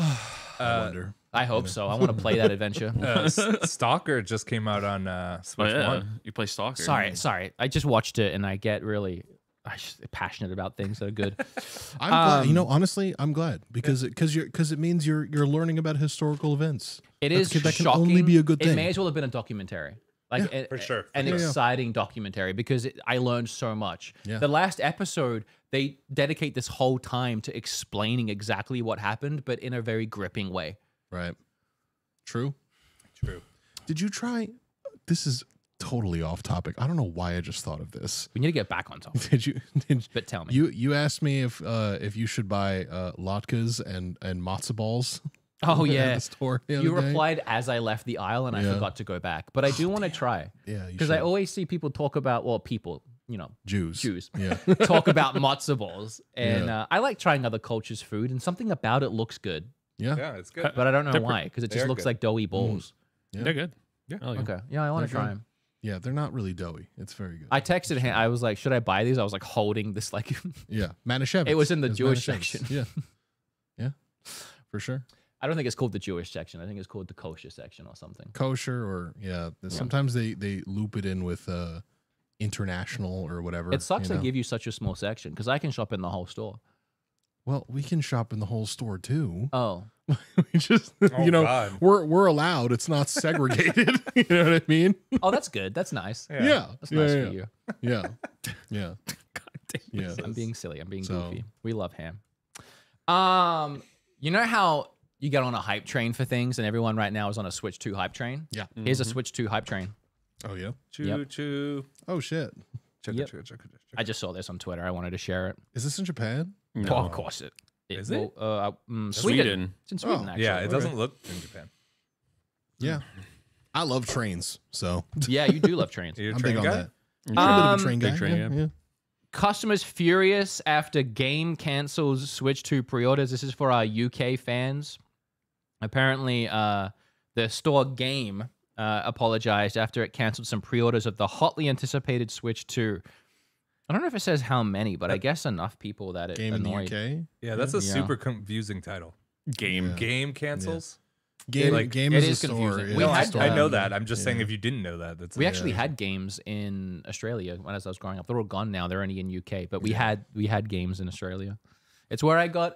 Speaker 1: I wonder.
Speaker 2: I hope so. I want to play that adventure.
Speaker 5: Stalker just came out on Switch
Speaker 4: Oh, yeah.
Speaker 5: 1.
Speaker 4: You play Stalker.
Speaker 2: Sorry. I just watched it and I get really passionate about things that are good.
Speaker 1: I'm glad. You know, honestly, I'm glad because it means you're learning about historical events.
Speaker 2: It is
Speaker 1: that
Speaker 2: shocking.
Speaker 1: can only be a good thing.
Speaker 2: It may as well have been a documentary. Like
Speaker 5: for sure.
Speaker 2: An exciting documentary because I learned so much.
Speaker 1: Yeah.
Speaker 2: The last episode, they dedicate this whole time to explaining exactly what happened, but in a very gripping way.
Speaker 1: Right. True.
Speaker 5: True.
Speaker 1: Did you try? This is totally off topic. I don't know why I just thought of this.
Speaker 2: We need to get back on topic. But tell me.
Speaker 1: You asked me if you should buy latkes and matzo balls.
Speaker 2: Oh
Speaker 1: at
Speaker 2: yeah.
Speaker 1: the store the
Speaker 2: You
Speaker 1: other day.
Speaker 2: replied as I left the aisle and I forgot to go back. But I do want to try.
Speaker 1: Yeah, you
Speaker 2: because I
Speaker 1: should.
Speaker 2: always see people talk about, well, people, you know,
Speaker 1: Jews. Yeah.
Speaker 2: talk about matzo balls. And I like trying other cultures' food, and something about it looks good.
Speaker 1: Yeah.
Speaker 5: Yeah, it's good.
Speaker 2: But I don't know why, because it
Speaker 5: they
Speaker 2: just
Speaker 5: are
Speaker 2: looks
Speaker 5: good.
Speaker 2: like doughy balls.
Speaker 4: They're good.
Speaker 5: Yeah.
Speaker 4: I like 'em.
Speaker 2: Okay. Yeah, I want to
Speaker 1: They're
Speaker 2: try
Speaker 1: good.
Speaker 2: them.
Speaker 1: Yeah, they're not really doughy. It's very good.
Speaker 2: I texted him. I was like, should I buy these? I was like holding this like
Speaker 1: Yeah. Manischewitz.
Speaker 2: It was in the
Speaker 1: It's
Speaker 2: Jewish
Speaker 1: Manischewitz.
Speaker 2: section.
Speaker 1: Yeah. Yeah. For sure.
Speaker 2: I don't think it's called the Jewish section. I think it's called the kosher section or something.
Speaker 1: Kosher or sometimes they loop it in with international or whatever.
Speaker 2: It sucks
Speaker 1: you
Speaker 2: they
Speaker 1: know?
Speaker 2: give you such a small section because I can shop in the whole store.
Speaker 1: Well, we can shop in the whole store too.
Speaker 2: Oh,
Speaker 1: We just
Speaker 5: Oh, God.
Speaker 1: we're allowed. It's not segregated. You know what I mean?
Speaker 2: oh, that's good. That's nice.
Speaker 1: Yeah.
Speaker 2: That's
Speaker 1: yeah,
Speaker 2: nice
Speaker 1: yeah,
Speaker 2: for you.
Speaker 1: Yeah. Yeah. Yeah.
Speaker 2: I'm being silly. I'm being
Speaker 1: So-
Speaker 2: goofy. We love ham. You know how you get on a hype train for things, and everyone right now is on a Switch 2 hype train?
Speaker 1: Yeah.
Speaker 2: Here's a Switch 2 hype train.
Speaker 1: Oh yeah.
Speaker 5: Choo choo.
Speaker 1: Oh shit.
Speaker 2: Yep. I just saw this on Twitter. I wanted to share it.
Speaker 1: Is this in Japan?
Speaker 4: No.
Speaker 2: Oh, of course it.
Speaker 5: Is it?
Speaker 2: Sweden. It's in Sweden,
Speaker 1: Oh,
Speaker 2: actually.
Speaker 5: Yeah, it doesn't look in Japan.
Speaker 1: Yeah. I love trains, so
Speaker 2: Yeah, you do love trains.
Speaker 5: You're a
Speaker 1: I'm
Speaker 5: train
Speaker 1: big
Speaker 5: guy?
Speaker 1: on that. I'm a bit of a train guy.
Speaker 4: big train
Speaker 1: yeah,
Speaker 4: guy.
Speaker 1: yeah.
Speaker 2: Customers furious after game cancels Switch 2 pre-orders. This is for our UK fans. Apparently, the store Game apologized after it canceled some pre-orders of the hotly anticipated Switch 2. I don't know if it says how many, but I guess enough people that it
Speaker 1: Game in the
Speaker 2: annoyed.
Speaker 1: UK.
Speaker 5: Yeah, that's a
Speaker 2: Yeah.
Speaker 5: super confusing title.
Speaker 4: Game.
Speaker 5: Game cancels?
Speaker 1: Game,
Speaker 5: Like,
Speaker 1: game
Speaker 2: it
Speaker 1: is
Speaker 2: is
Speaker 1: a store.
Speaker 2: confusing.
Speaker 1: It
Speaker 2: We
Speaker 1: is a
Speaker 2: had-
Speaker 1: store.
Speaker 5: I know that. I'm just saying
Speaker 1: Yeah.
Speaker 5: if you didn't know that, that's
Speaker 2: We actually had games in Australia when I was growing up. They're all gone now. They're only in UK, but we had games in Australia. It's where I got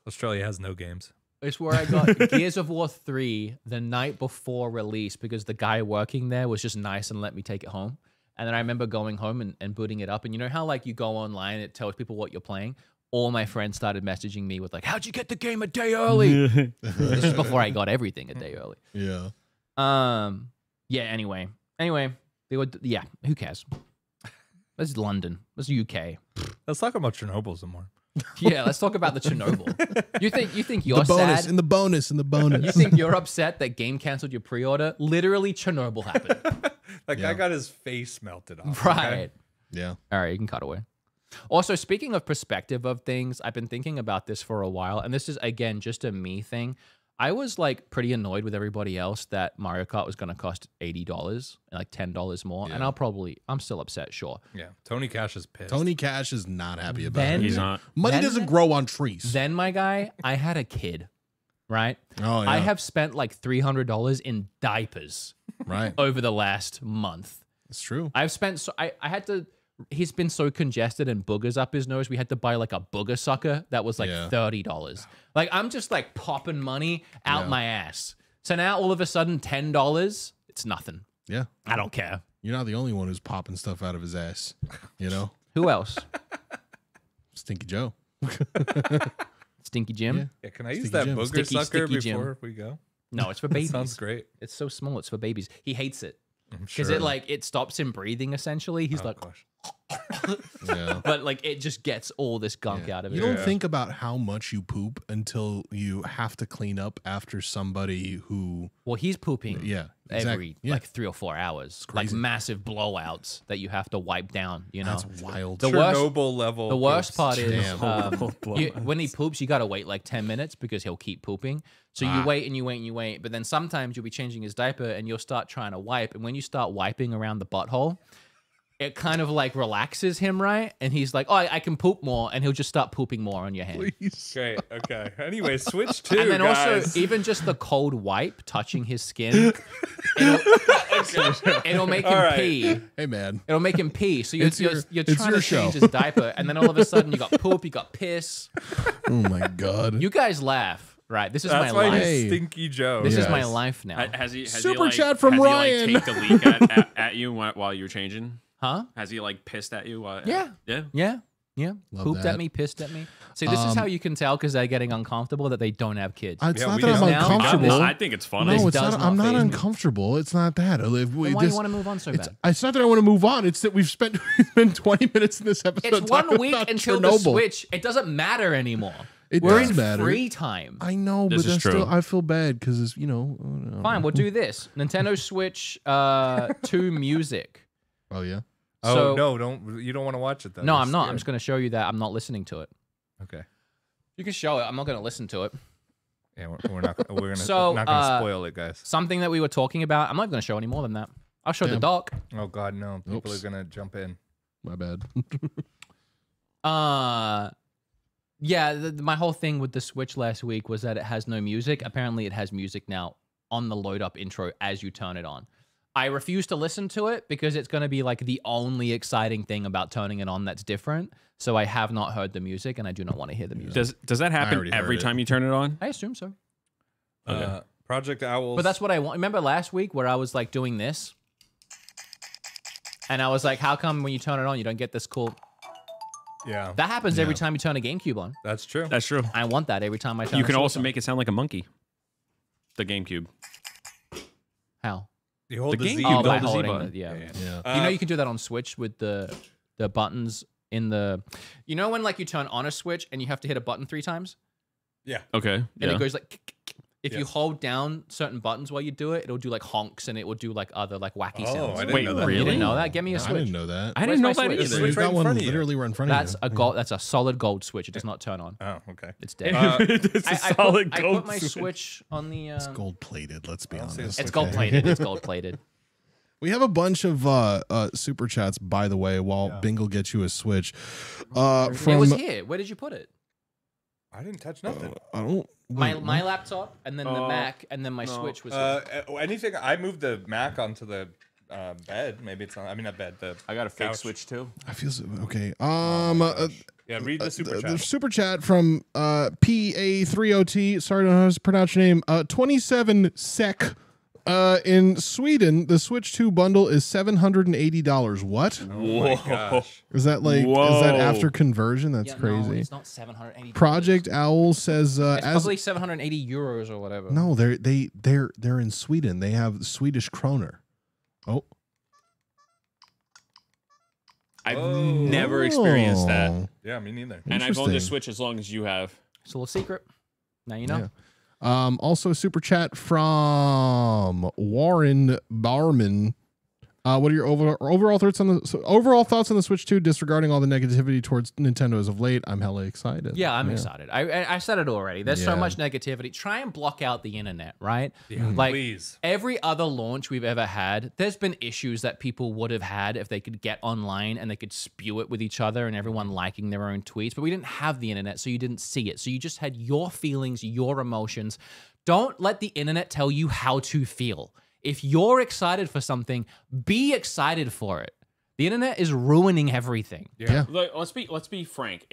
Speaker 5: Australia has no games.
Speaker 2: It's where I got Gears of War 3 the night before release because the guy working there was just nice and let me take it home. And then I remember going home and booting it up. And you know how like you go online, it tells people what you're playing? All my friends started messaging me with like, how'd you get the game a day early? This is before I got everything a day early.
Speaker 1: Yeah.
Speaker 2: Yeah, anyway. They were, yeah, who cares? This is London. This is UK.
Speaker 5: Let's talk about Chernobyl some more.
Speaker 2: Yeah, let's talk about the Chernobyl. You think you're
Speaker 1: The bonus
Speaker 2: sad?
Speaker 1: in the bonus in the bonus.
Speaker 2: You think you're upset that game canceled your pre-order? Literally, Chernobyl happened.
Speaker 5: That guy got his face melted off.
Speaker 2: Right.
Speaker 5: Okay?
Speaker 1: Yeah.
Speaker 2: All right, you can cut away. Also, speaking of perspective of things, I've been thinking about this for a while, and this is, again, just a me thing. I was, like, pretty annoyed with everybody else that Mario Kart was going to cost $80, like $10 more, and I'm still upset, sure.
Speaker 5: Yeah, Tony Cash is pissed.
Speaker 1: Tony Cash is not happy about it.
Speaker 4: He's not.
Speaker 1: Money doesn't grow on trees.
Speaker 2: Then, my guy, I had a kid, right?
Speaker 1: Oh, yeah.
Speaker 2: I have spent, like, $300 in diapers
Speaker 1: Right.
Speaker 2: over the last month.
Speaker 1: It's true.
Speaker 2: I've spent, I had to... He's been so congested and boogers up his nose. We had to buy like a booger sucker that was like $30. Like I'm just like popping money out my ass. So now all of a sudden $10, it's nothing.
Speaker 1: Yeah.
Speaker 2: I don't care.
Speaker 1: You're not the only one who's popping stuff out of his ass. You know?
Speaker 2: Who else?
Speaker 1: Stinky Joe.
Speaker 2: Stinky Jim?
Speaker 5: Yeah, can I use
Speaker 1: Sticky
Speaker 5: that
Speaker 1: Jim.
Speaker 5: booger sucker
Speaker 2: Sticky Jim.
Speaker 5: before we go?
Speaker 2: No, it's for babies.
Speaker 5: Sounds great.
Speaker 2: It's so small. It's for babies. He hates it
Speaker 5: I'm
Speaker 2: because
Speaker 5: sure.
Speaker 2: it stops him breathing. Essentially, he's like,
Speaker 5: Gosh.
Speaker 1: Yeah.
Speaker 2: but like it just gets all this gunk out of it.
Speaker 1: You don't think about how much you poop until you have to clean up after somebody who.
Speaker 2: Well, he's pooping.
Speaker 1: Yeah.
Speaker 2: Every
Speaker 1: Yeah.
Speaker 2: like 3 or 4 hours, like
Speaker 1: crazy.
Speaker 2: massive blowouts that you have to wipe down. You know,
Speaker 1: That's wild.
Speaker 2: The worst-
Speaker 5: Chernobyl level.
Speaker 2: the worst
Speaker 5: poops.
Speaker 2: part is
Speaker 1: Damn.
Speaker 2: when he poops, you gotta wait like 10 minutes because he'll keep pooping. So you wait and you wait and you wait, but then sometimes you'll be changing his diaper and you'll start trying to wipe, and when you start wiping around the butthole, it kind of like relaxes him, right? And he's like, "Oh, I can poop more," and he'll just start pooping more on your hand.
Speaker 5: Great. Okay. Anyway, switch to
Speaker 2: And then
Speaker 5: guys.
Speaker 2: also, even just the cold wipe touching his skin, it'll make him pee.
Speaker 1: Hey, man.
Speaker 2: It'll make him pee. So you're
Speaker 1: It's your-
Speaker 2: trying to
Speaker 1: show.
Speaker 2: change his diaper, and then all of a sudden you got poop, you got piss.
Speaker 1: Oh, my God.
Speaker 2: You guys laugh, right? This is
Speaker 5: That's
Speaker 2: my
Speaker 5: why
Speaker 2: life.
Speaker 5: he's
Speaker 1: Hey.
Speaker 5: Stinky Joe.
Speaker 2: This is my
Speaker 5: Yes.
Speaker 2: life now.
Speaker 4: Has he
Speaker 1: Super
Speaker 4: like,
Speaker 1: chat from
Speaker 4: has
Speaker 1: Ryan.
Speaker 4: He, like, take the leak at you while you were changing?
Speaker 2: Huh?
Speaker 4: Has he like pissed at you? While,
Speaker 2: Yeah.
Speaker 4: Yeah.
Speaker 2: Yeah. Pooped
Speaker 1: that.
Speaker 2: at me, pissed at me. See, this is how you can tell because they're getting uncomfortable that they don't have kids.
Speaker 1: It's
Speaker 5: Yeah,
Speaker 1: not
Speaker 5: we
Speaker 1: that I'm
Speaker 5: don't.
Speaker 2: Now-
Speaker 1: uncomfortable.
Speaker 4: I think it's funny.
Speaker 1: No, it's
Speaker 2: does
Speaker 1: not.
Speaker 2: not
Speaker 1: I'm not
Speaker 2: faze me.
Speaker 1: uncomfortable. It's not that.
Speaker 2: Then why do you want to move on so bad?
Speaker 1: It's not that I want to move on. It's that we've spent 20 minutes in this episode.
Speaker 2: It's 1
Speaker 1: talking
Speaker 2: week
Speaker 1: about
Speaker 2: until the
Speaker 1: Chernobyl.
Speaker 2: Switch. It doesn't matter anymore.
Speaker 1: It
Speaker 2: We're
Speaker 1: does
Speaker 2: in
Speaker 1: matter.
Speaker 2: free time.
Speaker 1: I know,
Speaker 4: This
Speaker 1: but
Speaker 4: is
Speaker 1: that's
Speaker 4: true.
Speaker 1: still I feel bad because it's
Speaker 2: Fine, we'll do this. Nintendo Switch 2 music.
Speaker 1: Oh yeah.
Speaker 5: Oh
Speaker 2: So-
Speaker 5: no! You don't want to watch it though.
Speaker 2: No,
Speaker 5: You're
Speaker 2: I'm not. I'm
Speaker 5: scared.
Speaker 2: just going to show you that I'm not listening to it.
Speaker 5: Okay.
Speaker 2: You can show it. I'm not going to listen to it.
Speaker 5: Yeah, we're not. We're gonna
Speaker 2: So,
Speaker 5: not gonna spoil it, guys.
Speaker 2: Something that we were talking about. I'm not going to show any more than that. I'll show the
Speaker 1: Damn.
Speaker 2: doc.
Speaker 5: Oh God, no! People
Speaker 1: Oops.
Speaker 5: are gonna jump in.
Speaker 1: My bad.
Speaker 2: Yeah, my whole thing with the Switch last week was that it has no music. Apparently, it has music now on the load up intro as you turn it on. I refuse to listen to it because it's going to be like the only exciting thing about turning it on that's different. So I have not heard the music, and I do not want to hear the music.
Speaker 4: Does that happen
Speaker 1: already
Speaker 4: every
Speaker 1: heard it.
Speaker 4: time you turn it on?
Speaker 2: I assume so.
Speaker 5: Project Owls.
Speaker 2: But that's what I want. Remember last week where I was like doing this? And I was like, how come when you turn it on, you don't get this cool...
Speaker 5: yeah.
Speaker 2: That happens every time you turn a GameCube on.
Speaker 5: That's true.
Speaker 4: That's true.
Speaker 2: I want that every time I turn
Speaker 4: You
Speaker 2: a
Speaker 4: can
Speaker 2: Switch
Speaker 4: also
Speaker 2: on.
Speaker 4: make it sound like a monkey. The GameCube.
Speaker 2: How?
Speaker 5: You hold
Speaker 4: The
Speaker 5: the,
Speaker 4: game-
Speaker 5: Z
Speaker 2: Oh, by
Speaker 4: hold the Z
Speaker 2: holding
Speaker 4: button.
Speaker 2: the... Yeah.
Speaker 1: Yeah.
Speaker 2: You know you can do that on Switch with the buttons in the... You know when like you turn on a Switch and you have to hit a button 3 times?
Speaker 5: Yeah.
Speaker 4: Okay.
Speaker 2: And
Speaker 4: Yeah.
Speaker 2: it goes like... If you
Speaker 5: Yes.
Speaker 2: hold down certain buttons while you do it, it'll do like honks and it will do like other like wacky
Speaker 5: Oh,
Speaker 2: sounds.
Speaker 5: I didn't
Speaker 4: Wait,
Speaker 5: know that.
Speaker 2: You
Speaker 4: really?
Speaker 2: didn't know that? Give me a
Speaker 1: I
Speaker 2: Switch.
Speaker 1: didn't know that.
Speaker 4: I
Speaker 2: Where's
Speaker 4: didn't know
Speaker 2: my
Speaker 4: that
Speaker 2: Switch?
Speaker 4: either.
Speaker 5: Switch
Speaker 1: You've
Speaker 5: right
Speaker 1: got
Speaker 5: in
Speaker 1: one
Speaker 5: front of you.
Speaker 1: literally right in front of
Speaker 2: That's
Speaker 1: you.
Speaker 2: a gold. That's a solid gold Switch. It does not turn on.
Speaker 5: Oh, okay.
Speaker 2: It's dead.
Speaker 4: It's a
Speaker 2: I
Speaker 4: solid
Speaker 2: put
Speaker 4: gold
Speaker 2: my
Speaker 4: Switch.
Speaker 2: Switch on the...
Speaker 1: It's gold plated. Let's be honest.
Speaker 2: It's
Speaker 5: Okay.
Speaker 2: gold plated. It's gold plated.
Speaker 1: We have a bunch of super chats, by the way, while Bingle gets you a Switch.
Speaker 2: It
Speaker 1: From
Speaker 2: was here. Where did you put it?
Speaker 5: I didn't touch nothing.
Speaker 1: I don't.
Speaker 2: My laptop, and then the Mac, and then my Switch was here.
Speaker 5: Anything? I moved the Mac onto the bed. Maybe it's not. I mean, not bed. The
Speaker 4: I got a fake
Speaker 5: couch.
Speaker 4: Switch too.
Speaker 1: I feel so, okay.
Speaker 5: Yeah, read the super chat.
Speaker 1: The super chat from PA30T. Sorry, I don't know how to pronounce your name. 27 SEK. In Sweden, the Switch 2 bundle is $780. What?
Speaker 5: Oh my gosh.
Speaker 1: Is that like? Is that
Speaker 4: Whoa.
Speaker 1: after conversion? That's
Speaker 2: Yeah,
Speaker 1: crazy.
Speaker 2: No, it's not 780.
Speaker 1: Project Owl says
Speaker 2: It's
Speaker 1: as
Speaker 2: probably 780 euros or whatever.
Speaker 1: no, they're in Sweden. They have Swedish kroner. Oh,
Speaker 4: I've never experienced that.
Speaker 1: Oh.
Speaker 5: Yeah, me neither.
Speaker 4: And I've owned a
Speaker 1: Interesting.
Speaker 4: Switch as long as you have.
Speaker 2: It's a little secret. Now you know.
Speaker 1: Yeah. Also, super chat from Warren Barman. What are your overall thoughts on the Switch 2, disregarding all the negativity towards Nintendo as of late? I'm hella excited.
Speaker 2: Yeah, I'm excited. I said it already. There's so much negativity. Try and block out the internet, right?
Speaker 5: Yeah,
Speaker 2: like
Speaker 5: please.
Speaker 2: Every other launch we've ever had, there's been issues that people would have had if they could get online and they could spew it with each other and everyone liking their own tweets. But we didn't have the internet, so you didn't see it. So you just had your feelings, your emotions. Don't let the internet tell you how to feel. If you're excited for something, be excited for it. The internet is ruining everything.
Speaker 1: Yeah.
Speaker 4: Like, let's be frank.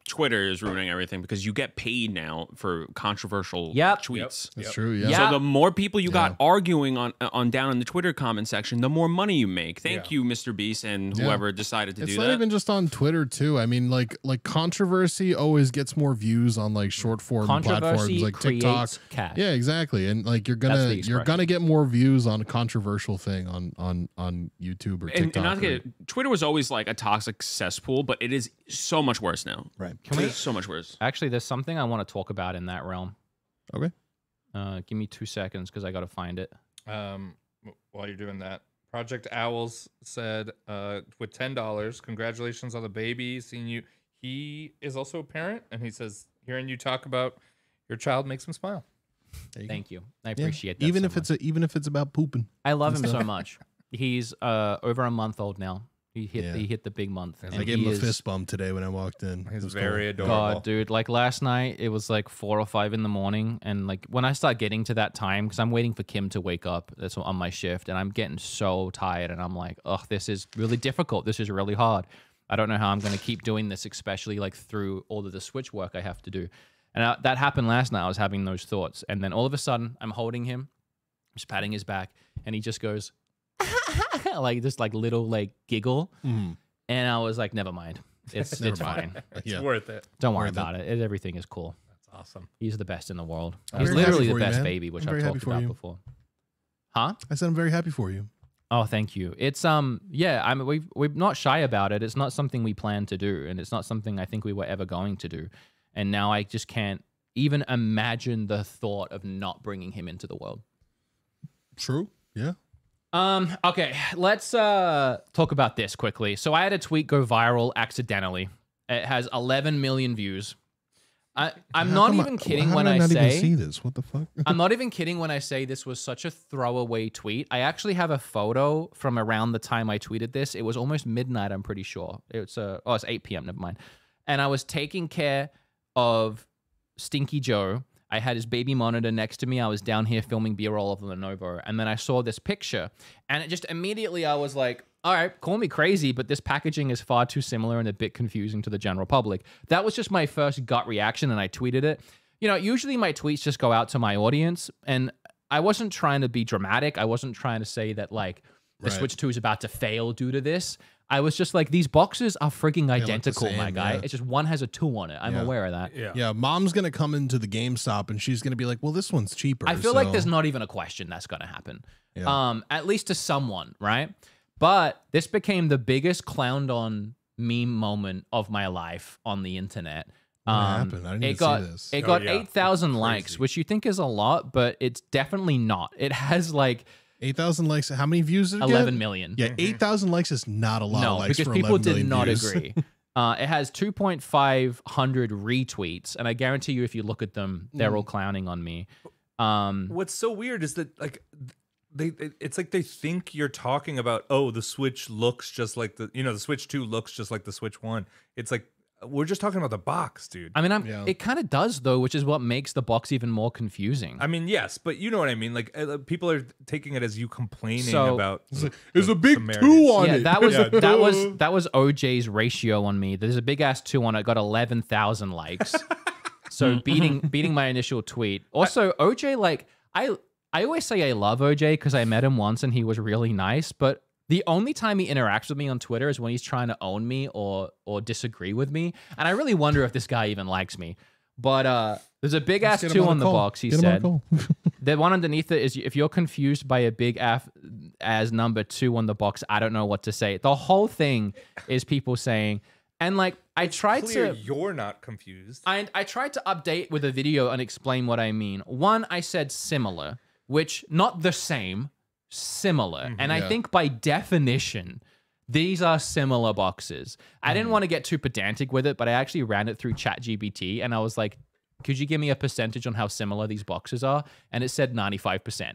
Speaker 4: Twitter is ruining everything because you get paid now for controversial tweets.
Speaker 1: That's true. Yeah.
Speaker 2: Yep.
Speaker 4: So the more people you got arguing on down in the Twitter comment section, the more money you make. Thank you, Mr. Beast, and whoever decided to do that.
Speaker 1: It's not even just on Twitter too. I mean, like controversy always gets more views on like short form platforms like TikTok.
Speaker 2: Cash.
Speaker 1: Yeah, exactly. And like you're gonna get more views on a controversial thing on YouTube or TikTok.
Speaker 4: And not to get, Twitter was always like a toxic cesspool, but it is so much worse now.
Speaker 1: Right.
Speaker 4: It's so much worse.
Speaker 2: Actually, there's something I want to talk about in that realm.
Speaker 1: Okay.
Speaker 2: Give me 2 seconds because I got to find it.
Speaker 5: While you're doing that, Project Owls said, with $10, congratulations on the baby. Seeing you, he is also a parent, and he says, hearing you talk about your child makes him smile.
Speaker 2: Thank you. I appreciate that.
Speaker 1: Even
Speaker 2: so
Speaker 1: if
Speaker 2: much.
Speaker 1: it's about pooping.
Speaker 2: I love him so much. He's over a month old now. He hit the big month.
Speaker 1: I gave him a fist bump today when I walked in.
Speaker 5: He's very adorable.
Speaker 2: God, dude, like last night it was like 4 or 5 in the morning, and like when I start getting to that time, because I'm waiting for Kim to wake up, that's on my shift, and I'm getting so tired, and I'm like, ugh, this is really difficult. This is really hard. I don't know how I'm going to keep doing this, especially like through all of the Switch work I have to do. And that happened last night. I was having those thoughts, and then all of a sudden I'm holding him, just patting his back, and he just goes like this like little like giggle. And I was like, never mind. It's fine.
Speaker 5: It's worth it.
Speaker 2: Don't worry about it. Everything is cool.
Speaker 5: That's awesome.
Speaker 2: He's the best in the world.
Speaker 1: I'm
Speaker 2: He's
Speaker 1: very
Speaker 2: literally
Speaker 1: happy
Speaker 2: the
Speaker 1: for you,
Speaker 2: best
Speaker 1: man.
Speaker 2: baby, which
Speaker 1: I'm
Speaker 2: I've
Speaker 1: very
Speaker 2: talked
Speaker 1: happy for
Speaker 2: about
Speaker 1: you.
Speaker 2: before. Huh?
Speaker 1: I said I'm very happy for you.
Speaker 2: Oh, thank you. It's yeah, I mean we're not shy about it. It's not something we plan to do, and it's not something I think we were ever going to do. And now I just can't even imagine the thought of not bringing him into the world.
Speaker 1: True. Yeah.
Speaker 2: Okay, let's talk about this quickly. So I had a tweet go viral accidentally. It has 11 million views. I'm not even kidding when I say
Speaker 1: even see this. What the fuck?
Speaker 2: I'm not even kidding when I say this was such a throwaway tweet. I actually have a photo from around the time I tweeted this. It was almost midnight, I'm pretty sure. It's 8 p.m. Never mind. And I was taking care of Stinky Joe. I had his baby monitor next to me. I was down here filming B-roll of Lenovo. And then I saw this picture. And it just immediately I was like, all right, call me crazy, but this packaging is far too similar and a bit confusing to the general public. That was just my first gut reaction, and I tweeted it. You know, usually my tweets just go out to my audience. And I wasn't trying to be dramatic. I wasn't trying to say that, like, the Switch 2 is about to fail due to this. I was just like, these boxes are freaking identical, my guy. Yeah. It's just one has a 2 on it. I'm aware of that.
Speaker 1: Yeah, mom's going to come into the GameStop and she's going to be like, well, this one's cheaper.
Speaker 2: I feel like there's not even a question that's going to happen. Yeah. At least to someone, right? But this became the biggest clowned on meme moment of my life on the internet.
Speaker 1: What happened? I didn't even see this.
Speaker 2: It got 8,000 likes, which you think is a lot, but it's definitely not. It has like
Speaker 1: 8,000 likes. How many views did it
Speaker 2: 11
Speaker 1: get?
Speaker 2: million.
Speaker 1: Yeah, 8,000 likes is not a lot of likes
Speaker 2: because
Speaker 1: for
Speaker 2: people
Speaker 1: 11
Speaker 2: did
Speaker 1: million
Speaker 2: not
Speaker 1: views.
Speaker 2: agree. It has 2,500 retweets, and I guarantee you if you look at them, they're all clowning on me.
Speaker 5: What's so weird is that, like, it's like they think you're talking about, oh, the Switch looks just like the Switch 2 looks just like the Switch 1. It's like, we're just talking about the box, dude.
Speaker 2: I mean, it kind of does, though, which is what makes the box even more confusing.
Speaker 5: I mean, yes, but you know what I mean. Like, people are taking it as you complaining about.
Speaker 1: There's a big 2 on it.
Speaker 2: That was OJ's ratio on me. There's a big ass 2 on it. Got 11,000 likes. So beating my initial tweet. Also, OJ, like I always say I love OJ because I met him once and he was really nice, but the only time he interacts with me on Twitter is when he's trying to own me or disagree with me. And I really wonder if this guy even likes me. But there's a big ass 2 on the box, he said. The one underneath it is, if you're confused by a big as number 2 on the box, I don't know what to say. The whole thing is people saying, and like I tried to
Speaker 5: you're not confused.
Speaker 2: I tried to update with a video and explain what I mean. One, I said similar, which not the same. similar. And I think by definition, these are similar boxes. I didn't want to get too pedantic with it, but I actually ran it through ChatGPT and I was like, could you give me a percentage on how similar these boxes are? And it said 95%.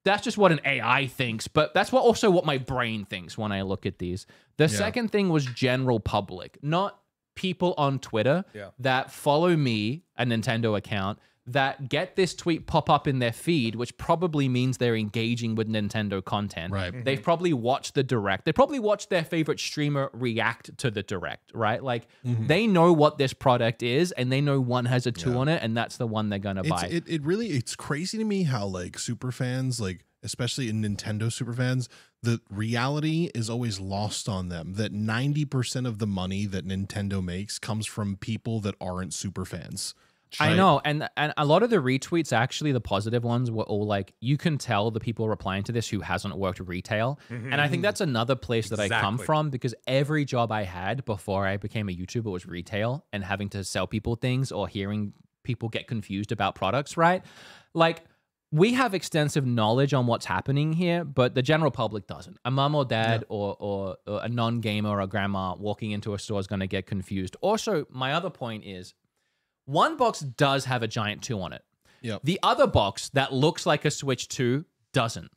Speaker 2: That's just what an AI thinks, but that's also what my brain thinks when I look at these. The second thing was general public, not people on Twitter that follow me, a Nintendo account, that get this tweet pop up in their feed, which probably means they're engaging with Nintendo content.
Speaker 1: Right.
Speaker 2: They've probably watched the Direct. They probably watched their favorite streamer react to the Direct, right? Like, they know what this product is, and they know one has a 2 on it, and that's the one they're gonna buy.
Speaker 1: It's crazy to me how, like, super fans, like, especially in Nintendo super fans, the reality is always lost on them that 90% of the money that Nintendo makes comes from people that aren't super fans.
Speaker 2: I know, and a lot of the retweets, actually, the positive ones were all like, you can tell the people replying to this who hasn't worked retail. And I think that's another place that I come from, because every job I had before I became a YouTuber was retail and having to sell people things or hearing people get confused about products, right? Like, we have extensive knowledge on what's happening here, but the general public doesn't. A mom or dad or a non-gamer or a grandma walking into a store is going to get confused. Also, my other point is, one box does have a giant 2 on it.
Speaker 1: Yep.
Speaker 2: The other box that looks like a Switch 2 doesn't,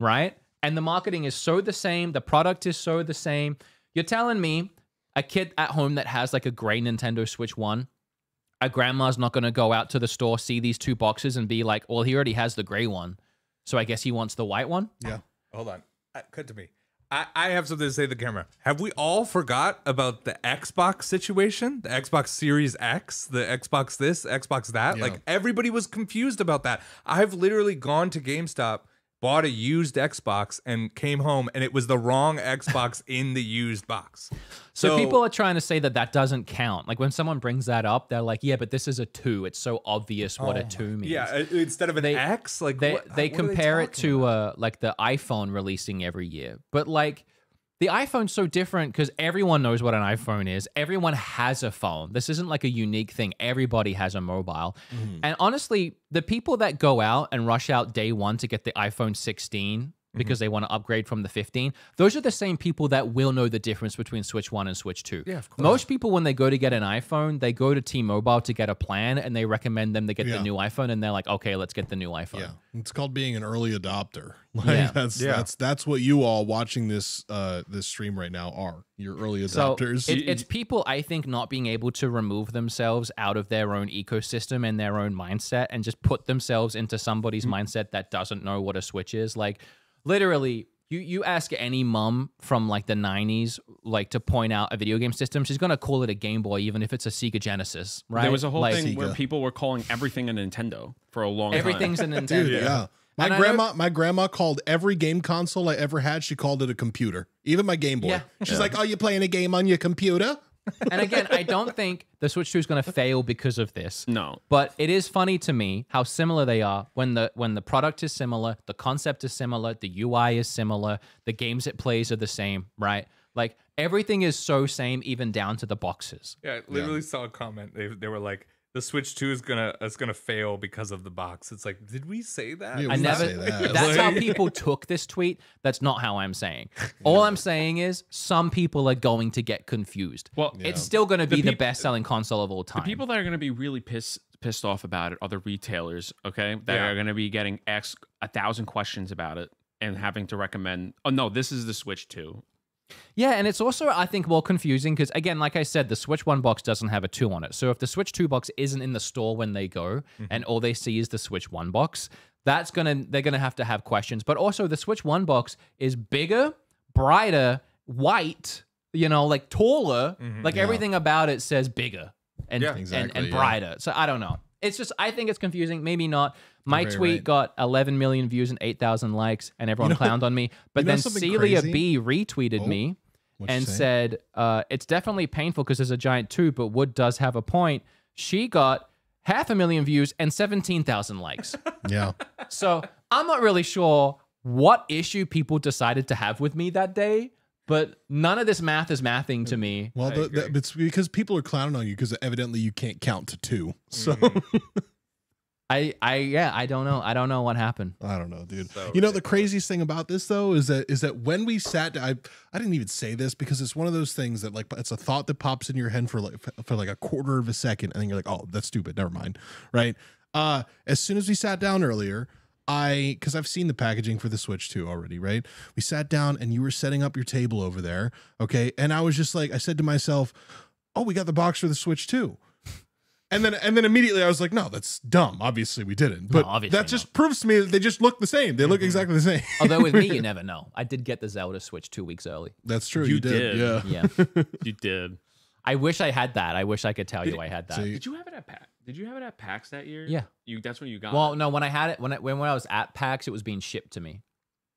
Speaker 2: right? And the marketing is so the same. The product is so the same. You're telling me a kid at home that has like a gray Nintendo Switch 1, a grandma's not going to go out to the store, see these 2 boxes and be like, well, he already has the gray one, so I guess he wants the white one?
Speaker 1: Yeah.
Speaker 5: Hold on. Cut to me. I have something to say to the camera. Have we all forgot about the Xbox situation? The Xbox Series X, the Xbox this, Xbox that?
Speaker 1: Yeah.
Speaker 5: Like, everybody was confused about that. I've literally gone to GameStop, bought a used Xbox, and came home, and it was the wrong Xbox in the used box.
Speaker 2: So people are trying to say that that doesn't count. Like, when someone brings that up, they're like, yeah, but this is a 2. It's so obvious what a 2 means.
Speaker 5: Yeah, instead of an X? Like,
Speaker 2: they compare it to like the iPhone releasing every year. But like, the iPhone's so different because everyone knows what an iPhone is. Everyone has a phone. This isn't like a unique thing. Everybody has a mobile. And honestly, the people that go out and rush out day one to get the iPhone 16 because they want to upgrade from the 15, those are the same people that will know the difference between Switch 1 and Switch 2.
Speaker 5: Yeah, of course.
Speaker 2: Most people, when they go to get an iPhone, they go to T-Mobile to get a plan, and they recommend them to get the new iPhone, and they're like, okay, let's get the new iPhone.
Speaker 1: Yeah, it's called being an early adopter. Like, that's what you all watching this this stream right now are. You're early adopters.
Speaker 2: So it's people, I think, not being able to remove themselves out of their own ecosystem and their own mindset and just put themselves into somebody's mindset that doesn't know what a Switch is. Like, literally, you ask any mom from like the 90s, like, to point out a video game system, she's going to call it a Game Boy, even if it's a Sega Genesis, right?
Speaker 4: There was a whole
Speaker 2: like,
Speaker 4: thing where people were calling everything a Nintendo for a long time.
Speaker 2: Everything's a Nintendo.
Speaker 1: Dude, yeah. My grandma called every game console I ever had, she called it a computer. Even my Game Boy. She's like, oh, you playing a game on your computer?
Speaker 2: And again, I don't think the Switch 2 is going to fail because of this.
Speaker 4: No.
Speaker 2: But it is funny to me how similar they are when the product is similar, the concept is similar, the UI is similar, the games it plays are the same, right? Like, everything is so same, even down to the boxes.
Speaker 5: Yeah, I literally saw a comment. They were like, the Switch 2 is gonna fail because of the box. It's like, did we say that?
Speaker 1: Yeah,
Speaker 2: I never
Speaker 1: say that.
Speaker 2: That's how people took this tweet. That's not how I'm saying. All I'm saying is some people are going to get confused.
Speaker 4: Well,
Speaker 2: it's still going to be the best-selling console of all time.
Speaker 4: The people that are going to be really pissed off about it are the retailers, okay? That are going to be getting asked 1,000 questions about it and having to recommend, oh no, this is the Switch 2.
Speaker 2: Yeah, and it's also, I think, more confusing because, again, like I said, the Switch 1 box doesn't have a 2 on it. So if the Switch 2 box isn't in the store when they go and all they see is the Switch 1 box, they're gonna have to have questions. But also, the Switch 1 box is bigger, brighter, white, like taller. Like, everything about it says bigger and brighter. So I don't know. It's just, I think it's confusing. Maybe not. My tweet got 11 million views and 8,000 likes, and everyone clowned on me. But then Celia B retweeted me and said, it's definitely painful because there's a giant 2, but Wood does have a point. She got 500,000 views and 17,000 likes.
Speaker 1: Yeah.
Speaker 2: So I'm not really sure what issue people decided to have with me that day, but none of this math is mathing to me.
Speaker 1: Well, it's because people are clowning on you because evidently you can't count to 2. So
Speaker 2: I don't know. I don't know what happened.
Speaker 1: I don't know, dude.
Speaker 5: So
Speaker 1: you know, the craziest thing about this though is that when we sat down, I didn't even say this because it's one of those things that like it's a thought that pops in your head for like a quarter of a second, and then you're like, oh, that's stupid. Never mind. Right. As soon as we sat down earlier, because I've seen the packaging for the Switch 2 already, right? We sat down and you were setting up your table over there. Okay. And I was just like, I said to myself, oh, we got the box for the Switch 2. And then immediately I was like, no, that's dumb. Obviously we didn't. But that just proves to me that they just look the same. They look exactly the same.
Speaker 2: Although with me, you never know. I did get the Zelda Switch 2 weeks early.
Speaker 1: That's true. You did. Yeah.
Speaker 2: Yeah.
Speaker 4: You did.
Speaker 2: I wish I had that. I wish I could tell you I had that.
Speaker 4: Did you have it at PAX? Did you have it at PAX that year?
Speaker 2: Yeah.
Speaker 4: That's when you got
Speaker 2: Well,
Speaker 4: it?
Speaker 2: no, when I had it, when I was at PAX, it was being shipped to me.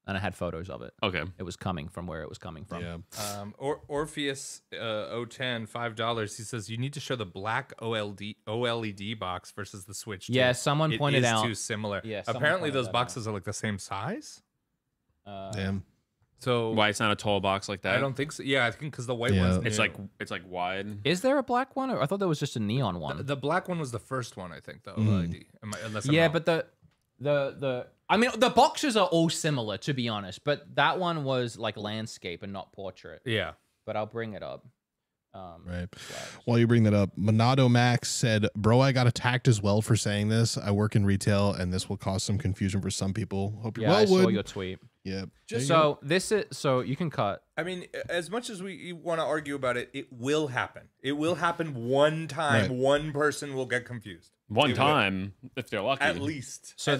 Speaker 2: And I had photos of it.
Speaker 4: Okay.
Speaker 2: It was coming from where it was coming from.
Speaker 1: Yeah.
Speaker 5: Orpheus 010 $5. He says you need to show the black OLED box versus the Switch 2.
Speaker 2: Yeah, someone pointed out
Speaker 5: too similar.
Speaker 2: Yeah,
Speaker 5: apparently those boxes are like the same size.
Speaker 1: Damn.
Speaker 5: So
Speaker 4: why it's not a tall box like that?
Speaker 5: I don't think so. Yeah, I think because the white
Speaker 1: Yeah.
Speaker 5: one's new.
Speaker 4: It's like wide.
Speaker 2: Is there a black one? Or I thought there was just a neon one.
Speaker 5: The black one was the first one, I think, the OLED. Unless I'm
Speaker 2: yeah,
Speaker 5: wrong.
Speaker 2: but I mean, the boxes are all similar, to be honest, but that one was like landscape and not portrait.
Speaker 5: Yeah.
Speaker 2: But I'll bring it up.
Speaker 1: Right. While you bring that up, Monado Max said, bro, I got attacked as well for saying this. I work in retail and this will cause some confusion for some people. Hope you're
Speaker 2: Yeah, I
Speaker 1: well,
Speaker 2: saw
Speaker 1: Wood.
Speaker 2: your tweet.
Speaker 1: Yeah.
Speaker 2: So you can cut.
Speaker 5: I mean, as much as we want to argue about it, it will happen. It will happen one time.
Speaker 1: Right.
Speaker 5: One person will get confused.
Speaker 4: One time, if they're lucky.
Speaker 5: At least.
Speaker 2: So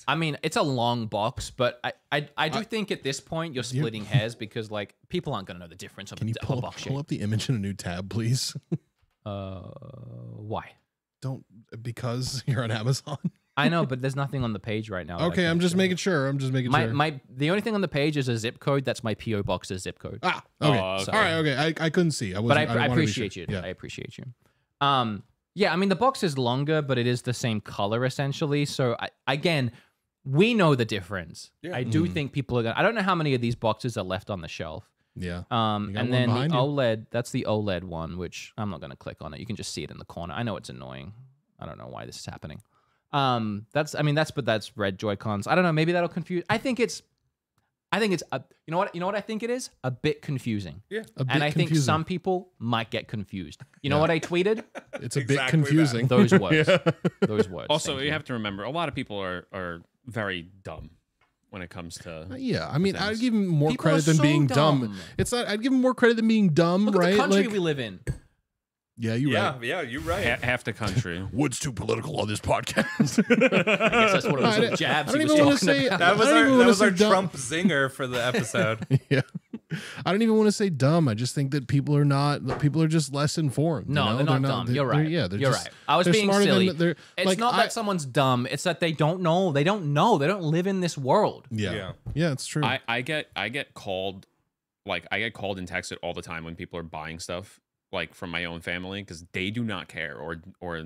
Speaker 2: I mean, it's a long box, but I do think at this point you're splitting hairs because like people aren't gonna know the difference of
Speaker 1: Can you
Speaker 2: a
Speaker 1: pull
Speaker 2: box
Speaker 1: up
Speaker 2: shape.
Speaker 1: the image in a new tab, please?
Speaker 2: Why?
Speaker 1: Because you're on Amazon.
Speaker 2: I know, but there's nothing on the page right now.
Speaker 1: Okay, I'm just making sure.
Speaker 2: The only thing on the page is a zip code. That's my PO box's zip code.
Speaker 1: Ah, okay.
Speaker 4: Okay.
Speaker 1: All right, okay. I couldn't see.
Speaker 2: But I
Speaker 1: wanted to be
Speaker 2: appreciate
Speaker 1: sure.
Speaker 2: you.
Speaker 1: Yeah.
Speaker 2: I appreciate you. Yeah, I mean the box is longer, but it is the same color essentially. So again, we know the difference. Yeah. I do think people are gonna. I don't know how many of these boxes are left on the shelf.
Speaker 1: Yeah.
Speaker 2: And then the
Speaker 1: behind you.
Speaker 2: OLED. That's the OLED one, which I'm not gonna click on it. You can just see it in the corner. I know it's annoying. I don't know why this is happening. That's red Joy-Cons. I don't know. Maybe that'll confuse. I think it's you know what I think it is? A bit confusing.
Speaker 5: Yeah.
Speaker 2: And I think some people might get confused. You know what I tweeted?
Speaker 1: It's a bit
Speaker 5: Exactly
Speaker 1: confusing.
Speaker 2: Those words. Those words.
Speaker 4: Also,
Speaker 2: Thank
Speaker 4: you have to remember, a lot of people are very dumb when it comes to.
Speaker 1: Yeah, I mean, I'd give him more
Speaker 2: People
Speaker 1: credit
Speaker 2: are
Speaker 1: than
Speaker 2: so
Speaker 1: being dumb.
Speaker 2: dumb.
Speaker 1: It's not. I'd give him more credit than being dumb,
Speaker 2: Look
Speaker 1: right?
Speaker 2: at the country
Speaker 1: Like-
Speaker 2: we live in.
Speaker 1: Yeah, you're right.
Speaker 5: Yeah, you're right.
Speaker 4: Half the country.
Speaker 1: Wood's too political on this podcast.
Speaker 2: I guess that's one of those little jabs
Speaker 1: I don't
Speaker 2: he was
Speaker 1: even want
Speaker 2: talking
Speaker 1: to say
Speaker 2: about.
Speaker 5: That was
Speaker 1: I don't even wanna
Speaker 5: our
Speaker 1: say dumb.
Speaker 5: Trump zinger for the episode.
Speaker 1: Yeah, I don't even want to say dumb. I just think that people are just less informed.
Speaker 2: No,
Speaker 1: you know?
Speaker 2: they're not dumb. You're right.
Speaker 1: Yeah, they're
Speaker 2: You're
Speaker 1: just,
Speaker 2: right. I was
Speaker 1: they're
Speaker 2: being
Speaker 1: smarter
Speaker 2: silly.
Speaker 1: Than,
Speaker 2: It's
Speaker 1: like,
Speaker 2: not that someone's dumb. It's that they don't know. They don't know. They don't live in this world.
Speaker 1: Yeah, it's true.
Speaker 4: I get called and texted all the time when people are buying stuff like from my own family because they do not care or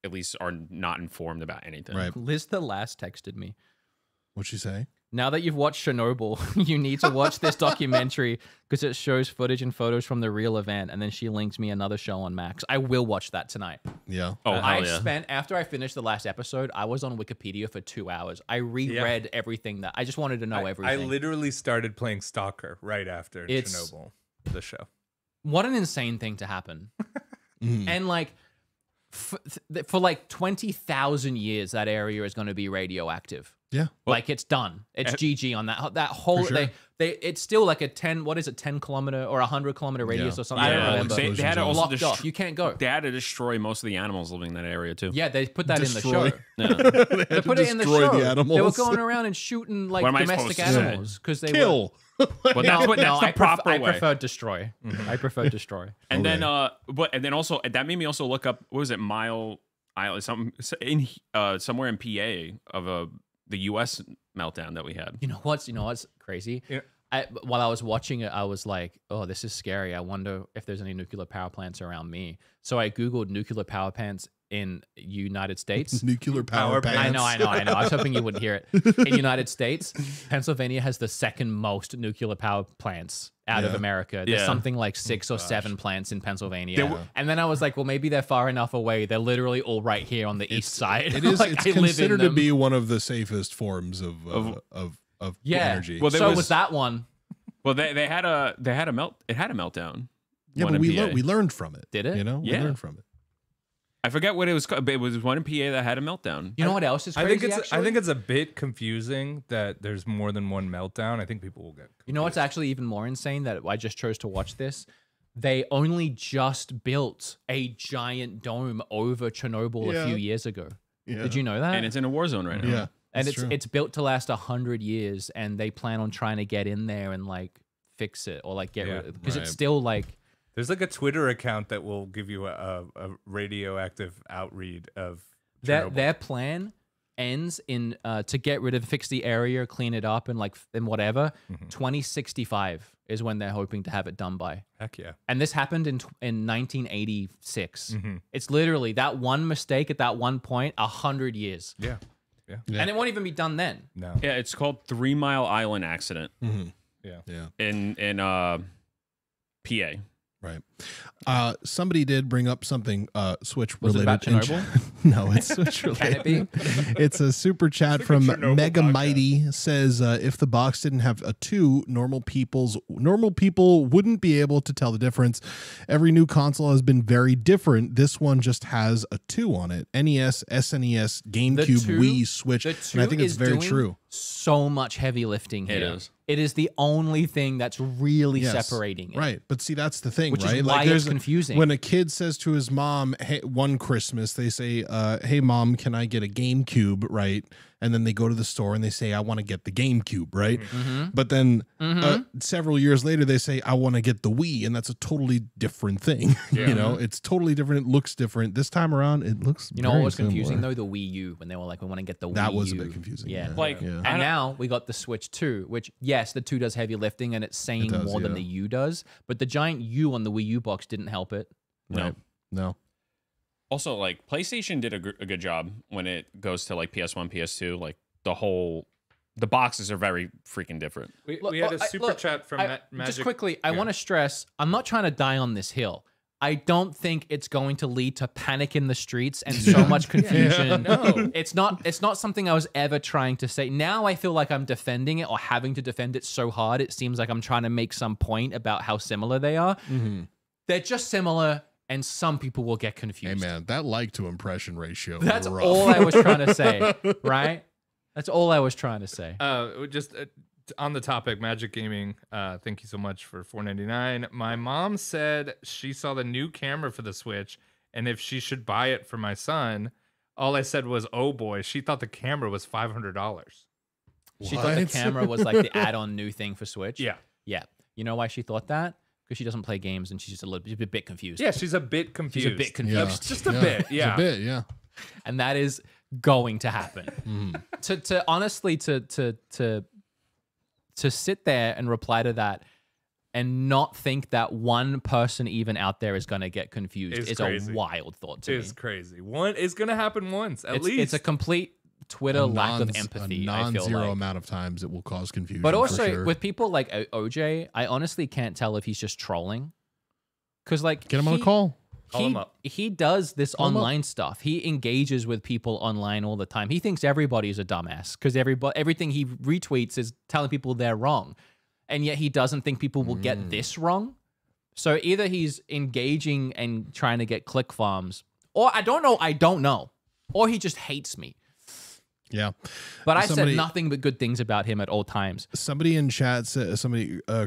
Speaker 4: at least are not informed about anything.
Speaker 1: Right.
Speaker 2: Liz the last texted me.
Speaker 1: What'd she say?
Speaker 2: Now that you've watched Chernobyl, you need to watch this documentary because it shows footage and photos from the real event. And then she linked me another show on Max. I will watch that tonight.
Speaker 1: Yeah.
Speaker 4: Oh,
Speaker 2: I
Speaker 4: hell yeah.
Speaker 2: spent, after I finished the last episode, I was on Wikipedia for 2 hours. I reread everything that I just wanted to know
Speaker 5: I
Speaker 2: everything.
Speaker 5: literally started playing Stalker right after
Speaker 2: It's-
Speaker 5: Chernobyl, the show.
Speaker 2: What an insane thing to happen. And like, for like 20,000 years, that area is going to be radioactive.
Speaker 1: Yeah.
Speaker 2: Like it's done. It's GG on that whole.
Speaker 1: For sure.
Speaker 2: It's still like a 10 kilometer or 100 kilometer radius or something. I don't
Speaker 4: Yeah,
Speaker 2: remember.
Speaker 4: they had to also
Speaker 2: Locked off. You can't go.
Speaker 4: They had to destroy most of the animals living in that area too.
Speaker 2: Yeah, they put that
Speaker 1: Destroy.
Speaker 2: in the show.
Speaker 4: Yeah.
Speaker 2: They put it in the
Speaker 1: destroy
Speaker 2: show.
Speaker 1: the animals.
Speaker 2: They were going around and shooting like
Speaker 4: What am I
Speaker 2: domestic
Speaker 4: supposed to say?
Speaker 2: animals because they
Speaker 1: Kill.
Speaker 4: Well, that's the proper
Speaker 2: I
Speaker 4: way.
Speaker 2: prefer destroy. I prefer destroy.
Speaker 4: And
Speaker 1: Okay.
Speaker 4: then also that made me also look up what was it, Mile Island, something in somewhere in PA of the U.S. meltdown that we had.
Speaker 2: You know what's crazy?
Speaker 5: Yeah.
Speaker 2: While I was watching it, I was like, "Oh, this is scary. I wonder if there's any nuclear power plants around me." So I googled nuclear power plants in United States.
Speaker 1: Nuclear power
Speaker 5: Power
Speaker 1: pants.
Speaker 2: I know. I was hoping you wouldn't hear it. In United States, Pennsylvania has the second most nuclear power plants out of America. There's something like 6 or 7 plants in Pennsylvania. And then I was like, well, maybe they're far enough away. They're literally all right here on the east side.
Speaker 1: It is.
Speaker 2: Like,
Speaker 1: It's considered to be one of the safest forms of energy.
Speaker 2: Well, so was that one.
Speaker 4: Well, it had a meltdown.
Speaker 1: Yeah, but we learned from it.
Speaker 2: Did it?
Speaker 1: You know, we learned from it.
Speaker 4: I forget what it was called, but it was one in PA that had a meltdown.
Speaker 2: You know what else is crazy?
Speaker 5: I think it's a bit confusing that there's more than one meltdown. I think people will get confused.
Speaker 2: You know what's actually even more insane that I just chose to watch this? They only just built a giant dome over Chernobyl a few years ago. Yeah. Did you know that?
Speaker 4: And it's in a war zone right now.
Speaker 1: Yeah.
Speaker 2: And it's built to last 100 years, and they plan on trying to get in there and like fix it or like get rid of it because it's still like.
Speaker 5: There's like a Twitter account that will give you a radioactive outread of
Speaker 2: their plan ends in to get rid of, fix the area, clean it up, and whatever. 2065 is when they're hoping to have it done by.
Speaker 5: Heck yeah!
Speaker 2: And this happened in 1986. It's literally that one mistake at that one point, 100 years.
Speaker 5: Yeah.
Speaker 2: And it won't even be done then.
Speaker 5: No.
Speaker 4: Yeah, it's called 3 Mile Island accident.
Speaker 5: Yeah.
Speaker 4: In PA.
Speaker 1: Right. Somebody did bring up something Switch related.
Speaker 2: Was it about Chernobyl?
Speaker 1: No, it's Switch related.
Speaker 2: Can it be?
Speaker 1: It's a super chat from Mega Mighty. Says if the box didn't have a 2, normal people wouldn't be able to tell the difference. Every new console has been very different. This one just has a 2 on it. NES, SNES, GameCube, Wii, Switch. And I think it's very true.
Speaker 2: So much heavy lifting here.
Speaker 4: It is.
Speaker 2: It is the only thing that's really separating it.
Speaker 1: Right. But see, that's the thing,
Speaker 2: which
Speaker 1: right?
Speaker 2: Is why it's confusing.
Speaker 1: When a kid says to his mom, hey, one Christmas, they say, hey, Mom, can I get a GameCube, right? And then they go to the store and they say, I want to get the GameCube, right? But then several years later, they say, I want to get the Wii. And that's a totally different thing. You know, it's totally different. It looks different. This time around, it looks
Speaker 2: You know what was confusing, though? The Wii U, when they were like, we want to get the Wii U.
Speaker 1: That was a bit confusing.
Speaker 2: Yeah.
Speaker 1: And
Speaker 2: now we got the Switch 2, which, yes, the 2 does heavy lifting and it's saying more than the U does. But the giant U on the Wii U box didn't help it.
Speaker 1: No.
Speaker 4: Also, like, PlayStation did a good job when it goes to like PS1, PS2. Like the boxes are very freaking different.
Speaker 5: We had a super chat from Magic.
Speaker 2: Just quickly, I want to stress, I'm not trying to die on this hill. I don't think it's going to lead to panic in the streets and so much confusion. No, it's not something I was ever trying to say. Now I feel like I'm defending it or having to defend it so hard. It seems like I'm trying to make some point about how similar they are. They're just similar. And some people will get confused.
Speaker 1: Hey, man, that like to impression ratio.
Speaker 2: That's all I was trying to say, right? That's all I was trying to say.
Speaker 5: Just on the topic, Magic Gaming, thank you so much for $4.99. My mom said she saw the new camera for the Switch, and if she should buy it for my son, all I said was, oh boy, she thought the camera was $500.
Speaker 2: She thought the camera was like the add-on new thing for Switch?
Speaker 5: Yeah.
Speaker 2: Yeah. You know why she thought that? Because she doesn't play games and she's a bit confused.
Speaker 5: Yeah, she's a bit confused.
Speaker 2: She's a bit confused.
Speaker 5: Just a bit, yeah.
Speaker 1: Just a bit, yeah.
Speaker 2: And that is going to happen. To honestly to sit there and reply to that and not think that one person even out there is going to get confused is a wild thought to me.
Speaker 5: It's crazy. It's going to happen once, at least.
Speaker 2: It's a complete Twitter lack of empathy.
Speaker 1: A non-zero amount of times it will cause confusion.
Speaker 2: But also with people like OJ, I honestly can't tell if he's just trolling. Because like,
Speaker 1: get him on a call.
Speaker 5: Call him up.
Speaker 2: He does this online stuff. He engages with people online all the time. He thinks everybody's a dumbass because everything he retweets is telling people they're wrong, and yet he doesn't think people will get this wrong. So either he's engaging and trying to get click farms, or I don't know, or he just hates me.
Speaker 1: Yeah.
Speaker 2: But I said nothing but good things about him at all times.
Speaker 1: Somebody in chat says,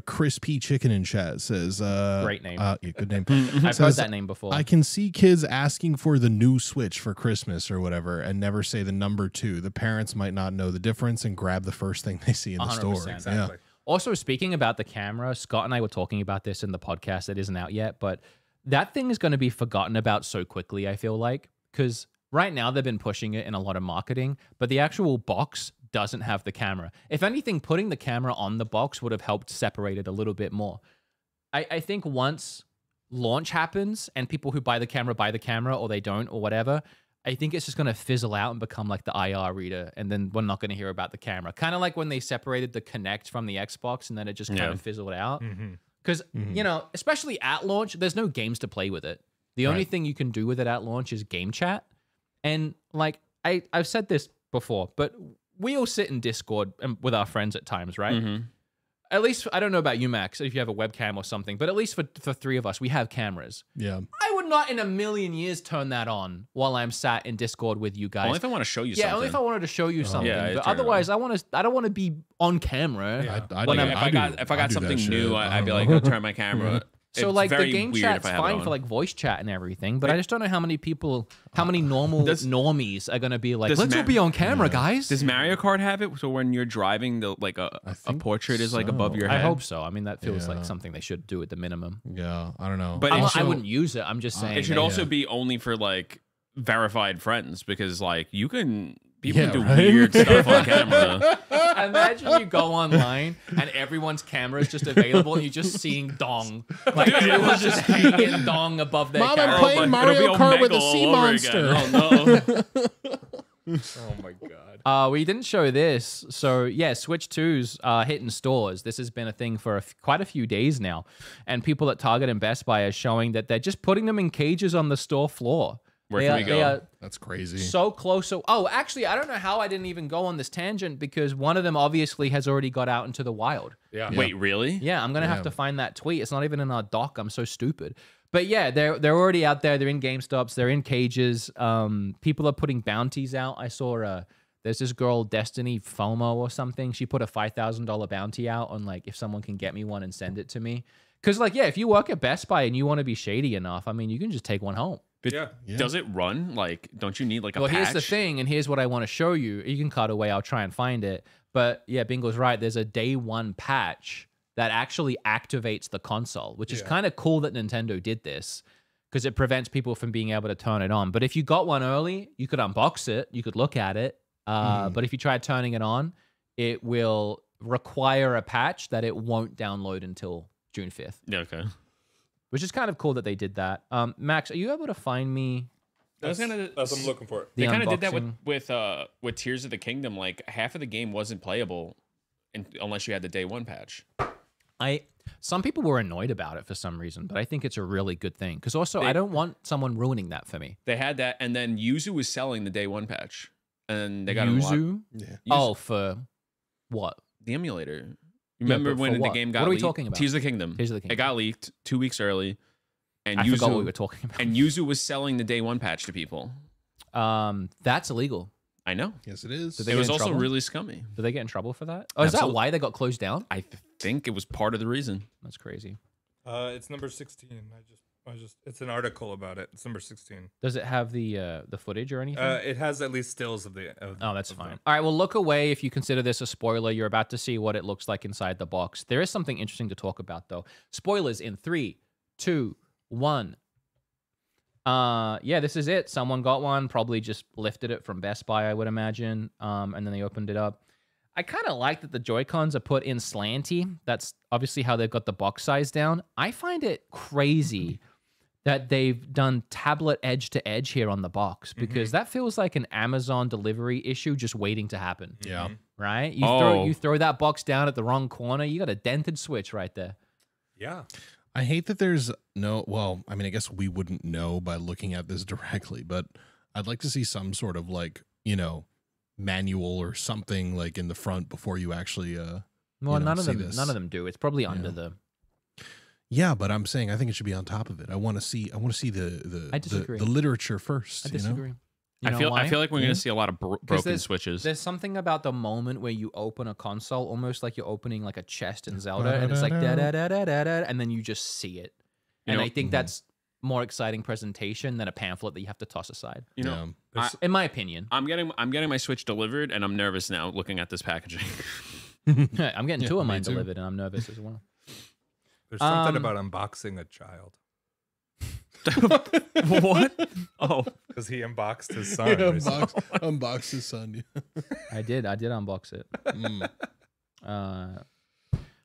Speaker 1: Crispy Chicken in chat says,
Speaker 2: great name.
Speaker 1: Yeah, good name.
Speaker 2: I've heard that name before.
Speaker 1: I can see kids asking for the new Switch for Christmas or whatever and never say the number 2. The parents might not know the difference and grab the first thing they see in the store.
Speaker 5: Exactly.
Speaker 1: Yeah.
Speaker 2: Also, speaking about the camera, Scott and I were talking about this in the podcast that isn't out yet, but that thing is going to be forgotten about so quickly, I feel like, because right now they've been pushing it in a lot of marketing, but the actual box doesn't have the camera. If anything, putting the camera on the box would have helped separate it a little bit more. I think once launch happens and people who buy the camera or they don't or whatever, I think it's just going to fizzle out and become like the IR reader, and then we're not going to hear about the camera. Kind of like when they separated the Kinect from the Xbox and then it just kind of fizzled out. Because, you know, especially at launch, there's no games to play with it. The only thing you can do with it at launch is game chat. And like, I've said this before, but we all sit in Discord with our friends at times, right? At least, I don't know about you, Max, if you have a webcam or something, but at least for three of us, we have cameras.
Speaker 1: Yeah.
Speaker 2: I would not in a million years turn that on while I'm sat in Discord with you guys.
Speaker 4: Only if I want to show you something.
Speaker 2: Yeah, only if I wanted to show you something.
Speaker 4: Yeah,
Speaker 2: but otherwise, I don't want to be on camera.
Speaker 1: Yeah,
Speaker 4: if I got something new, I'd be like, I'll turn my camera.
Speaker 2: So
Speaker 4: It's
Speaker 2: like the
Speaker 4: very
Speaker 2: game
Speaker 4: weird
Speaker 2: chat's
Speaker 4: if I have it
Speaker 2: fine
Speaker 4: on.
Speaker 2: for like voice chat and everything, but I just don't know how many people, how many normies are gonna be like, let's all be on camera, guys.
Speaker 4: Does Mario Kart have it? So when you're driving, the like a portrait is like above your head.
Speaker 2: I hope so. I mean, that feels like something they should do at the minimum.
Speaker 1: Yeah, I don't know.
Speaker 4: But
Speaker 2: I wouldn't use it. I'm just saying
Speaker 4: it should also be only for like verified friends because like people can do
Speaker 1: right?
Speaker 4: weird stuff on camera.
Speaker 2: Imagine you go online and everyone's camera is just available and you're just seeing dong. Like everyone's just hanging dong above their
Speaker 1: Mom,
Speaker 2: camera.
Speaker 1: I'm playing Mario Kart with a sea monster.
Speaker 4: Oh no.
Speaker 5: Oh my god.
Speaker 2: We didn't show this. So yeah, Switch 2's hitting stores. This has been a thing for quite a few days now. And people at Target and Best Buy are showing that they're just putting them in cages on the store floor.
Speaker 4: Where can we go?
Speaker 2: They are
Speaker 1: That's crazy.
Speaker 2: so close. So, oh, actually, I don't know how I didn't even go on this tangent because one of them obviously has already got out into the wild.
Speaker 5: Yeah.
Speaker 4: Wait, really?
Speaker 2: Yeah, I'm gonna have to find that tweet. It's not even in our doc. I'm so stupid. But yeah, they're already out there. They're in GameStops. They're in cages. People are putting bounties out. I saw there's this girl, Destiny FOMO or something. She put a $5,000 bounty out on like if someone can get me one and send it to me. Because like yeah, if you work at Best Buy and you want to be shady enough, I mean, you can just take one home.
Speaker 4: But
Speaker 5: Yeah.
Speaker 4: does it run? Like, don't you need like a
Speaker 2: Well,
Speaker 4: patch?
Speaker 2: here's the thing, and here's what I want to show you. You can cut away. I'll try and find it. But yeah, Bingo's right. There's a day one patch that actually activates the console, which is kind of cool that Nintendo did this because it prevents people from being able to turn it on. But if you got one early, you could unbox it. You could look at it. But if you try turning it on, it will require a patch that it won't download until June 5th.
Speaker 4: Yeah, okay.
Speaker 2: Which is kind of cool that they did that. Max, are you able to find me
Speaker 5: That's what I'm looking for.
Speaker 2: the
Speaker 4: They kind of did that
Speaker 2: unboxing?
Speaker 4: with Tears of the Kingdom. Like half of the game wasn't playable unless you had the day one patch.
Speaker 2: Some people were annoyed about it for some reason, but I think it's a really good thing. Because also, I don't want someone ruining that for me.
Speaker 4: They had that, and then Yuzu was selling the day one patch, and they got him
Speaker 2: Yuzu?
Speaker 1: Yeah.
Speaker 2: Oh, for what?
Speaker 4: the emulator. Remember
Speaker 2: but for
Speaker 4: when the
Speaker 2: what?
Speaker 4: game got
Speaker 2: What are we
Speaker 4: leaked?
Speaker 2: talking about?
Speaker 4: Tears of the Kingdom.
Speaker 2: Tears of the Kingdom.
Speaker 4: It got leaked 2 weeks early, and
Speaker 2: I
Speaker 4: Yuzu
Speaker 2: forgot what we were talking about.
Speaker 4: and Yuzu was selling the day one patch to people.
Speaker 2: That's illegal.
Speaker 4: I know.
Speaker 1: Yes, it is.
Speaker 2: Did they
Speaker 4: It
Speaker 2: get
Speaker 4: was
Speaker 2: in
Speaker 4: also
Speaker 2: trouble?
Speaker 4: really scummy.
Speaker 2: Did they get in trouble for that? Oh, is that
Speaker 4: Absolutely.
Speaker 2: why they got closed down?
Speaker 4: I think it was part of the reason.
Speaker 2: That's crazy.
Speaker 5: It's number 16. It's an article about it. It's number 16.
Speaker 2: Does it have the footage or anything?
Speaker 5: It has at least stills of the.
Speaker 2: Oh, that's fine. All right, well, look away if you consider this a spoiler. You're about to see what it looks like inside the box. There is something interesting to talk about, though. Spoilers in 3, 2, 1. Yeah, this is it. Someone got one, probably just lifted it from Best Buy, I would imagine, and then they opened it up. I kind of like that the Joy-Cons are put in slanty. That's obviously how they've got the box size down. I find it crazy that they've done tablet edge to edge here on the box because that feels like an Amazon delivery issue just waiting to happen.
Speaker 1: Yeah.
Speaker 2: Right? You throw that box down at the wrong corner, you got a dented Switch right there.
Speaker 5: Yeah.
Speaker 1: I hate that there's well, I mean, I guess we wouldn't know by looking at this directly, but I'd like to see some sort of like, manual or something like in the front before you actually
Speaker 2: Well, none of
Speaker 1: see
Speaker 2: them
Speaker 1: this.
Speaker 2: none of them do. It's probably under the
Speaker 1: Yeah, but I'm saying I think it should be on top of it. I want to see
Speaker 2: I disagree.
Speaker 1: the literature first.
Speaker 2: I disagree. You
Speaker 4: I
Speaker 2: know
Speaker 4: feel
Speaker 2: why?
Speaker 4: like we're going to see a lot of broken
Speaker 2: there's-
Speaker 4: switches.
Speaker 2: There's something about the moment where you open a console, almost like you're opening like a chest in Zelda, and it's like da da da da da da, and then you just see it.
Speaker 4: You
Speaker 2: And
Speaker 4: know-
Speaker 2: I think that's more exciting presentation than a pamphlet that you have to toss aside.
Speaker 4: You know,
Speaker 2: In my opinion,
Speaker 4: I'm getting my Switch delivered, and I'm nervous now looking at this packaging.
Speaker 2: I'm getting two of mine
Speaker 1: too.
Speaker 2: delivered, and I'm nervous as well.
Speaker 5: There's something about unboxing a child
Speaker 4: What? Oh,
Speaker 5: because he unboxed his son.
Speaker 1: Yeah,
Speaker 5: recently.
Speaker 1: unbox his son.
Speaker 2: I did unbox it.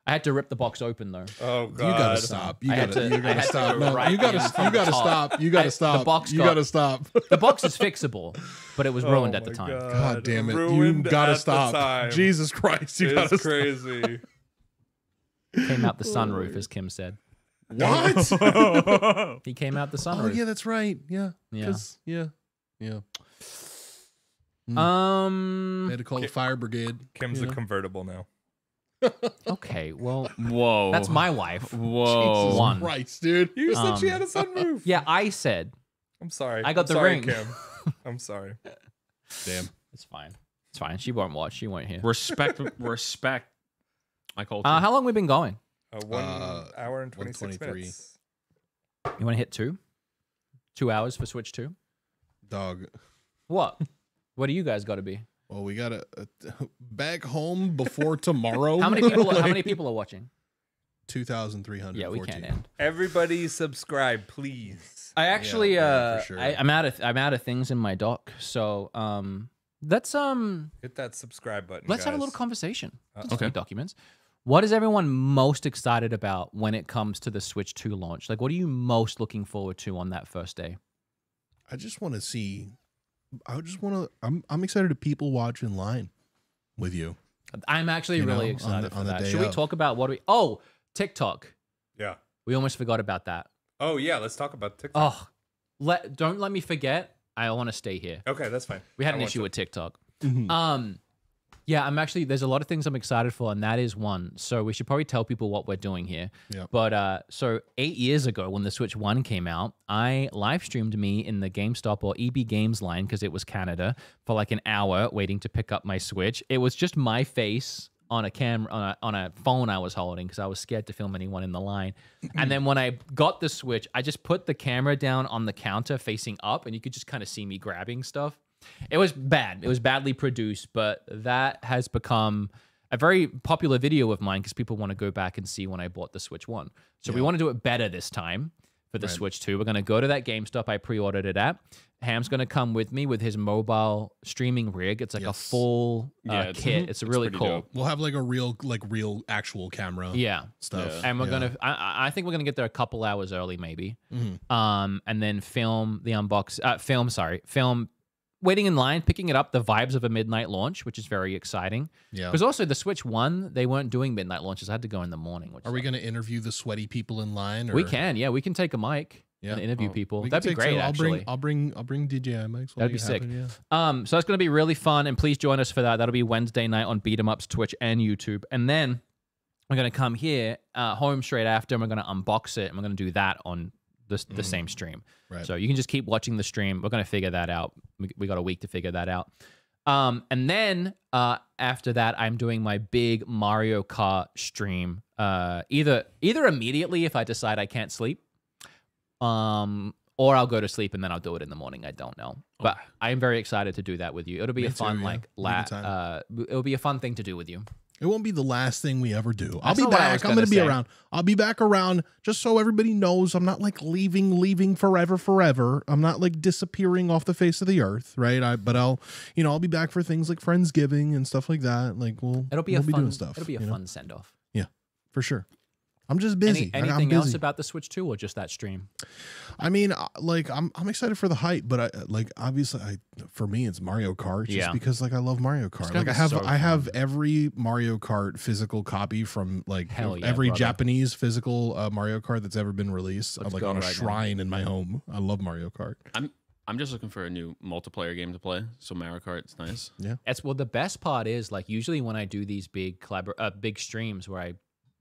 Speaker 2: I had to rip the box open though.
Speaker 5: Oh god.
Speaker 1: You gotta stop. You
Speaker 2: I had
Speaker 1: gotta,
Speaker 2: to-
Speaker 1: you
Speaker 2: I
Speaker 1: gotta
Speaker 2: had to
Speaker 1: stop.
Speaker 2: go
Speaker 1: No,
Speaker 2: right
Speaker 1: you gotta,
Speaker 2: in
Speaker 1: you
Speaker 2: from the
Speaker 1: gotta
Speaker 2: top.
Speaker 1: stop. You gotta stop.
Speaker 2: The box
Speaker 1: you
Speaker 2: got-
Speaker 1: gotta stop.
Speaker 2: The box is fixable, but it was ruined at the
Speaker 5: my
Speaker 2: time.
Speaker 1: God damn it! You
Speaker 5: Ruined
Speaker 1: gotta
Speaker 5: at the
Speaker 1: stop.
Speaker 5: time.
Speaker 1: Jesus Christ! You
Speaker 5: It's
Speaker 1: gotta stop.
Speaker 5: crazy.
Speaker 2: Came out the sunroof, as Kim said.
Speaker 1: What?
Speaker 2: He came out the sunroof.
Speaker 1: Oh yeah, that's right. Yeah.
Speaker 2: Yeah.
Speaker 1: Yeah. Yeah. They had to call the fire brigade.
Speaker 5: Kim's a convertible now.
Speaker 2: Okay, well,
Speaker 4: Whoa.
Speaker 2: that's my wife.
Speaker 4: Whoa.
Speaker 1: Jesus
Speaker 2: One.
Speaker 1: Christ, dude.
Speaker 5: You said she had a sunroof.
Speaker 2: Yeah, I said.
Speaker 5: I'm sorry.
Speaker 2: I got
Speaker 5: I'm
Speaker 2: the
Speaker 5: sorry,
Speaker 2: ring.
Speaker 5: Kim. I'm sorry.
Speaker 1: Damn.
Speaker 2: It's fine. It's fine. She won't watch. She won't hear.
Speaker 4: Respect my culture.
Speaker 2: How long we been going?
Speaker 5: 1 hour and 26
Speaker 1: 123.
Speaker 5: minutes.
Speaker 2: You want to hit 2? 2 hours for Switch 2?
Speaker 1: Dog.
Speaker 2: What? What do you guys got to be?
Speaker 1: Well, we got to back home before tomorrow.
Speaker 2: How many people? How many people are watching?
Speaker 1: 2,300.
Speaker 2: Yeah, we can't end.
Speaker 5: Everybody subscribe, please.
Speaker 2: I actually,
Speaker 1: yeah, for sure.
Speaker 2: I'm out of things in my dock. So, let's
Speaker 5: Hit that subscribe button.
Speaker 2: let's have a
Speaker 5: guys.
Speaker 2: little conversation. Just
Speaker 4: Okay.
Speaker 2: a few documents. What is everyone most excited about when it comes to the Switch 2 launch? Like, what are you most looking forward to on that first day?
Speaker 1: I just want to see. I'm excited to people watch in line with you.
Speaker 2: I'm actually
Speaker 1: You know,
Speaker 2: really
Speaker 1: on
Speaker 2: excited
Speaker 1: the-
Speaker 2: for
Speaker 1: on the
Speaker 2: that.
Speaker 1: day
Speaker 2: Should we
Speaker 1: of.
Speaker 2: talk about what we? Oh, TikTok.
Speaker 5: Yeah.
Speaker 2: We almost forgot about that.
Speaker 5: Oh, yeah. Let's talk about TikTok.
Speaker 2: Oh, don't let me forget. I want to stay here.
Speaker 5: Okay, that's fine.
Speaker 2: We had
Speaker 5: I
Speaker 2: an
Speaker 5: want
Speaker 2: issue
Speaker 5: to.
Speaker 2: with TikTok.
Speaker 1: Mm-hmm.
Speaker 2: Yeah, there's a lot of things I'm excited for, and that is one. So we should probably tell people what we're doing here.
Speaker 1: Yeah.
Speaker 2: But so 8 years ago, when the Switch 1 came out, I live streamed me in the GameStop or EB Games line, because it was Canada, for like an hour waiting to pick up my Switch. It was just my face on a camera, on a phone I was holding, because I was scared to film anyone in the line. And then when I got the Switch, I just put the camera down on the counter facing up, and you could just kind of see me grabbing stuff. It was bad. It was badly produced, but that has become a very popular video of mine because people want to go back and see when I bought the Switch 1. So we want to do it better this time for the Switch 2. We're going to go to that GameStop I pre-ordered it at. Ham's going to come with me with his mobile streaming rig. It's like a full kit. It's really
Speaker 4: pretty
Speaker 2: cool.
Speaker 4: dope.
Speaker 1: We'll have like a real
Speaker 2: Yeah.
Speaker 1: actual camera. Stuff.
Speaker 4: Yeah.
Speaker 2: And we're gonna. I think we're gonna get there a couple hours early, maybe.
Speaker 1: Mm-hmm.
Speaker 2: And then film the film waiting in line, picking it up, the vibes of a midnight launch, which is very exciting.
Speaker 1: Yeah.
Speaker 2: Because also the Switch 1, they weren't doing midnight launches. I had to go in the morning. Which
Speaker 1: Are we going to interview the sweaty people in line? Or?
Speaker 2: We can, yeah. We can take a mic and interview people.
Speaker 1: We can
Speaker 2: That'd be
Speaker 1: take
Speaker 2: great,
Speaker 1: some.
Speaker 2: actually.
Speaker 1: I'll bring DJI mics.
Speaker 2: That'd be sick. So that's going to be really fun, and please join us for that. That'll be Wednesday night on Beat 'em Ups, Twitch, and YouTube. And then we're going to come here, home straight after, and we're going to unbox it, and we're going to do that on the same stream.
Speaker 1: Right.
Speaker 2: So you can just keep watching the stream. We're going to figure that out. We got a week to figure that out. And then after that, I'm doing my big Mario Kart stream. Either immediately if I decide I can't sleep, or I'll go to sleep and then I'll do it in the morning. I don't know, but I am very excited to do that with you. It'll be
Speaker 1: Me
Speaker 2: a fun
Speaker 1: too, yeah.
Speaker 2: it'll be a fun thing to do with you.
Speaker 1: It won't be the last thing we ever do. I'll
Speaker 2: That's
Speaker 1: be
Speaker 2: not what I was
Speaker 1: back. I'm going to be
Speaker 2: gonna say.
Speaker 1: around. I'll be back around just so everybody knows I'm not like leaving forever. I'm not like disappearing off the face of the earth, right? But I'll be back for things like Friendsgiving and stuff like that. Like we'll be doing stuff.
Speaker 2: It'll be a fun send off.
Speaker 1: Yeah, for sure. I'm just busy.
Speaker 2: Anything
Speaker 1: I'm
Speaker 2: else
Speaker 1: busy.
Speaker 2: about the Switch 2 or just that stream?
Speaker 1: I mean, like I'm excited for the hype, but obviously for me it's Mario Kart just because like I love Mario Kart.
Speaker 2: gonna
Speaker 1: Like
Speaker 2: be
Speaker 1: I have every Mario Kart physical copy from like
Speaker 2: Hell yeah,
Speaker 1: every
Speaker 2: brother.
Speaker 1: Japanese physical Mario Kart that's ever been released.
Speaker 2: Let's
Speaker 1: I'm like
Speaker 2: go
Speaker 1: on a
Speaker 2: right now.
Speaker 1: shrine in my home. I love Mario Kart.
Speaker 4: I'm just looking for a new multiplayer game to play. So Mario Kart's nice.
Speaker 1: Yeah.
Speaker 2: The best part is like usually when I do these big big streams where I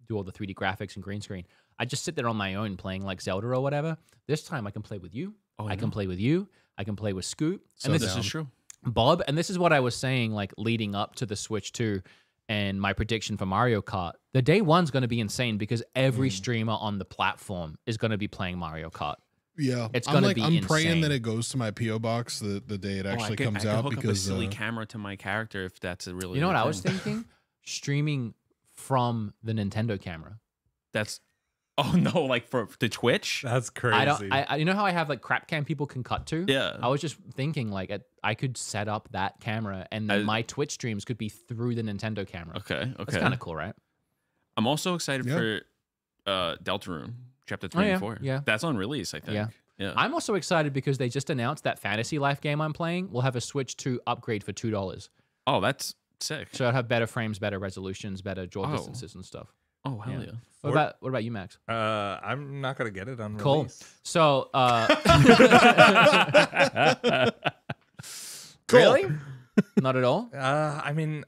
Speaker 2: do all the 3D graphics and green screen, I just sit there on my own playing like Zelda or whatever. This time I can play with you. I can play with you. I can play with Scoot.
Speaker 1: So
Speaker 2: And
Speaker 4: This is true.
Speaker 2: Bob. And this is what I was saying, like leading up to the Switch 2 and my prediction for Mario Kart. The day one's going to be insane because every streamer on the platform is going to be playing Mario Kart.
Speaker 1: Yeah,
Speaker 2: It's gonna be
Speaker 1: I'm praying
Speaker 2: insane.
Speaker 1: that it goes to my PO box the day it actually comes
Speaker 4: I
Speaker 1: out
Speaker 4: hook up a
Speaker 1: because
Speaker 4: silly camera to my character if that's a really.
Speaker 2: You know what
Speaker 4: good
Speaker 2: I was
Speaker 4: thing.
Speaker 2: thinking? Streaming from the Nintendo camera.
Speaker 4: That's. Oh no! Like for the Twitch.
Speaker 5: That's crazy.
Speaker 2: I you know how I have like crap cam people can cut to?
Speaker 4: Yeah.
Speaker 2: I was just thinking like I could set up that camera and then my Twitch streams could be through the Nintendo camera.
Speaker 4: Okay.
Speaker 2: That's kind of cool, right?
Speaker 4: I'm also excited
Speaker 1: Yeah.
Speaker 4: for Deltarune Chapter 3 and 4.
Speaker 2: yeah.
Speaker 4: That's on release, I think.
Speaker 2: Yeah. I'm also excited because they just announced that Fantasy Life game I'm playing will have a Switch 2 upgrade for $2.
Speaker 4: Oh, that's sick.
Speaker 2: So it'll have better frames, better resolutions, better draw
Speaker 4: Oh.
Speaker 2: distances and stuff.
Speaker 4: Oh hell yeah!
Speaker 2: What about you, Max?
Speaker 5: I'm not gonna get it on
Speaker 2: Cool.
Speaker 5: release.
Speaker 2: So,
Speaker 1: Cool.
Speaker 2: really? Not at all.
Speaker 5: I mean,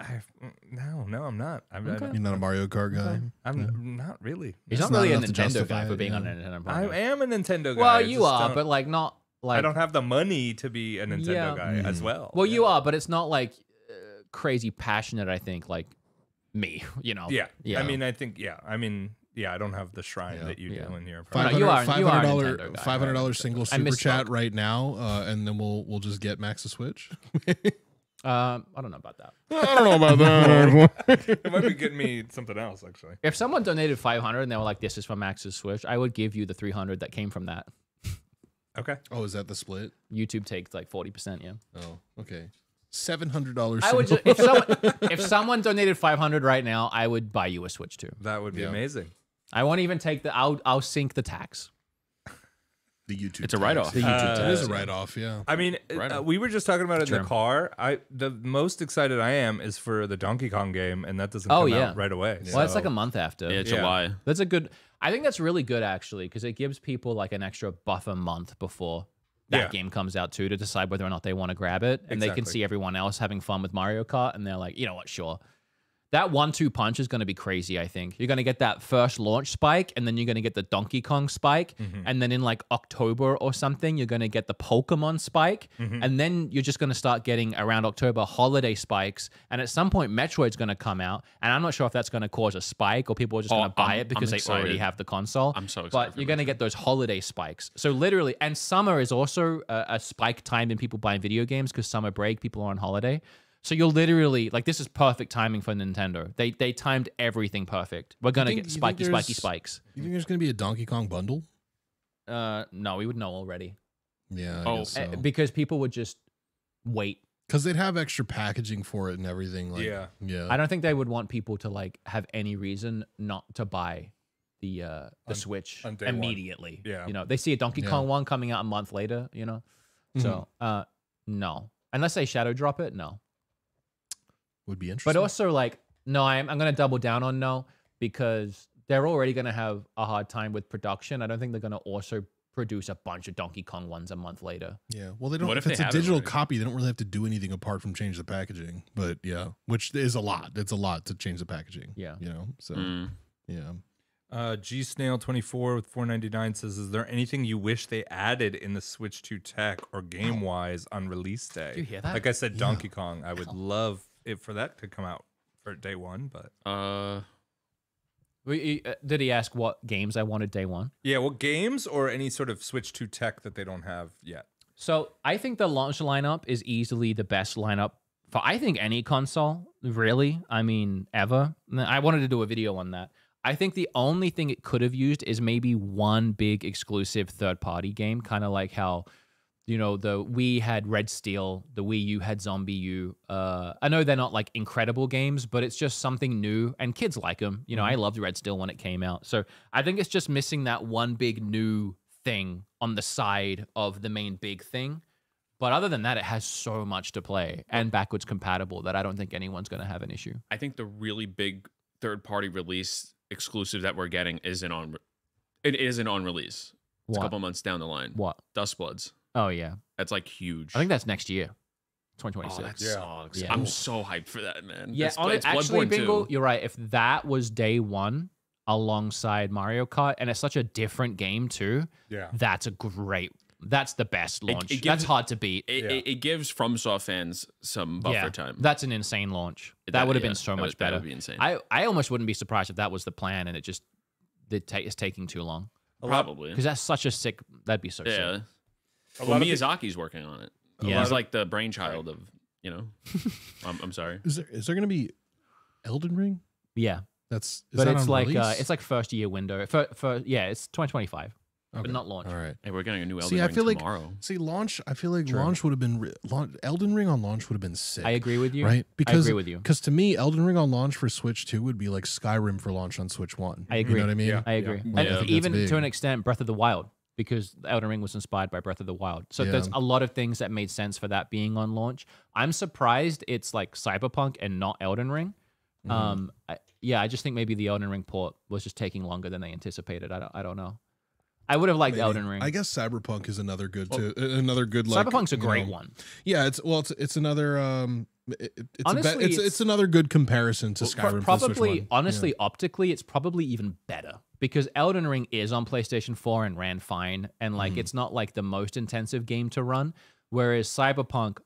Speaker 5: no, I'm not.
Speaker 1: You're not a Mario Kart guy.
Speaker 5: I'm not really.
Speaker 2: He's
Speaker 1: That's
Speaker 2: not really
Speaker 1: not
Speaker 2: a
Speaker 1: enough to
Speaker 2: Nintendo
Speaker 1: justify
Speaker 2: guy for
Speaker 1: it,
Speaker 2: being
Speaker 1: yeah.
Speaker 2: on a Nintendo
Speaker 5: I
Speaker 2: podcast.
Speaker 5: am a Nintendo guy.
Speaker 2: Well,
Speaker 5: I
Speaker 2: you
Speaker 5: just
Speaker 2: are,
Speaker 5: don't-
Speaker 2: but like not like
Speaker 5: I don't have the money to be a Nintendo
Speaker 2: Yeah.
Speaker 5: guy as well.
Speaker 2: Well, you are, but it's not like crazy passionate. I think like me. You know.
Speaker 5: Yeah. I mean, I think. Yeah. I mean, yeah. I don't have the shrine that you do in here.
Speaker 2: No, you are a Nintendo guy.
Speaker 1: $500 single
Speaker 2: I
Speaker 1: super
Speaker 2: misspoke.
Speaker 1: chat right now, and then we'll just get Max a Switch.
Speaker 2: I don't know about that.
Speaker 1: I don't know about that.
Speaker 5: It might be getting me something else actually.
Speaker 2: If someone donated 500 and they were like, "This is for Max's Switch," I would give you the 300 that came from that.
Speaker 5: Okay.
Speaker 1: Oh, is that the split?
Speaker 2: YouTube takes like 40%. Yeah.
Speaker 1: Oh, okay. $700.
Speaker 2: I would if someone donated 500 right now, I would buy you a Switch too.
Speaker 5: That would be amazing.
Speaker 2: I won't even take the. I'll sink the tax.
Speaker 1: The YouTube.
Speaker 4: It's a write-off.
Speaker 2: The YouTube
Speaker 1: It is
Speaker 2: tax.
Speaker 1: a write-off. Yeah.
Speaker 5: I mean,
Speaker 4: Right.
Speaker 5: we were just talking about it in
Speaker 2: True.
Speaker 5: the car. The most excited I am is for the Donkey Kong game, and that doesn't
Speaker 2: Oh,
Speaker 5: come
Speaker 2: yeah.
Speaker 5: out right away.
Speaker 2: Well, it's like a month after.
Speaker 4: Yeah, July.
Speaker 2: That's a good. I think that's really good actually because it gives people like an extra buffer month before that game comes out too to decide whether or not they want to grab it, and they can
Speaker 5: Exactly.
Speaker 2: see everyone else having fun with Mario Kart, and they're like, you know what, sure. That 1-2 punch is going to be crazy, I think. You're going to get that first launch spike, and then you're going to get the Donkey Kong spike, and then in like October or something, you're going to get the Pokemon spike, and then you're just going to start getting around October holiday spikes, and at some point, Metroid's going to come out, and I'm not sure if that's going to cause a spike or people are just going to buy it because they already have the console.
Speaker 4: I'm so excited
Speaker 2: But
Speaker 4: for
Speaker 2: you're going to get those holiday spikes. So literally, and summer is also a spike time in people buying video games because summer break, people are on holiday. So you'll literally, like, this is perfect timing for Nintendo. They timed everything perfect. We're going to get spiky spikes.
Speaker 1: You think there's going to be a Donkey Kong bundle?
Speaker 2: No, we would know already.
Speaker 1: Yeah.
Speaker 4: Oh,
Speaker 1: guess so.
Speaker 2: Because people would just wait.
Speaker 1: Because they'd have extra packaging for it and everything. Like,
Speaker 5: Yeah.
Speaker 1: Yeah.
Speaker 2: I don't think they would want people to, like, have any reason not to buy the Switch
Speaker 5: on day one.
Speaker 2: immediately.
Speaker 5: Yeah.
Speaker 2: You know, they see a Donkey
Speaker 1: Yeah.
Speaker 2: Kong one coming out a month later, you know? So, no. Unless they shadow drop it, no.
Speaker 1: Would be interesting.
Speaker 2: But also, like, no, I'm going to double down on no because they're already going to have a hard time with production. I don't think they're going to also produce a bunch of Donkey Kong ones a month later.
Speaker 1: yeah. Well, they don't.
Speaker 4: What
Speaker 1: If
Speaker 4: if
Speaker 1: it's
Speaker 4: they
Speaker 1: a
Speaker 4: have it
Speaker 1: digital
Speaker 4: already?
Speaker 1: copy, they don't really have to do anything apart from change the packaging. But yeah, which is a lot. It's a lot to change the packaging.
Speaker 2: Yeah.
Speaker 1: You know. So
Speaker 4: Mm.
Speaker 1: yeah.
Speaker 5: G Snail 24 with 4.99 says, "Is there anything you wish they added in the Switch 2 tech or game wise on release day?"
Speaker 2: you hear that?
Speaker 5: Like I said, Donkey Kong. I would love it for that to come out for day one, but
Speaker 2: Did he ask what games I wanted day one?
Speaker 5: yeah, well, games or any sort of Switch 2 tech that they don't have yet.
Speaker 2: So I think the launch lineup is easily the best lineup for, I think, any console, really. I mean, ever. I wanted to do a video on that. I think the only thing it could have used is maybe one big exclusive third-party game, kind of like how, you know, the Wii had Red Steel, the Wii U had Zombie U. I know they're not like incredible games, but it's just something new, and kids like them. You know, I loved Red Steel when it came out. So I think it's just missing that one big new thing on the side of the main big thing. But other than that, it has so much to play and backwards compatible that I don't think anyone's going to have an issue.
Speaker 4: I think the really big third-party release exclusive that we're getting isn't on release. It's
Speaker 2: What?
Speaker 4: a couple months down the line.
Speaker 2: What?
Speaker 4: Dustbloods.
Speaker 2: Oh, yeah.
Speaker 4: That's like huge.
Speaker 2: I think that's next year,
Speaker 4: Oh,
Speaker 2: 2026.
Speaker 4: that sucks.
Speaker 2: Yeah.
Speaker 4: I'm so hyped for that, man.
Speaker 2: Yeah,
Speaker 4: It's
Speaker 2: actually,
Speaker 4: Bloodborne
Speaker 2: Bingo,
Speaker 4: 2.
Speaker 2: you're right. If that was day one alongside Mario Kart, and it's such a different game too,
Speaker 5: Yeah.
Speaker 2: that's the best launch.
Speaker 4: gives-
Speaker 2: That's hard to beat.
Speaker 4: It gives FromSoft fans some buffer time.
Speaker 2: That's an insane launch. That would have been so
Speaker 4: that
Speaker 2: much
Speaker 4: would-
Speaker 2: better.
Speaker 4: That would be insane.
Speaker 2: I almost wouldn't be surprised if that was the plan and it just it's taking too long.
Speaker 4: Probably.
Speaker 2: Because that's such a sick. That'd be so
Speaker 4: Yeah.
Speaker 2: sick.
Speaker 4: Well,
Speaker 5: lot of
Speaker 4: Miyazaki's working on it.
Speaker 2: Yeah.
Speaker 4: He's like the brainchild of, you know. I'm sorry.
Speaker 1: Is there going to be Elden Ring?
Speaker 2: Yeah,
Speaker 1: Is
Speaker 2: but
Speaker 1: that
Speaker 2: it's
Speaker 1: on
Speaker 2: like
Speaker 1: release?
Speaker 2: it's like first year window. It's 2025,
Speaker 1: Okay.
Speaker 2: but not launch.
Speaker 1: All right.
Speaker 4: Hey, we're getting a new Elden
Speaker 1: See, I
Speaker 4: Ring
Speaker 1: feel
Speaker 4: tomorrow.
Speaker 1: like launch. I feel like launch would have been Elden Ring on launch would have been sick.
Speaker 2: I agree with you.
Speaker 1: Right?
Speaker 2: I agree with you.
Speaker 1: Because to me, Elden Ring on launch for Switch 2 would be like Skyrim for launch on Switch 1.
Speaker 2: I agree.
Speaker 1: You know what I mean?
Speaker 5: Yeah.
Speaker 2: I agree.
Speaker 1: Yeah, I
Speaker 2: And
Speaker 1: think that's
Speaker 2: even
Speaker 1: big.
Speaker 2: to an extent, Breath of the Wild, because Elden Ring was inspired by Breath of the Wild. So
Speaker 1: Yeah.
Speaker 2: there's a lot of things that made sense for that being on launch. I'm surprised it's like Cyberpunk and not Elden Ring, I just think maybe the Elden Ring port was just taking longer than they anticipated. I don't know. I would have liked Elden Ring.
Speaker 1: I guess Cyberpunk is another good another good like
Speaker 2: Cyberpunk's a great one.
Speaker 1: Yeah, it's another
Speaker 2: honestly,
Speaker 1: it's another good comparison to Skyrim.
Speaker 2: Probably honestly, optically, it's probably even better because Elden Ring is on PlayStation 4 and ran fine, and like it's not like the most intensive game to run, whereas Cyberpunk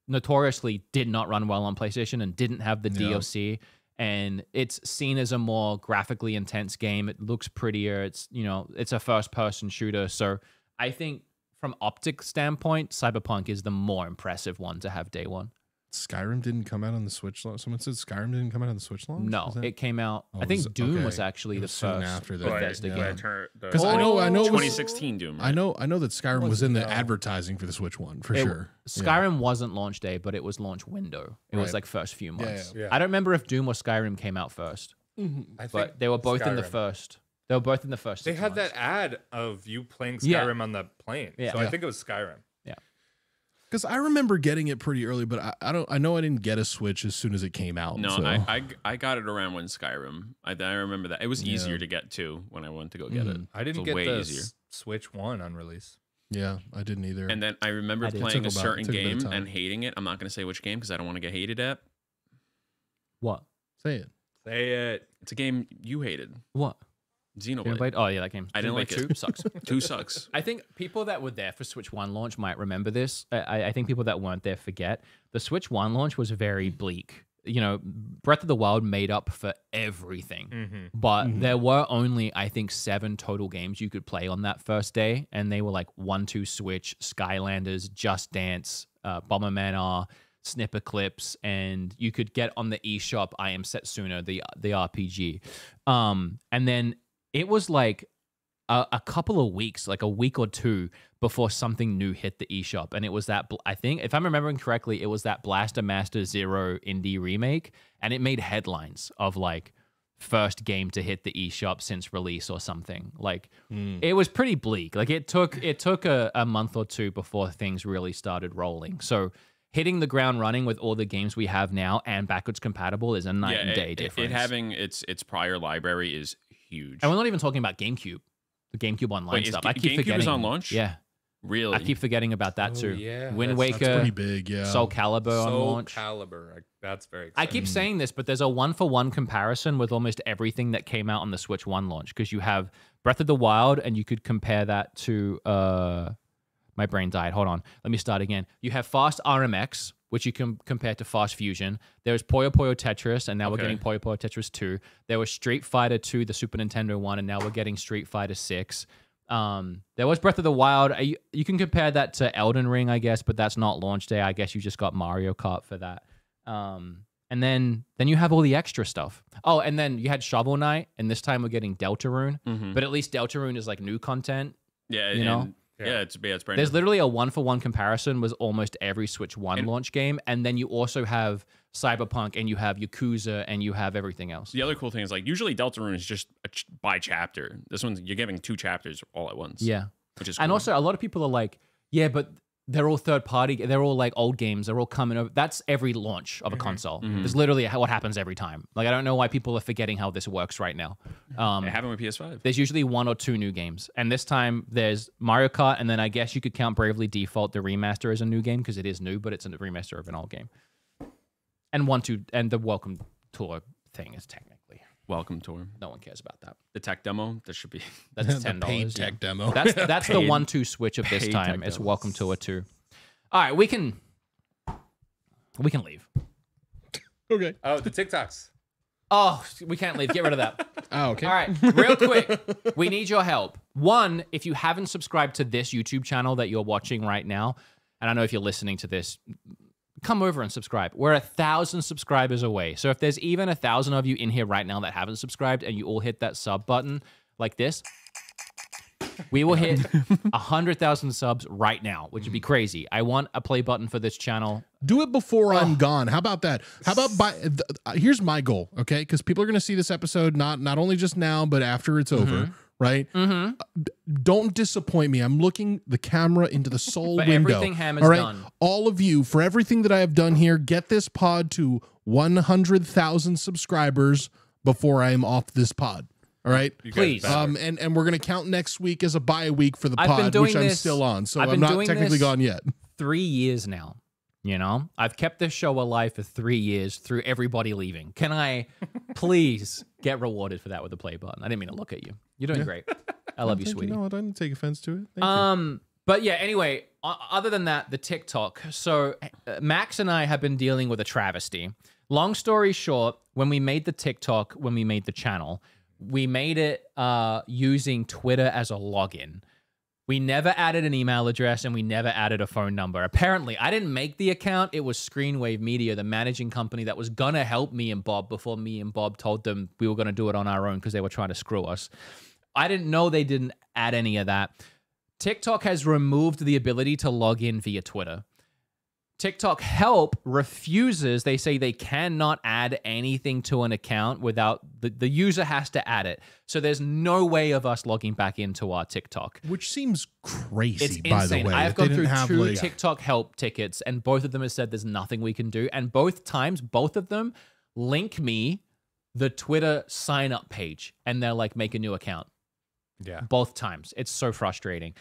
Speaker 2: notoriously did not run well on PlayStation and didn't have the DLC. And it's seen as a more graphically intense game. It looks prettier. It's, it's a first-person shooter. So I think from optic standpoint, Cyberpunk is the more impressive one to have day one.
Speaker 1: Skyrim didn't come out on the Switch launch. Someone said Skyrim didn't come out on the Switch launch?
Speaker 2: No, it came out. I think Doom was actually the
Speaker 1: soon
Speaker 2: first
Speaker 1: after that.
Speaker 2: Bethesda game.
Speaker 1: Because I know
Speaker 4: 2016 Doom. Right?
Speaker 1: I know that Skyrim was in the advertising for the Switch one for sure.
Speaker 2: Skyrim wasn't launch day, but it was launch window. It was like first few months.
Speaker 5: Yeah.
Speaker 2: I don't remember if Doom or Skyrim came out first, but they were both in the first. They were both in the first.
Speaker 5: They had
Speaker 2: months.
Speaker 5: that ad of you playing Skyrim on the plane, so I think it was Skyrim.
Speaker 1: Because I remember getting it pretty early, but I know I didn't get a Switch as soon as it came out.
Speaker 4: No,
Speaker 1: so.
Speaker 4: I got it around when Skyrim. I remember that it was easier to get to when I went to go get it.
Speaker 5: I didn't get the Switch 1 on release.
Speaker 1: Yeah, I didn't either.
Speaker 4: And then I remember playing a certain game and hating it. I'm not going to say which game because I don't want to get hated at.
Speaker 2: What?
Speaker 1: Say it.
Speaker 5: Say it.
Speaker 4: It's a game you hated.
Speaker 2: What?
Speaker 4: Xenoblade.
Speaker 2: Oh yeah, that game.
Speaker 4: I didn't like it.
Speaker 2: 2 sucks.
Speaker 4: 2 sucks.
Speaker 2: I think people that were there for Switch 1 launch might remember this. I think people that weren't there forget. The Switch 1 launch was very bleak. Breath of the Wild made up for everything. But there were only, I think, 7 total games you could play on that first day. And they were like 1-2 Switch, Skylanders, Just Dance, Bomberman R, Snipper Clips, and you could get on the eShop I Am Setsuna, the RPG. And then it was like a couple of weeks, like a week or 2 before something new hit the eShop. And it was that, I think, if I'm remembering correctly, it was that Blaster Master Zero indie remake. And it made headlines of like first game to hit the eShop since release or something. Like it was pretty bleak. Like it took a month or 2 before things really started rolling. So hitting the ground running with all the games we have now and backwards compatible is a night and day difference.
Speaker 4: It having its prior library is huge.
Speaker 2: And we're not even talking about GameCube. The GameCube Online stuff. I keep forgetting.
Speaker 4: GameCube is on launch?
Speaker 2: Yeah.
Speaker 4: Really?
Speaker 2: I keep forgetting about that too.
Speaker 5: Yeah.
Speaker 2: Wind Waker.
Speaker 1: That's pretty big, yeah.
Speaker 2: Soul Calibur on launch.
Speaker 5: Soul Calibur. That's very exciting.
Speaker 2: I keep saying this, but there's a 1-for-1 comparison with almost everything that came out on the Switch 1 launch because you have Breath of the Wild and you could compare that to my brain died. Hold on. Let me start again. You have Fast RMX, which you can compare to Fast Fusion. There's Puyo Puyo Tetris, and now we're getting Puyo Puyo Tetris 2. There was Street Fighter 2, the Super Nintendo one, and now we're getting Street Fighter 6. There was Breath of the Wild. You can compare that to Elden Ring, I guess, but that's not launch day. I guess you just got Mario Kart for that. And then you have all the extra stuff. Oh, and then you had Shovel Knight, and this time we're getting Deltarune. But at least Deltarune is like new content.
Speaker 4: Yeah,
Speaker 2: you know?
Speaker 4: Yeah, it's brand new.
Speaker 2: There's literally a 1-for-1 comparison with almost every Switch 1 launch game, and then you also have Cyberpunk, and you have Yakuza, and you have everything else.
Speaker 4: The other cool thing is like usually Deltarune is just by chapter. This one you're giving 2 chapters all at once.
Speaker 2: Yeah,
Speaker 4: which is cool.
Speaker 2: And also a lot of people are like, yeah, but they're all third party. They're all like old games. They're all coming over. That's every launch of a console. It's literally what happens every time. Like I don't know why people are forgetting how this works right now.
Speaker 4: It happened with PS5.
Speaker 2: There's usually 1 or 2 new games, and this time there's Mario Kart, and then I guess you could count Bravely Default the remaster as a new game because it is new, but it's a remaster of an old game. And and the Welcome Tour thing is technically
Speaker 4: Welcome Tour.
Speaker 2: No one cares about that.
Speaker 4: The tech demo that should be
Speaker 2: that's $10.
Speaker 1: Paid tech demo.
Speaker 2: That's the 1-2 switch of this time. It's Welcome Tour 2. All right, we can leave.
Speaker 1: Okay.
Speaker 5: Oh, the TikToks.
Speaker 2: Oh, we can't leave. Get rid of that.
Speaker 1: Oh, okay.
Speaker 2: All right, real quick. We need your help. 1, if you haven't subscribed to this YouTube channel that you're watching right now, and I know if you're listening to this, come over and subscribe. We're 1,000 subscribers away. So if there's even 1,000 of you in here right now that haven't subscribed and you all hit that sub button like this, we will hit 100,000 subs right now, which would be crazy. I want a play button for this channel.
Speaker 1: Do it before I'm gone. How about that? How about here's my goal, okay? Because people are going to see this episode not only just now, but after it's over, right? Don't disappoint me. I'm looking the camera into the soul window.
Speaker 2: Everything Ham has
Speaker 1: all right?
Speaker 2: done.
Speaker 1: All of you, for everything that I have done here, get this pod to 100,000 subscribers before I am off this pod. All right,
Speaker 2: please.
Speaker 1: And we're gonna count next week as a bye week for the pod, which I'm still on. So I'm not technically gone yet.
Speaker 2: 3 years now. You know, I've kept this show alive for 3 years through everybody leaving. Can I please get rewarded for that with the play button? I didn't mean to look at you. You're doing great. I love you, sweetie.
Speaker 1: No, I didn't take offense to it. Thank you.
Speaker 2: But yeah, anyway, other than that, the TikTok. So Max and I have been dealing with a travesty. Long story short, when we made the TikTok, when we made the channel, we made it using Twitter as a login. We never added an email address and we never added a phone number. Apparently, I didn't make the account. It was Screenwave Media, the managing company that was going to help me and Bob before me and Bob told them we were going to do it on our own because they were trying to screw us. I didn't know they didn't add any of that. TikTok has removed the ability to log in via Twitter. TikTok Help refuses. They say they cannot add anything to an account without the user has to add it. So there's no way of us logging back into our TikTok.
Speaker 1: Which seems crazy,
Speaker 2: it's
Speaker 1: by
Speaker 2: insane.
Speaker 1: the way.
Speaker 2: I've gone through two TikTok Help tickets, and both of them have said there's nothing we can do. And both times, both of them link me the Twitter sign-up page, and they're like, make a new account.
Speaker 5: Yeah.
Speaker 2: Both times. It's so frustrating.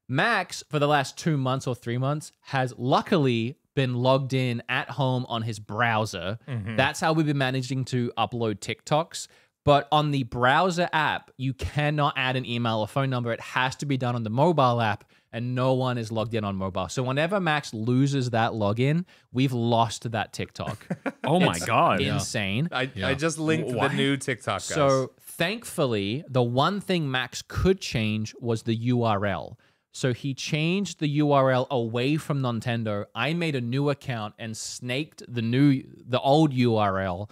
Speaker 2: Max, for the last 2 months or 3 months, has luckily been logged in at home on his browser. That's how we've been managing to upload TikToks. But on the browser app, you cannot add an email or phone number. It has to be done on the mobile app, and no one is logged in on mobile. So whenever Max loses that login, we've lost that TikTok.
Speaker 4: Oh my God.
Speaker 2: Insane.
Speaker 5: I just linked the new TikTok, guys.
Speaker 2: So thankfully, the one thing Max could change was the URL. So he changed the URL away from Nontendo. I made a new account and snaked the old URL.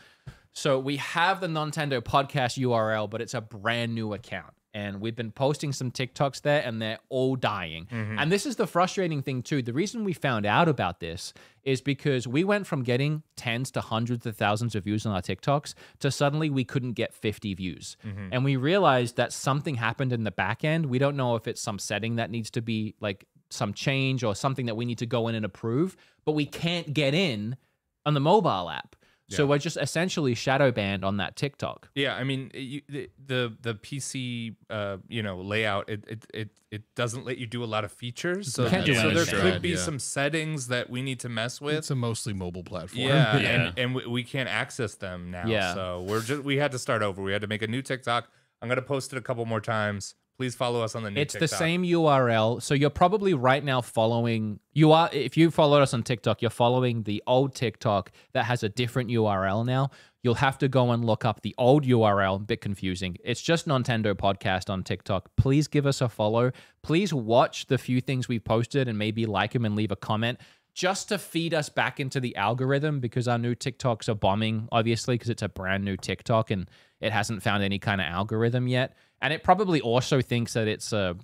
Speaker 2: So we have the Nontendo podcast URL, but it's a brand new account. And we've been posting some TikToks there, and they're all dying. And this is the frustrating thing, too. The reason we found out about this is because we went from getting tens to hundreds of thousands of views on our TikToks to suddenly we couldn't get 50 views. And we realized that something happened in the back end. We don't know if it's some setting that needs to be like some change or something that we need to go in and approve, but we can't get in on the mobile app. So we're just essentially shadow banned on that TikTok.
Speaker 5: Yeah, I mean the PC layout it doesn't let you do a lot of features. So,
Speaker 2: can't do
Speaker 5: there
Speaker 2: anything.
Speaker 5: could be some settings that we need to mess with.
Speaker 1: It's a mostly mobile platform.
Speaker 5: Yeah, and we can't access them now.
Speaker 2: Yeah.
Speaker 5: So we had to start over. We had to make a new TikTok. I'm gonna post it a couple more times. Please follow us on the new TikTok.
Speaker 2: It's the same URL. So you're probably right now following... If you followed us on TikTok, you're following the old TikTok that has a different URL now. You'll have to go and look up the old URL. A bit confusing. It's just Nontendo Podcast on TikTok. Please give us a follow. Please watch the few things we've posted and maybe like them and leave a comment just to feed us back into the algorithm, because our new TikToks are bombing, obviously, because it's a brand new TikTok and it hasn't found any kind of algorithm yet. And it probably also thinks that it's a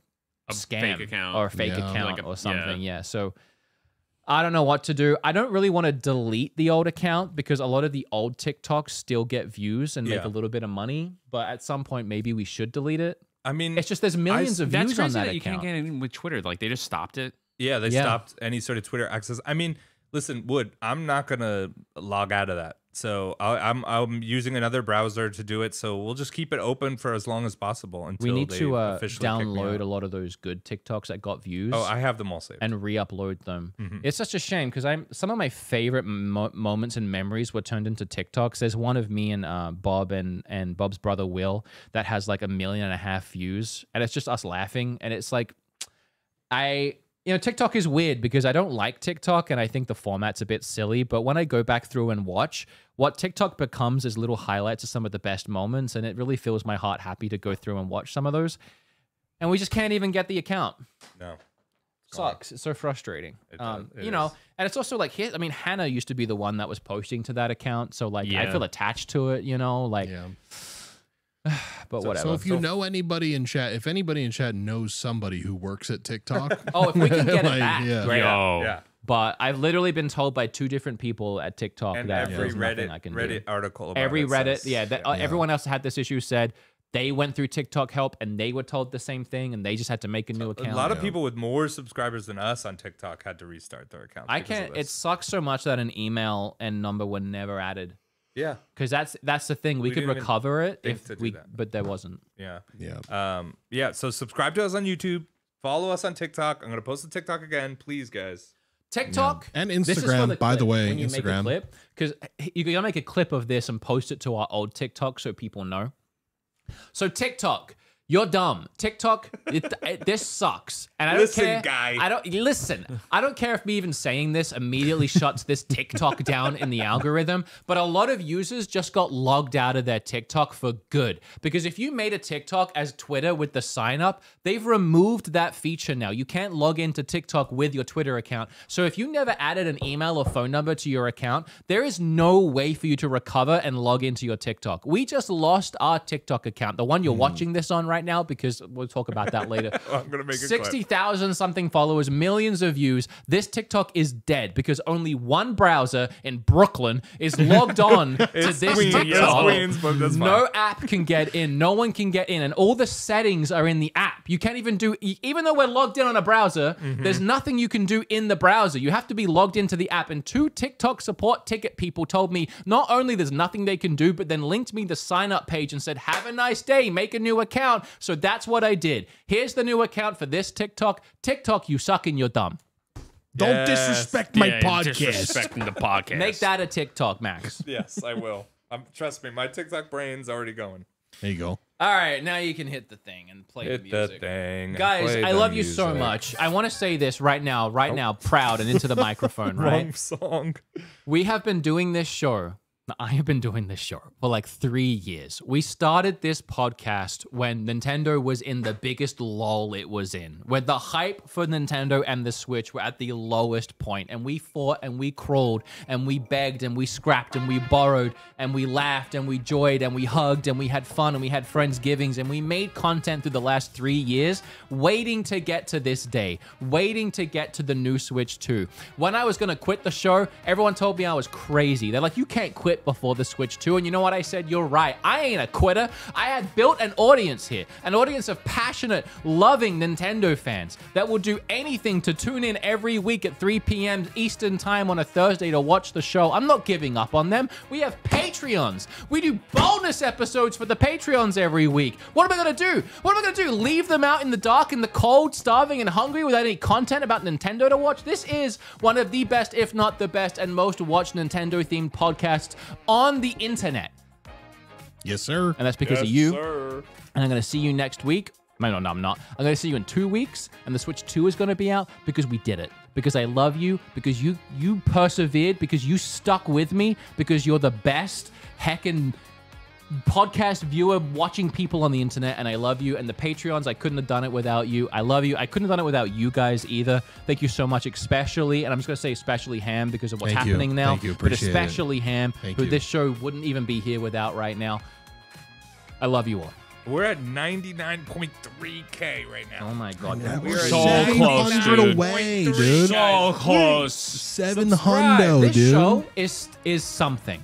Speaker 2: scam
Speaker 4: fake account
Speaker 2: or a fake account
Speaker 4: like
Speaker 2: or something. Yeah. So I don't know what to do. I don't really want to delete the old account because a lot of the old TikToks still get views and make a little bit of money. But at some point, maybe we should delete it.
Speaker 5: I mean,
Speaker 2: it's just there's millions of views on that account.
Speaker 4: You can't get in with Twitter. Like they just stopped it.
Speaker 5: Yeah, they stopped any sort of Twitter access. I mean, listen, Wood, I'm not gonna log out of that. So I'm using another browser to do it. So we'll just keep it open for as long as possible until
Speaker 2: we need
Speaker 5: they
Speaker 2: to
Speaker 5: officially
Speaker 2: download a lot of those good TikToks that got views.
Speaker 5: Oh, I have them all saved
Speaker 2: and re-upload them. It's such a shame because some of my favorite moments and memories were turned into TikToks. There's one of me and Bob and Bob's brother Will that has like 1.5 million views, and it's just us laughing. And it's like TikTok is weird because I don't like TikTok and I think the format's a bit silly. But when I go back through and watch, what TikTok becomes is little highlights of some of the best moments. And it really fills my heart happy to go through and watch some of those. And we just can't even get the account.
Speaker 5: No.
Speaker 2: Sucks. It's so frustrating.
Speaker 5: And
Speaker 2: it's also like, Hannah used to be the one that was posting to that account. So like, I feel attached to it, But whatever.
Speaker 1: So if you know anybody in chat, if anybody in chat knows somebody who works at TikTok,
Speaker 2: if we can get it back, great.
Speaker 5: Yeah.
Speaker 2: But I've literally been told by 2 different people at TikTok
Speaker 5: and
Speaker 2: that
Speaker 5: every
Speaker 2: there's nothing I can
Speaker 5: Reddit
Speaker 2: do.
Speaker 5: article about
Speaker 2: every
Speaker 5: it
Speaker 2: Reddit,
Speaker 5: says,
Speaker 2: everyone else that had this issue said they went through TikTok help and they were told the same thing and they just had to make a new account.
Speaker 5: A lot of people with more subscribers than us on TikTok had to restart their accounts.
Speaker 2: I can't. It sucks so much that an email and number were never added.
Speaker 5: Yeah,
Speaker 2: because that's the thing. We could recover it if we, but there wasn't.
Speaker 5: Yeah. Yeah. So subscribe to us on YouTube. Follow us on TikTok. I'm gonna post the TikTok again, please, guys.
Speaker 2: TikTok
Speaker 1: and Instagram. By the way, Instagram.
Speaker 2: Because you gotta make a clip of this and post it to our old TikTok so people know. So TikTok. You're dumb. TikTok, this sucks. And I don't care.
Speaker 5: Guy.
Speaker 2: I don't care if me even saying this immediately shuts this TikTok down in the algorithm, but a lot of users just got logged out of their TikTok for good. Because if you made a TikTok as Twitter with the sign up, they've removed that feature now. You can't log into TikTok with your Twitter account. So if you never added an email or phone number to your account, there is no way for you to recover and log into your TikTok. We just lost our TikTok account, the one you're watching this on right now, because we'll talk about that later.
Speaker 5: I'm gonna make
Speaker 2: 60,000 something followers, millions of views. This TikTok is dead because only one browser in Brooklyn is logged on to this TikTok.
Speaker 5: Queens, but that's fine.
Speaker 2: No app can get in. No one can get in, and all the settings are in the app. You can't even do, even though we're logged in on a browser, there's nothing you can do in the browser. You have to be logged into the app. And 2 TikTok support ticket people told me not only there's nothing they can do, but then linked me the sign up page and said, "Have a nice day, make a new account." So that's what I did. Here's the new account for this TikTok. TikTok, you suck and you're dumb.
Speaker 1: Don't disrespect my podcast.
Speaker 4: Disrespecting the podcast.
Speaker 2: Make that a TikTok, Max.
Speaker 5: Yes, I will. Trust me, my TikTok brain's already going.
Speaker 1: There you go.
Speaker 2: All right, now you can hit the thing and play the music.
Speaker 5: Hit the thing.
Speaker 2: Guys,
Speaker 5: Play
Speaker 2: I
Speaker 5: the
Speaker 2: love you
Speaker 5: music.
Speaker 2: so much. I want to say this right now, proud and into the microphone, right?
Speaker 5: Wrong song.
Speaker 2: We have been doing this show. I have been doing this show for like 3 years. We started this podcast when Nintendo was in the biggest lull it was in, when the hype for Nintendo and the Switch were at the lowest point, and we fought and we crawled and we begged and we scrapped and we borrowed and we laughed and we joyed and we hugged and we had fun and we had Friendsgivings and we made content through the last 3 years, waiting to get to this day, waiting to get to the new Switch 2. When I was going to quit the show, everyone told me I was crazy. They're like, you can't quit before the Switch 2. And you know what? I said, you're right. I ain't a quitter. I had built an audience here, an audience of passionate, loving Nintendo fans that will do anything to tune in every week at 3 p.m. Eastern time on a Thursday to watch the show. I'm not giving up on them. We have Patreons. We do bonus episodes for the Patreons every week. What am I going to do? What am I going to do? Leave them out in the dark, in the cold, starving and hungry without any content about Nintendo to watch? This is one of the best, if not the best, and most watched Nintendo-themed podcasts on the internet.
Speaker 1: Yes, sir.
Speaker 2: And that's because of you.
Speaker 5: Sir.
Speaker 2: And I'm going to see you next week. No, I'm not. I'm going to see you in 2 weeks, and the Switch 2 is going to be out because we did it. Because I love you, because you persevered, because you stuck with me, because you're the best heckin' podcast viewer watching people on the internet, and I love you. And the Patreons, I couldn't have done it without you. I love you. I couldn't have done it without you guys either. Thank you so much, especially, and I'm just going to say especially Ham because of what's happening now.
Speaker 1: Thank you.
Speaker 2: But
Speaker 1: Appreciate
Speaker 2: especially Ham,
Speaker 1: Thank
Speaker 2: who
Speaker 1: you.
Speaker 2: this show wouldn't even be here without right now. I love you all.
Speaker 5: We're at 99.3K right now.
Speaker 2: Oh my God.
Speaker 4: We're so close,
Speaker 1: 700
Speaker 4: dude.
Speaker 1: away, dude.
Speaker 4: So close.
Speaker 1: 700,
Speaker 2: This
Speaker 1: dude.
Speaker 2: show is something.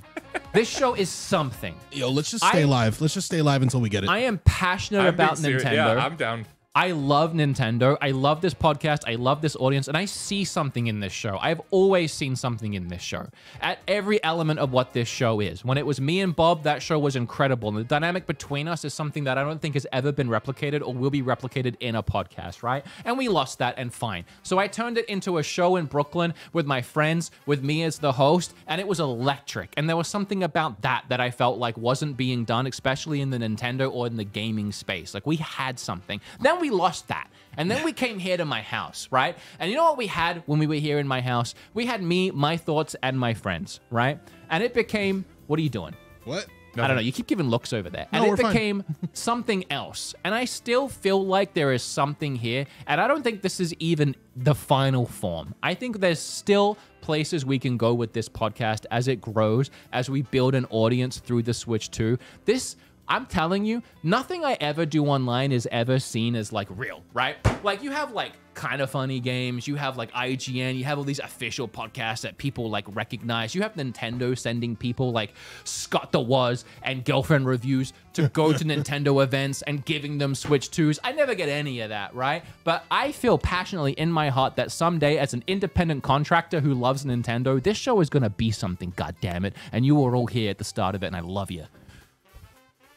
Speaker 2: This show is something.
Speaker 1: Yo, let's just stay live. Let's just stay live until we get it.
Speaker 2: I am passionate about Nintendo.
Speaker 5: Yeah, I'm down.
Speaker 2: I love Nintendo. I love this podcast. I love this audience. And I see something in this show. I've always seen something in this show at every element of what this show is. When it was me and Bob, that show was incredible. And the dynamic between us is something that I don't think has ever been replicated or will be replicated in a podcast, right? And we lost that, and fine. So I turned it into a show in Brooklyn with my friends, with me as the host, and it was electric. And there was something about that I felt like wasn't being done, especially in the Nintendo or in the gaming space. Like, we had something. Then we lost that. And then we came here to my house, right? And you know what we had when we were here in my house? We had me, my thoughts, and my friends, right? And it became, what are you doing?
Speaker 1: What?
Speaker 2: I don't know. You keep giving looks over there.
Speaker 1: No,
Speaker 2: And it
Speaker 1: we're fine.
Speaker 2: became something else. And I still feel like there is something here. And I don't think this is even the final form. I think there's still places we can go with this podcast as it grows, as we build an audience through the Switch 2. I'm telling you, nothing I ever do online is ever seen as like real, right? Like, you have like Kind of Funny Games, you have like IGN, you have all these official podcasts that people like recognize. You have Nintendo sending people like Scott the Was and Girlfriend Reviews to go to Nintendo events and giving them Switch 2s. I never get any of that, right? But I feel passionately in my heart that someday, as an independent contractor who loves Nintendo, this show is gonna be something, goddammit. And you were all here at the start of it, and I love you.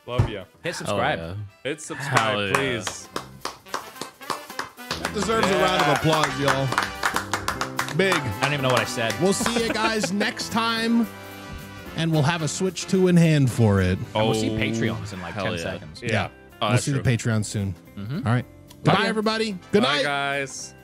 Speaker 3: Love you.
Speaker 2: Hit subscribe.
Speaker 4: Yeah.
Speaker 3: Hit subscribe, please.
Speaker 1: That deserves a round of applause, y'all. Big.
Speaker 2: I don't even know what I said.
Speaker 1: We'll see you guys next time, and we'll have a Switch 2 in hand for it.
Speaker 2: And we'll see Patreons in like 10 seconds.
Speaker 3: Yeah.
Speaker 1: We'll see the Patreon soon. All right. Goodbye, everybody. Good night.
Speaker 3: Bye, guys.